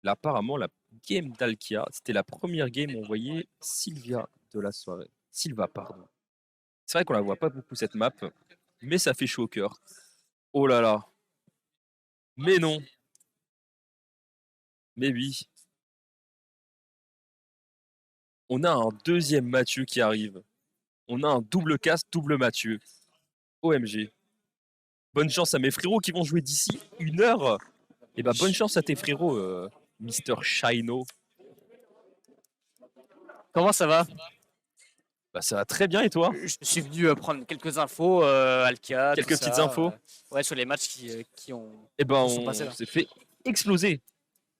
Là, apparemment, la game d'Alkia, c'était la première game où on voyait Sylvia de la soirée. Silva, pardon. C'est vrai qu'on la voit pas beaucoup cette map, mais ça fait chaud au cœur. Oh là là. Mais non. Mais oui. On a un deuxième Mathieu qui arrive. On a un double cast, double Mathieu. OMG. Bonne chance à mes frérots qui vont jouer d'ici 1 heure. Et bah bonne chance à tes frérots, Mr. Shino. Comment ça va? Bah ça va très bien et toi? Je suis venu prendre quelques infos, Alkia, tout Quelques ça, petites infos? ouais, sur les matchs qui ont. Et ben Ils sont on passés, là. s'est fait exploser.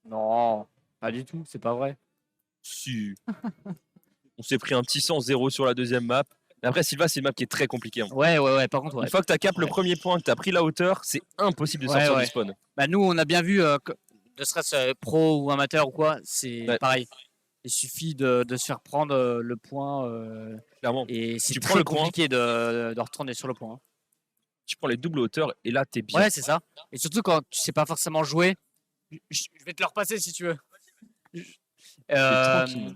Non, pas du tout, c'est pas vrai. Si. On s'est pris un petit 100-0 sur la deuxième map. Mais après, Silva, c'est une map qui est très compliquée, hein. Ouais, par contre, ouais. Une fois que tu as cap le Ouais. premier point, que tu as pris la hauteur, c'est impossible de Ouais, sortir ouais. du spawn. Bah, nous, on a bien vu, ne serait-ce pro ou amateur ou quoi, c'est Ouais. pareil. Il suffit de se faire prendre le point Clairement. et c'est Tu prends très le point. compliqué de retourner sur le point, hein. Tu prends les doubles hauteurs et là, t'es bien. Ouais, c'est ça. Et surtout quand tu sais pas forcément jouer. Je vais te le repasser si tu veux. tranquille.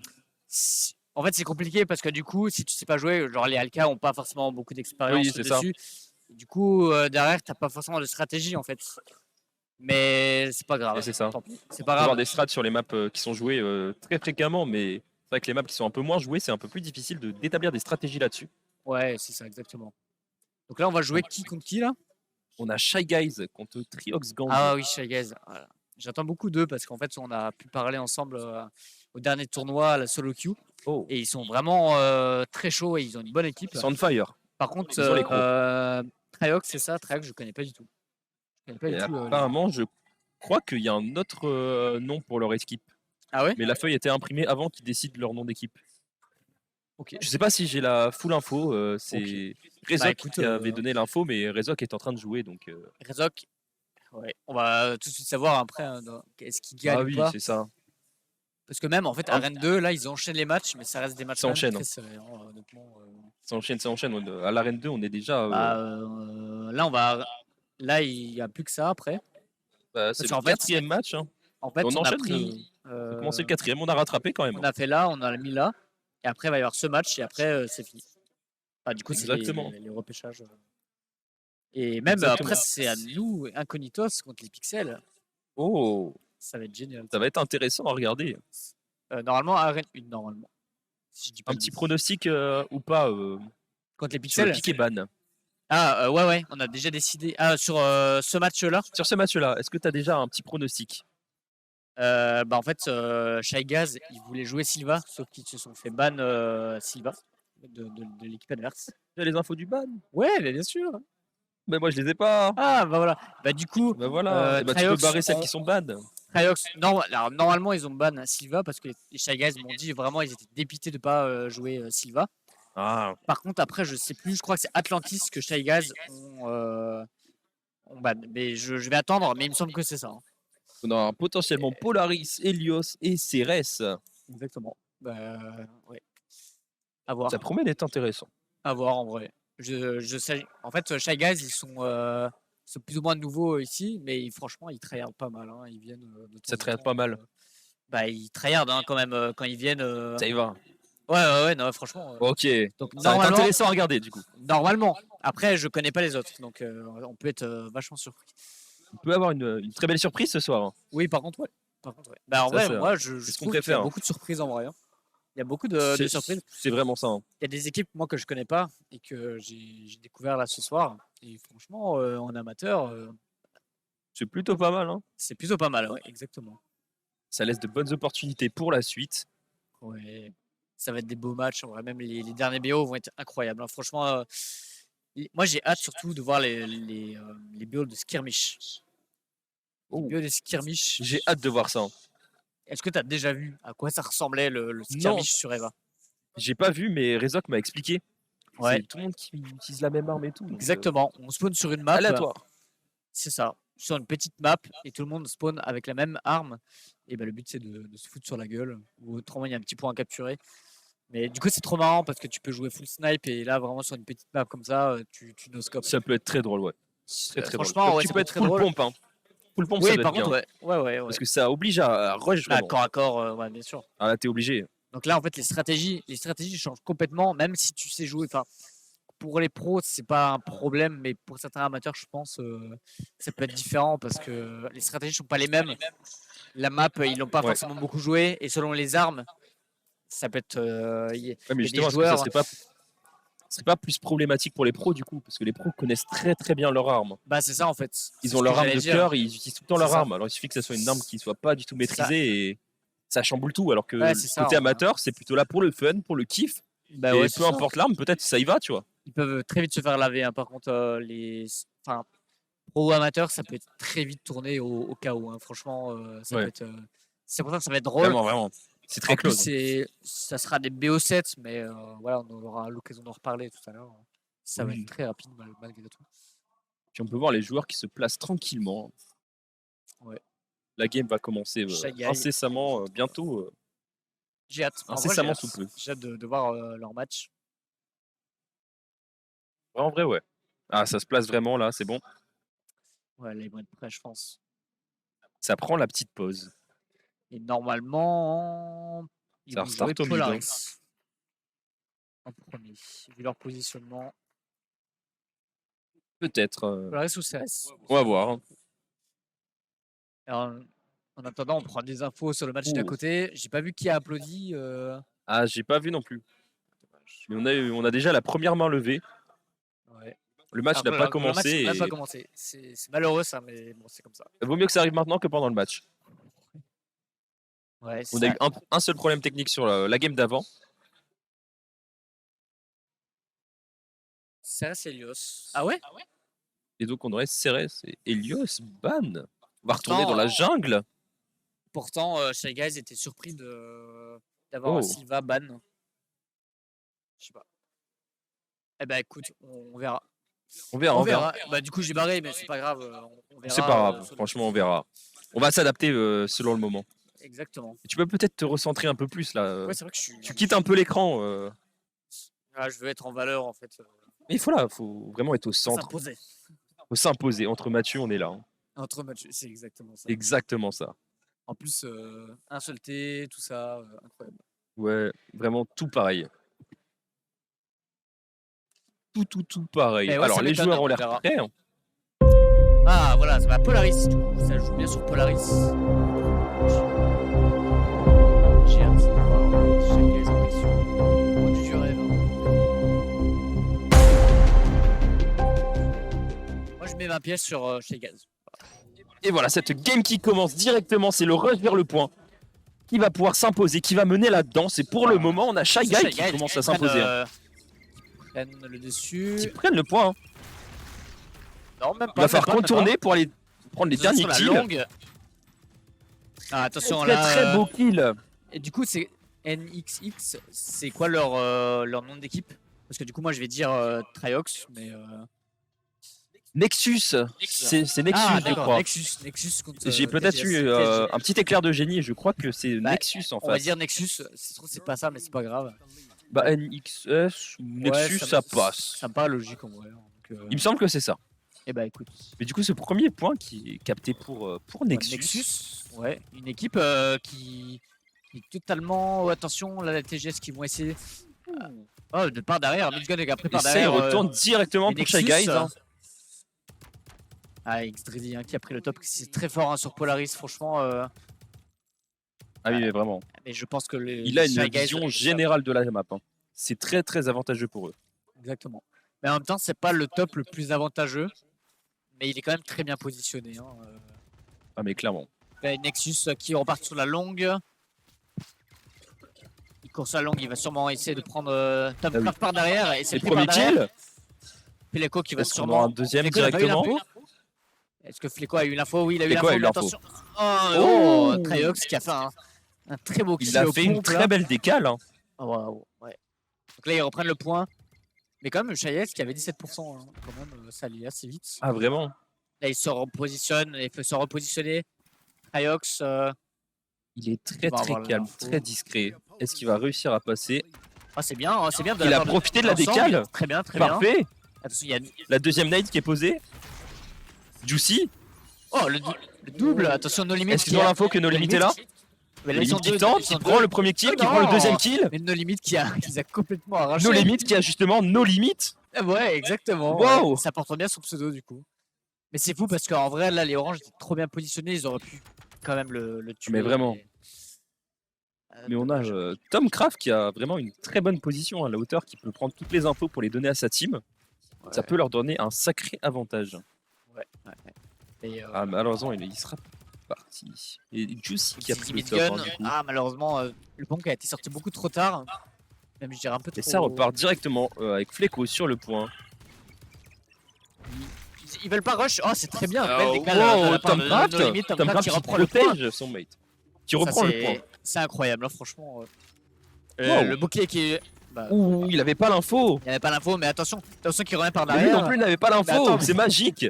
En fait, c'est compliqué parce que du coup, si tu sais pas jouer, genre les Alka ont pas forcément beaucoup d'expérience Oui, c'est ça. dessus. Du coup, derrière, t'as pas forcément de stratégie en fait. Mais c'est pas grave. Et c'est ça. Tant pis. C'est On pas peut avoir grave. des strats sur les maps qui sont jouées très fréquemment, mais c'est vrai que les maps qui sont un peu moins jouées, c'est un peu plus difficile d'établir des stratégies là-dessus. Ouais, c'est ça, exactement. Donc là, on va jouer qui contre qui là? On a Shy Guys contre Triox Gang. Ah oui, Shy Guys. Voilà. J'attends beaucoup d'eux parce qu'en fait, on a pu parler ensemble au dernier tournoi à la solo queue. Oh, Et ils sont vraiment très chauds et ils ont une bonne équipe. ils sont on fire. Par contre, ils ont les crocs. Triox, c'est ça. Triox, je connais pas du tout. Je connais pas Et du tout. apparemment, je crois qu'il y a un autre nom pour leur équipe. Ah ouais? Mais la feuille était imprimée avant qu'ils décident leur nom d'équipe. Ok. Je sais pas si j'ai la full info. C'est Rezok Bah, écoute, qui avait donné l'info, mais Rezok est en train de jouer. Donc, Rezok, ouais. On va tout de suite savoir après hein, est-ce qu'ils gagnent ah ou oui, pas. c'est ça. Parce que même en fait, à Rennes 2, là, ils enchaînent les matchs, mais ça reste des matchs Ça quand même enchaîne, très hein. serrés, hein, honnêtement, Ça enchaîne, ça enchaîne. À l'arène 2, on est déjà. là, on va. Là, il n'y a plus que ça après. C'est parce le qu'en fait, 4e match, hein. En fait, On on a enchaîne pris. On a commencé le 4e, on a rattrapé quand même. On a fait là, on a mis là. Et après, il va y avoir ce match et après, c'est fini. Enfin, du coup, c'est Exactement. les repêchages. Et même Exactement. après, c'est à nous, Incognitos contre les Pixels. Oh, Ça va être génial. ça va être intéressant à regarder. Normalement, Arène 1, normalement. Si je dis pas Un de petit bêtises. pronostic ou pas Contre les sur le Pixels. pick et ban. Ah, ouais, on a déjà décidé. Ah, sur ce match-là, Sur ce match-là, est-ce que tu as déjà un petit pronostic? en fait, Shy Gaz, ils voulaient jouer Silva, sauf qu'ils se sont fait ban Silva de l'équipe adverse. Tu as les infos du ban? Ouais, mais bien sûr. Mais moi, je les ai pas. Ah, bah voilà. Bah, du coup, Bah voilà. Tu peux Triox, barrer celles qui sont ban. Triox, non, alors, normalement, ils ont ban Silva parce que les Shy Guys m'ont dit vraiment ils étaient dépités de ne pas jouer Silva. Ah, Par contre, après, je sais plus, je crois que c'est Atlantis que Shy Guys ont ban. Mais je vais attendre, mais il me semble que c'est ça. Hein. on a potentiellement Polaris, Helios et Ceres. Exactement. Bah, ouais. À voir. Ça promet d'être intéressant. À voir en vrai. Je sais. En fait, Shy Guys, ils sont plus ou moins nouveaux ici, mais franchement, ils tryhardent pas mal. Hein. Ils viennent. De temps Ça en tryhard temps, pas mal. Bah, ils tryhardent hein, quand même quand ils viennent. Ça y va. Ouais, non, franchement. Ok. Donc, Ça va être intéressant à regarder du coup. Normalement. Après, je connais pas les autres, donc on peut être vachement surpris. On peut avoir une très belle surprise ce soir. Oui, par contre, ouais. Bah, en Ça, vrai, c'est- moi, je c'est ce qu'on trouve qu'il y préfère. a beaucoup de surprises en vrai. Hein. Il y a beaucoup de surprises. C'est vraiment ça. Hein. Il y a des équipes, moi, que je connais pas et que j'ai découvert là ce soir. Et franchement, en amateur, C'est plutôt pas mal. Hein. c'est plutôt pas mal, ouais, exactement. Ça laisse de bonnes opportunités pour la suite. Ouais. Ça va être des beaux matchs. En vrai. Même les derniers BO vont être incroyables. Hein. Franchement, moi, j'ai hâte surtout de voir les BO de skirmish. Les Oh. BO de skirmish. J'ai hâte de voir ça. Hein. Est-ce que tu as déjà vu à quoi ça ressemblait le skirmish sur Eva? J'ai pas vu, mais Rezok m'a expliqué. Ouais. C'est tout le monde qui utilise la même arme et tout. donc, Exactement. On spawn sur une map. aléatoire. C'est ça. Sur une petite map et tout le monde spawn avec la même arme. Et ben le but c'est de se foutre sur la gueule. Ou autrement il y a un petit point à capturer. Mais du coup c'est trop marrant parce que tu peux jouer full snipe et là vraiment sur une petite map comme ça tu no-scope. Ça peut être très drôle, ouais. Très drôle. Franchement, Donc, ouais, tu ça peux peut être être très full drôle. pompe. Hein. Full pompe, ça Oui doit par être contre bien. ouais. Parce que ça oblige à rush Bah, vraiment. corps à corps, ouais bien sûr. Ah là, t'es obligé. Donc là en fait les stratégies changent complètement même si tu sais jouer. Enfin pour les pros c'est pas un problème mais pour certains amateurs je pense ça peut être différent parce que les stratégies sont pas les mêmes. La map ils l'ont pas Ouais. forcément beaucoup joué et selon les armes ça peut être Ouais, mais des justement, est-ce que joueurs- ça serait pas plus problématique pour les pros du coup? Parce que les pros connaissent très très bien leur arme. bah c'est ça en fait. Ils C'est ont ce leur que arme j'allais de dire. cœur, ils utilisent tout le temps C'est leur ça. arme. Alors il suffit que ça soit une arme qui soit pas du tout C'est ça. maîtrisée et ça chamboule tout. Alors que Ouais, c'est ça, côté ouais. amateur, c'est plutôt là pour le fun, pour le kiff. Bah et ouais, c'est peu ça. importe l'arme, peut-être ça y va, tu vois. Ils peuvent très vite se faire laver. Hein. Par contre, enfin, pro ou amateur, ça peut être très vite tourné au chaos. Hein. Franchement, ça Ouais. peut être. C'est pour ça que ça va être drôle. Vraiment, vraiment. C'est très En plus, close. ça sera des BO7, mais voilà, on aura l'occasion d'en reparler tout à l'heure. Ça va Oui. être très rapide malgré tout. Puis on peut voir les joueurs qui se placent tranquillement. Ouais. La game va commencer Shy incessamment, bientôt. J'ai hâte. En vrai, Incessamment j'ai hâte. sous peu. J'ai hâte de voir leur match. En vrai, ouais. Ah, ça se place vraiment là, c'est bon. Ouais, là, ils vont être prêts, je pense. Ça prend la petite pause. Et normalement, ils Ça vont jouer restart au mid, hein. Polaris en premier, vu leur positionnement. Peut-être. Polaris ou Ceres. On va voir. Hein. Alors, en attendant, on prend des infos sur le match d'à Ouh. côté. J'ai pas vu qui a applaudi. Ah, j'ai pas vu non plus. Mais on a déjà la première main levée. Ouais. Le match n'a Alors, pas le match commencé. n'a et pas commencé. C'est malheureux ça, mais bon, c'est comme ça. Vaut mieux que ça arrive maintenant que pendant le match. Ouais, On a eu un seul problème technique sur la game d'avant. Ceres Helios. Ah ouais? Et donc on aurait Ceres et Helios ban. On va retourner Pourtant, dans la jungle. Pourtant, Shy Guys était surpris d'avoir Oh. Silva ban. Je sais pas. Eh ben écoute, on verra. On verra, On on verra. verra. Bah du coup j'ai barré, mais c'est pas grave. On verra. C'est pas grave, sur le franchement, on coup. verra. On va s'adapter selon le moment. Exactement. Et tu peux peut-être te recentrer un peu plus là. Ouais, c'est vrai que je suis. Tu quittes un peu l'écran. Ah, je veux être en valeur en fait. Mais il faut vraiment être au centre. S'imposer. Faut s'imposer. Entre Mathieu, on est là. Hein. Entre matchs, c'est exactement ça. Exactement ça. En plus, un seul T, tout ça, incroyable. Ouais, vraiment tout pareil. Tout pareil. Eh ouais, Alors ça les m'étonne, joueurs ont on l'air verra. prêts. Hein. Ah voilà, ça va Polaris du coup, ça joue bien sur Polaris. J'ai hâte de voir chacun les impressions. Oh, du rêve. Moi je mets ma pièce sur chez Gaz. Et voilà, cette game qui commence directement, c'est le rush vers le point. Qui va pouvoir s'imposer, qui va mener là-dedans. C'est pour le moment, on a Shy Guy qui commence à s'imposer. Hein. Qui prennent le dessus. Qui prennent le point. Hein. Non, même Il pas. va falloir même pas, contourner pour aller prendre les même pas. derniers Sur la kills. longue. Ah, attention Très là. très beau kill. Et du coup, c'est NXX, c'est quoi leur nom d'équipe? Parce que du coup, moi je vais dire Triox, mais. Nexus, c'est Nexus, Ah, je d'accord, crois. Nexus contre. J'ai peut-être TGS. eu un petit éclair de génie, je crois que c'est Bah, Nexus en On va fait. dire Nexus, c'est pas ça, mais c'est pas grave. Bah NXS ou Nexus, ça passe. Ça me paraît logique en vrai. Il me semble que c'est ça. Et bah écoute. Mais du coup, ce premier point qui est capté pour Nexus. Nexus, ouais, une équipe qui est totalement. Oh, attention, là, la TGS qui vont essayer. Oh, de part derrière, Midgun est pris Et par ça, il derrière. retourne directement et pour Shy Nexus, Guys. Hein. Ah, X-Drizzy qui a pris le top, c'est très fort hein, sur Polaris, franchement. Ah oui, mais vraiment. Mais je pense que Il a une Shy Guys, vision générale de la map. Hein. C'est très très avantageux pour eux. Exactement. Mais en même temps, c'est pas le top le plus avantageux, mais il est quand même très bien positionné. Hein. Ah mais clairement. Là, Nexus qui repart sur la longue. Il court sur la longue, il va sûrement essayer de prendre Tom Craft par derrière. Et c'est le premier kill. Fleco qui va Est-ce qu'on sûrement. aura un deuxième Fleco n'a pas eu directement? l'info. Est-ce que Fleco a eu l'info? Oui, il a eu Fleco l'info. a eu Mais l'info. attention. Oh. Oh, Triox qui a fait un très beau kill. Il a au fait une pompe, très là. belle décale. Hein. Oh, waouh, ouais. Donc là, ils reprennent le point. Mais quand même, Chayes qui avait 17%, hein, quand même, ça allait assez vite. Ah vraiment? Là, il se repositionne, il faut se repositionner. Triox, Il est très On va très avoir calme, l'info. très discret. Est-ce qu'il va réussir à passer? c'est bien, hein, c'est bien. Il a profité de la décale. Très bien, très bien. Parfait. Attention, il y a... La deuxième nade qui est posée. Juicy. Oh, le double. Attention, No Limit. Est-ce qu'ils ont l'info que No Limit est là? Mais No là, ils sont Limit qui deux, tente, ils sont qui prend deux. le premier kill, qui Non. prend le deuxième kill. Mais No Limit qui a complètement arraché. No Limit qui a justement No Limit. Ouais, exactement. Wow. Ouais. Ça porte bien son pseudo du coup. Mais c'est fou parce qu'en vrai, là, les oranges étaient trop bien positionnés. Ils auraient pu quand même le tuer. Mais vraiment. Mais on a Tom Craft qui a vraiment une très bonne position à la hauteur, qui peut prendre toutes les infos pour les donner à sa team. Ça peut leur donner un sacré avantage. Ouais. Et, Ah, malheureusement, il sera parti. Et Juicy qui a pris le top. Gun. Hein, du coup. Malheureusement, le pompe a été sorti beaucoup trop tard. Même, je dirais un peu trop. Et ça repart directement avec Fleco sur le point. Ils veulent pas rush. Oh, c'est très bien. Oh, Belle décale, wow, de la part Tom de Craft, No Limit, Tom Craft qui qui reprend le point. protège son mate. Qui Ça, reprend le point. c'est incroyable, hein, franchement. Wow. Le bouclier qui est. Bah, Ouh, il avait pas l'info. il n'y avait pas l'info, mais attention qu'il revient par Mais lui derrière. non plus n'avait pas Mais l'info. attends, C'est magique.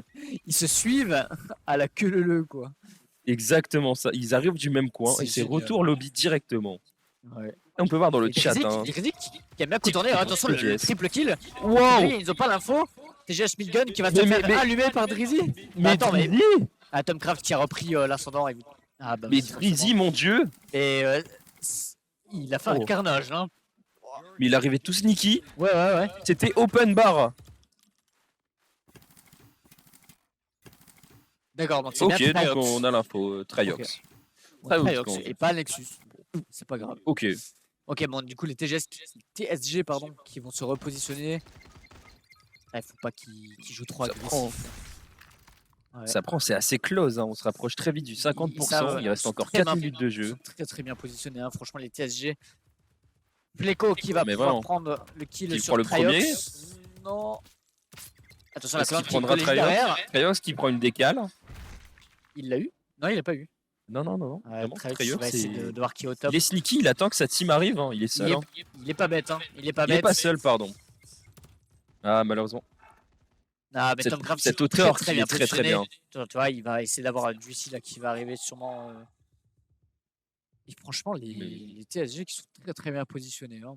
Ils se suivent à la queue leu quoi. Exactement ça. Ils arrivent du même coin C'est et c'est génial. retour lobby directement. Ouais. Et on peut voir dans le chat. Hein. Drizzy qui aime bien contourner. Attention, le TGS. triple kill. Wow. Lui, ils ont pas l'info. TGS Midgun qui va se Mais- faire mais- allumer par Drizzy. Mais attends, mais Drizzy, Tom Craft qui a repris l'ascendant. Ah, bah, mais oui, Drizzy, forcément. mon dieu. Et il a fait un Oh. carnage. Hein. Mais il arrivait tout sneaky. Ouais. C'était open bar. D'accord, donc c'est Ok, bien donc Triox. on a l'info. Triox. Donc, Triox, Triox quand- et pas Nexus. Bon, c'est pas grave. Ok. Ok, bon, du coup, les TSG pardon, qui vont se repositionner. Il faut pas qu'ils jouent trop Ça agressif. Ouais. Ça prend, c'est assez close. Hein. On se rapproche très vite du 50%. Il reste encore 4 minutes de Ils jeu. sont très bien positionnés, hein. Franchement, les TSG. Fleco qui va Mais pouvoir vraiment. prendre le kill Qui sur prend le Triox. Non. Attention, la Est-ce qu'il clown qui prendra collait Triox? derrière. Triox qui prend une décale. Il l'a eu? Non, il l'a pas eu. Non. Ouais, Vraiment, Triox Triox, va essayer c'est- de voir qui est au top. Il est sneaky. Il attend que sa team arrive. Hein. Il est seul. Hein. Il est pas bête, hein. Il est pas Il est bête. pas seul, pardon. Ah, malheureusement. Ah, mais Cette- Tom Craft, cette c'est hauteur très qui est très positionné. bien. Tu vois, il va essayer d'avoir un Juicy là qui va arriver sûrement. Et franchement, les TSG qui sont très bien positionnés. Hein.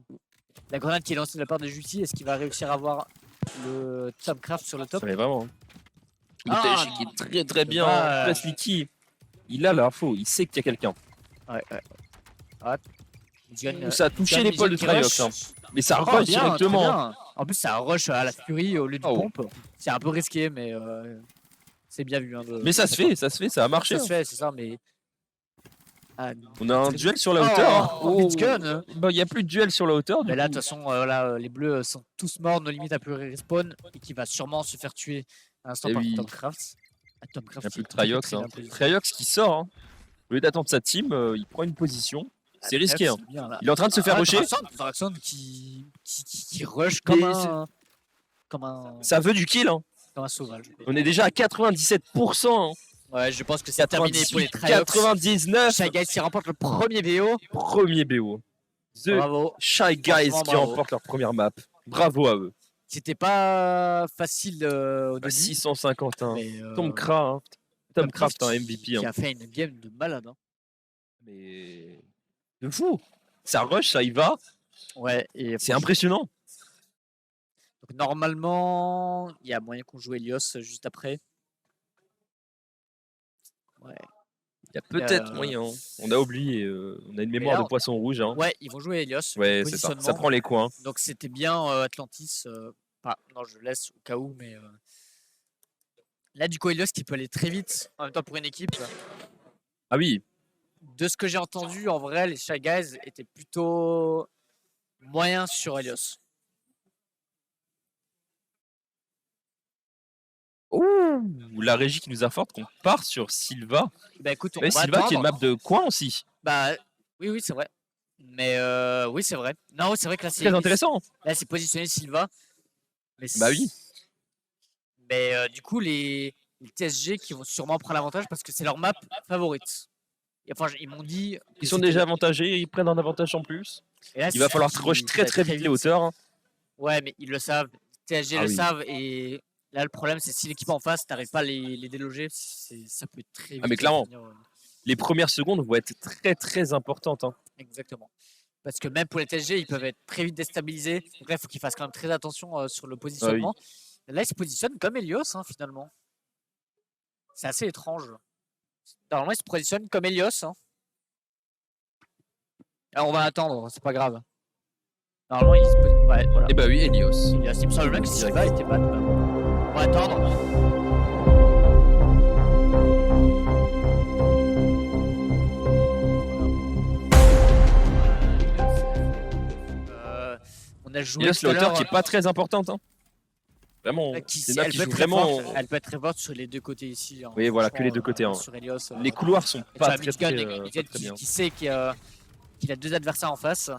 La grenade qui est lancée de la part de Juicy, est-ce qu'il va réussir à avoir le Tom Craft sur le top? Mais vraiment. Le Ah, TSG qui est très bien. pas, Très sneaky. Il a l'info, il sait qu'il y a quelqu'un. Ouais. Mizgun, Ça a touché Mizgun l'épaule de qui Triox. rush. Hein. Mais ça Oh, rush bien, très directement. bien. En plus, ça rush à la Fury au lieu du Oh. pompe. C'est un peu risqué, mais c'est bien vu. Hein, Mais ça se fait, ça a marché. Ça se fait, c'est ça, mais. Ah, On a un c'est- duel sur la hauteur. Oh, Mizgun. Bah, il n'y a plus de duel sur la hauteur. Du Mais là, coup. de toute façon, voilà, les bleus sont tous morts, nos limites à plus respawn, et qui va sûrement se faire tuer à l'instant Eh par oui. Tomcraft. Il n'y a plus de Triox. très Hein. bien positionné. Triox qui sort. Hein. Au lieu d'attendre sa team, il prend une position. C'est risqué. Hein. Triox, bien, là. Il est en train de se faire rusher. Draxon qui rush comme Mais Ça veut du kill. Hein. comme un sauvage. On est déjà à 97%. Hein. Ouais, je pense que c'est terminé pour les 98, Triox. 99. Shy Guys qui remporte le premier BO. Premier BO. The Bravo. Shy Guys Franchement, qui bravo. remportent leur première map. Bravo à eux. C'était pas facile au À début. 651. Mais, Tomcraft. Hein. Tomcraft, un MVP. qui Hein. a fait une game de malade. Hein. Mais de fou. Ça rush, ça y va. Ouais, et C'est impressionnant. donc, normalement, il y a moyen qu'on joue Helios juste après. Ouais. Il y a peut-être Euh, moyen. On a oublié. On a une mémoire là, de poisson rouge. Hein. Ouais, ils vont jouer Helios. Ouais, c'est ça. Ça positionnement. prend les coins. Donc c'était bien Atlantis. Non, je laisse au cas où, mais là, du coup, Helios qui peut aller très vite en même temps pour une équipe. Ah oui. De ce que j'ai entendu, en vrai, les Shy Guys étaient plutôt moyens sur Helios. Ouh, la régie qui nous informe qu'on part sur Silva. Bah écoute, on Ouais, va Silva qui est une attendre. map de coin aussi. Bah oui, c'est vrai. Mais oui, c'est vrai. Non, c'est vrai que là, Très intéressant. Là, c'est positionné Silva. Mais Bah oui. Mais du coup, les TSG qui vont sûrement prendre l'avantage parce que c'est leur map favorite. Et, enfin, ils m'ont dit. que Ils sont c'était- déjà avantagés, ils prennent un avantage en plus. Et là, Il va c'est falloir qui rush très va très vite les hauteurs. Hein. Ouais, mais ils le savent. TSG Ah le oui. savent. Et là, le problème, c'est si l'équipe en face n'arrive pas à les déloger, ça peut être très vite. mais clairement. finir, Les premières secondes vont être très très importantes. Hein. exactement. Parce que même pour les TSG, ils peuvent être très vite déstabilisés. Donc là, il faut qu'ils fassent quand même très attention sur le positionnement. Là, ils se positionnent comme Helios, hein, finalement. C'est assez étrange. Normalement, ils se positionnent comme Helios. Hein. Alors, on va attendre, c'est pas grave. Normalement, ils se positionnent. Ouais, voilà. Et bah oui, Helios. Helios, il me semble bien que Silva était pas. On va attendre. On a joué Helios, tout à la hauteur l'heure, qui est pas très importante. Hein. Vraiment, c'est une map elle qui peut joue être très vraiment. forte, elle peut être très forte sur les deux côtés ici. Hein. Oui, voilà, que les Franchement, deux côtés, hein. Sur Helios, Les couloirs sont et tu pas vois, très Mizgun, très, Mizgun pas très bien. qui sait qu'il a deux adversaires en face.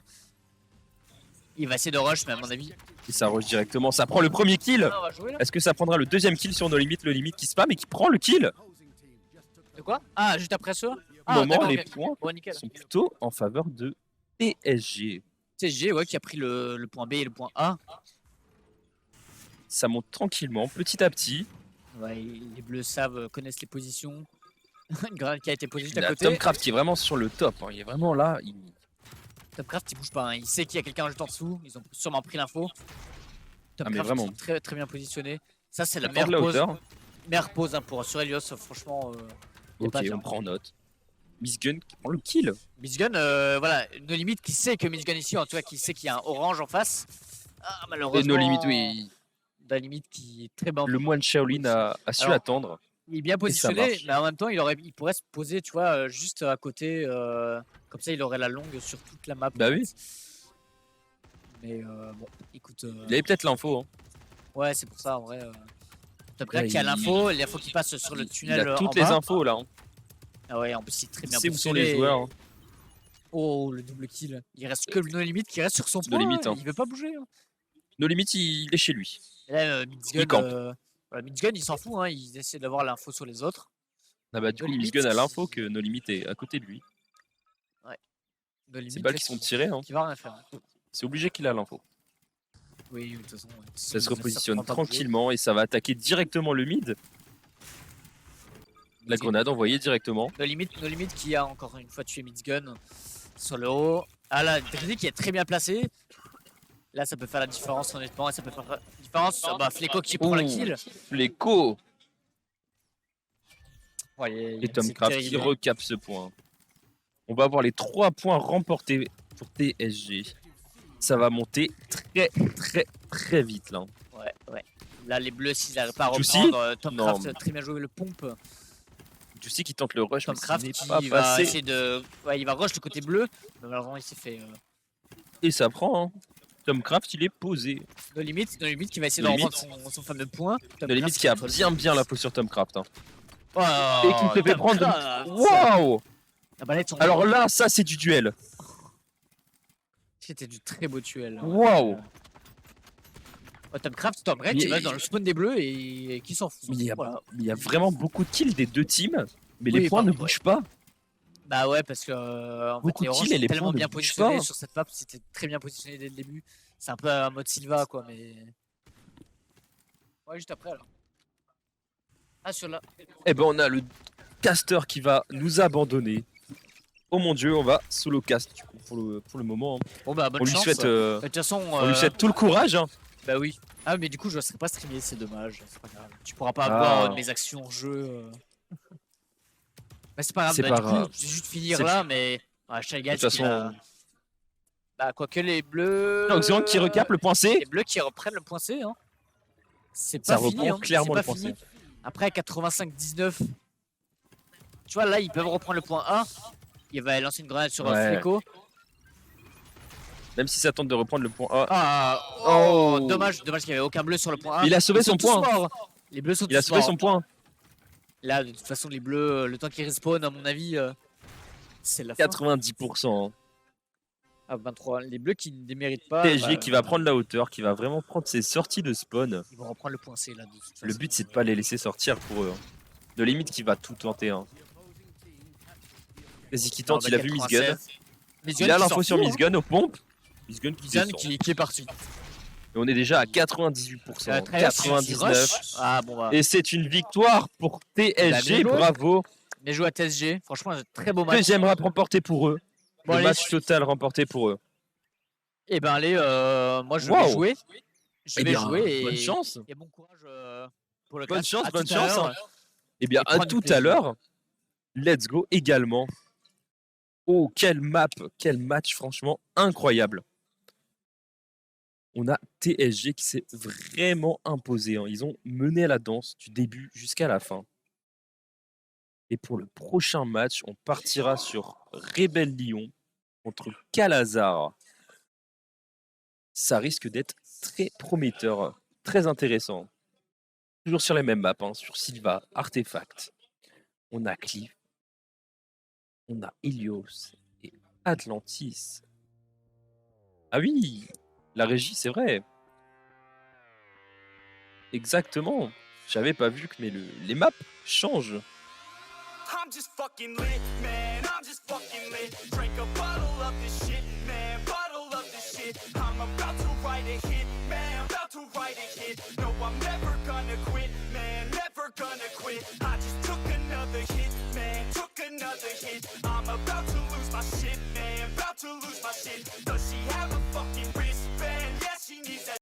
Il va essayer de rush, mais à mon avis. Et ça rush directement. Ça prend le premier kill. Ah, on va jouer là. Est-ce que ça prendra le deuxième kill sur nos limites, le limite qui spam et qui prend le kill? De quoi? Ah, juste après ça. Au Ah, moment, d'accord, les ok. points Ouais, nickel. sont plutôt en faveur de PSG. TSG, ouais, qui a pris le point B et le point A. Ça monte tranquillement, petit à petit. Ouais, les bleus savent, connaissent les positions. Une grenade qui a été posée juste Il y à a côté. Tomcraft qui est vraiment sur le top. Hein. Il est vraiment là. Tomcraft, il bouge pas. Hein. Il sait qu'il y a quelqu'un juste en dessous. Ils ont sûrement pris l'info. Ah, mais Tomcraft, vraiment. très, très bien positionné. Ça, c'est la Prendre meilleure la pose. hauteur. Meilleure pose hein, pour sur Helios, franchement. y a Ok, pas pire. on prend note. Mizgun qui prend le kill. Mizgun, voilà, nos limites qui sait que Mizgun ici, en tout cas, qui sait qu'il y a un orange en face. Ah, malheureusement. Et nos limites, oui. La limite qui est très bien. Le moine Shaolin a su Alors, attendre. Il est bien ça positionné, marche. mais en même temps, il pourrait se poser, tu vois, juste à côté. Comme ça, il aurait la longue sur toute la map. Bah en oui. fait. Mais bon, écoute. Il avait peut-être l'info. Hein. Ouais, c'est pour ça, en vrai. Top Là, Greg qui a l'info qui passe sur le tunnel. Il a en toutes les bas. infos là. Hein. Ah ouais, en plus, il est très Il bien sait où sont positionné. les joueurs. Hein. Oh, le double kill. Il reste que No Limit qui reste sur son No point. Limit, hein. Il veut pas bouger. Hein. Nos limites, il est chez lui. Et là, Mizgun, Il campe. voilà, Mizgun, il s'en fout. Hein. Il essaie d'avoir l'info sur les autres. Ah bah, du No coup, Limit, Mizgun a l'info que nos limites est à côté de lui. No Limit, Ces balles là, qui sont tirées, hein. qui va rien faire. Hein. C'est obligé qu'il a l'info. Oui, de toute façon. Ouais. Ça se Il va repositionne certainement pas bouger. tranquillement et ça va attaquer directement le mid. La grenade envoyée directement. No Limit qui a encore une fois tué Mizgun sur le haut. Ah là, Drizzy qui est très bien placé. Là, ça peut faire la différence honnêtement. Et ça peut faire la différence. Bah, Fleco qui prend la Ouh. kill. Fleco. Ouais, Et Tom c'est Craft qui terrible. recap ce point. On va avoir les 3 points remportés pour TSG. Ça va monter très vite là. Ouais. Là, les bleus, s'ils n'arrivent pas à Juicy reprendre, Tom Non, Craft mais- a très bien joué le pompe. Juicy qui tente le rush, Tom mais Craft ce n'est qui pas va passé. essayer de. Ouais, il va rush le côté bleu. Mais malheureusement, il s'est fait. Et ça prend. Hein. Tom Craft, il est posé. No limit qui va essayer No de limit. reprendre son fameux point. Tom La limite Craft qui a contre le- bien la peau sur Tom Craft. Hein. Oh, Et qui se fait Tom prendre. Craft. Waouh! La balle tombe. Alors là, ça c'est du duel. C'était du très beau duel. Waouh! Tom Craft, Tom Red qui Mais- va dans le spawn des bleus et qui s'en fout. Mais il y a- Voilà. Il y a vraiment beaucoup de kills des deux teams, mais les Oui, points ne pardon, bougent pas. Bah ouais, parce que en Beaucoup fait, les de oranges kills et sont les tellement points ne bien bougent positionnés pas. sur cette map, c'était très bien positionné dès le début. C'est un peu un mode Silva quoi, mais. Ouais, juste après alors. Ah, sur là. Eh ben on a le caster qui va nous abandonner. Oh mon dieu, on va solo cast du coup, pour le moment. Hein. Bon bah, bonne On lui chance. souhaite, De toute façon. on lui souhaite tout le courage. Hein. Bah oui. Ah, mais du coup, je ne serai pas streamer, c'est dommage. C'est pas grave. Tu pourras pas Ah. avoir mes actions en jeu. Mais c'est pas grave. C'est Bah, pas du grave. coup, je vais juste finir C'est- là, mais. Ah, Shalgal, De toute façon- Bah, quoique les bleus. Donc Xiang qui recap le point C. Les bleus qui reprennent le point C. Hein. C'est Ça pas fini. reprend Hein. clairement C'est le pas point fini. Après, 85-19. Tu vois, là, ils peuvent reprendre le point A. Il va lancer une grenade sur Ouais. Fleco. Même si ça tente de reprendre le point A. Ah, Oh. dommage qu'il n'y avait aucun bleu sur le point A. Il a sauvé Ils sont son tous point. morts. Les bleus sont Il a tous sauvé morts. son point. Là, de toute façon, les bleus, le temps qu'ils respawn, à mon avis, c'est la fin. 90%. Ah, 23. Les bleus qui ne déméritent pas. TSG bah, qui va prendre la hauteur, qui va vraiment prendre ses sorties de spawn. Ils vont reprendre le point C là. De toute Le façon. but c'est de pas les laisser sortir pour eux. Hein. De limite qui va tout tenter. Hein. Vas-y qui tente, Ah, bah, il a vu Miss Gun. 96. Miss Gun Il a qui l'info s'en sur fout, Miss Gun aux pompes. Miss Gun qui Miss Gun descend. qui est parti. Et on est déjà à 98%, Trailer qui 99. rush. Ah bon bah. Et c'est une victoire pour TSG, Bah, bien joué. bravo. Bien joué à TSG. Franchement, un très beau match. Deuxième rap remporté pour eux. Bon, Le allez. match total remporté pour eux. Et ben allez, moi je Wow. vais jouer. Je Eh vais bien, jouer et. bonne chance. Et bon courage pour le Bonne catch. chance, À bonne tout à chance. l'heure. Eh bien, Et à prendre du tout à plaisir. l'heure. Let's go également. Oh, quelle map, quel match, franchement incroyable. On a TSG qui s'est vraiment imposé. Hein. Ils ont mené la danse du début jusqu'à la fin. Et pour le prochain match, on partira sur Rebel Lyon contre Calazar. Ça risque d'être très prometteur, très intéressant. Toujours sur les mêmes maps, hein, sur Silva, Artefact. On a Cliff, on a Helios et Atlantis. Ah oui, la régie, c'est vrai. Exactement. J'avais pas vu que les maps changent. I'm just fucking lit, man. I'm just fucking lit. Drink a bottle of this shit, man. Bottle of this shit. I'm about to write a hit, man. About to write a hit. No, I'm never gonna quit, man. Never gonna quit. I just took another hit, man. Took another hit. I'm about to lose my shit, man. About to lose my shit. Does she have a fucking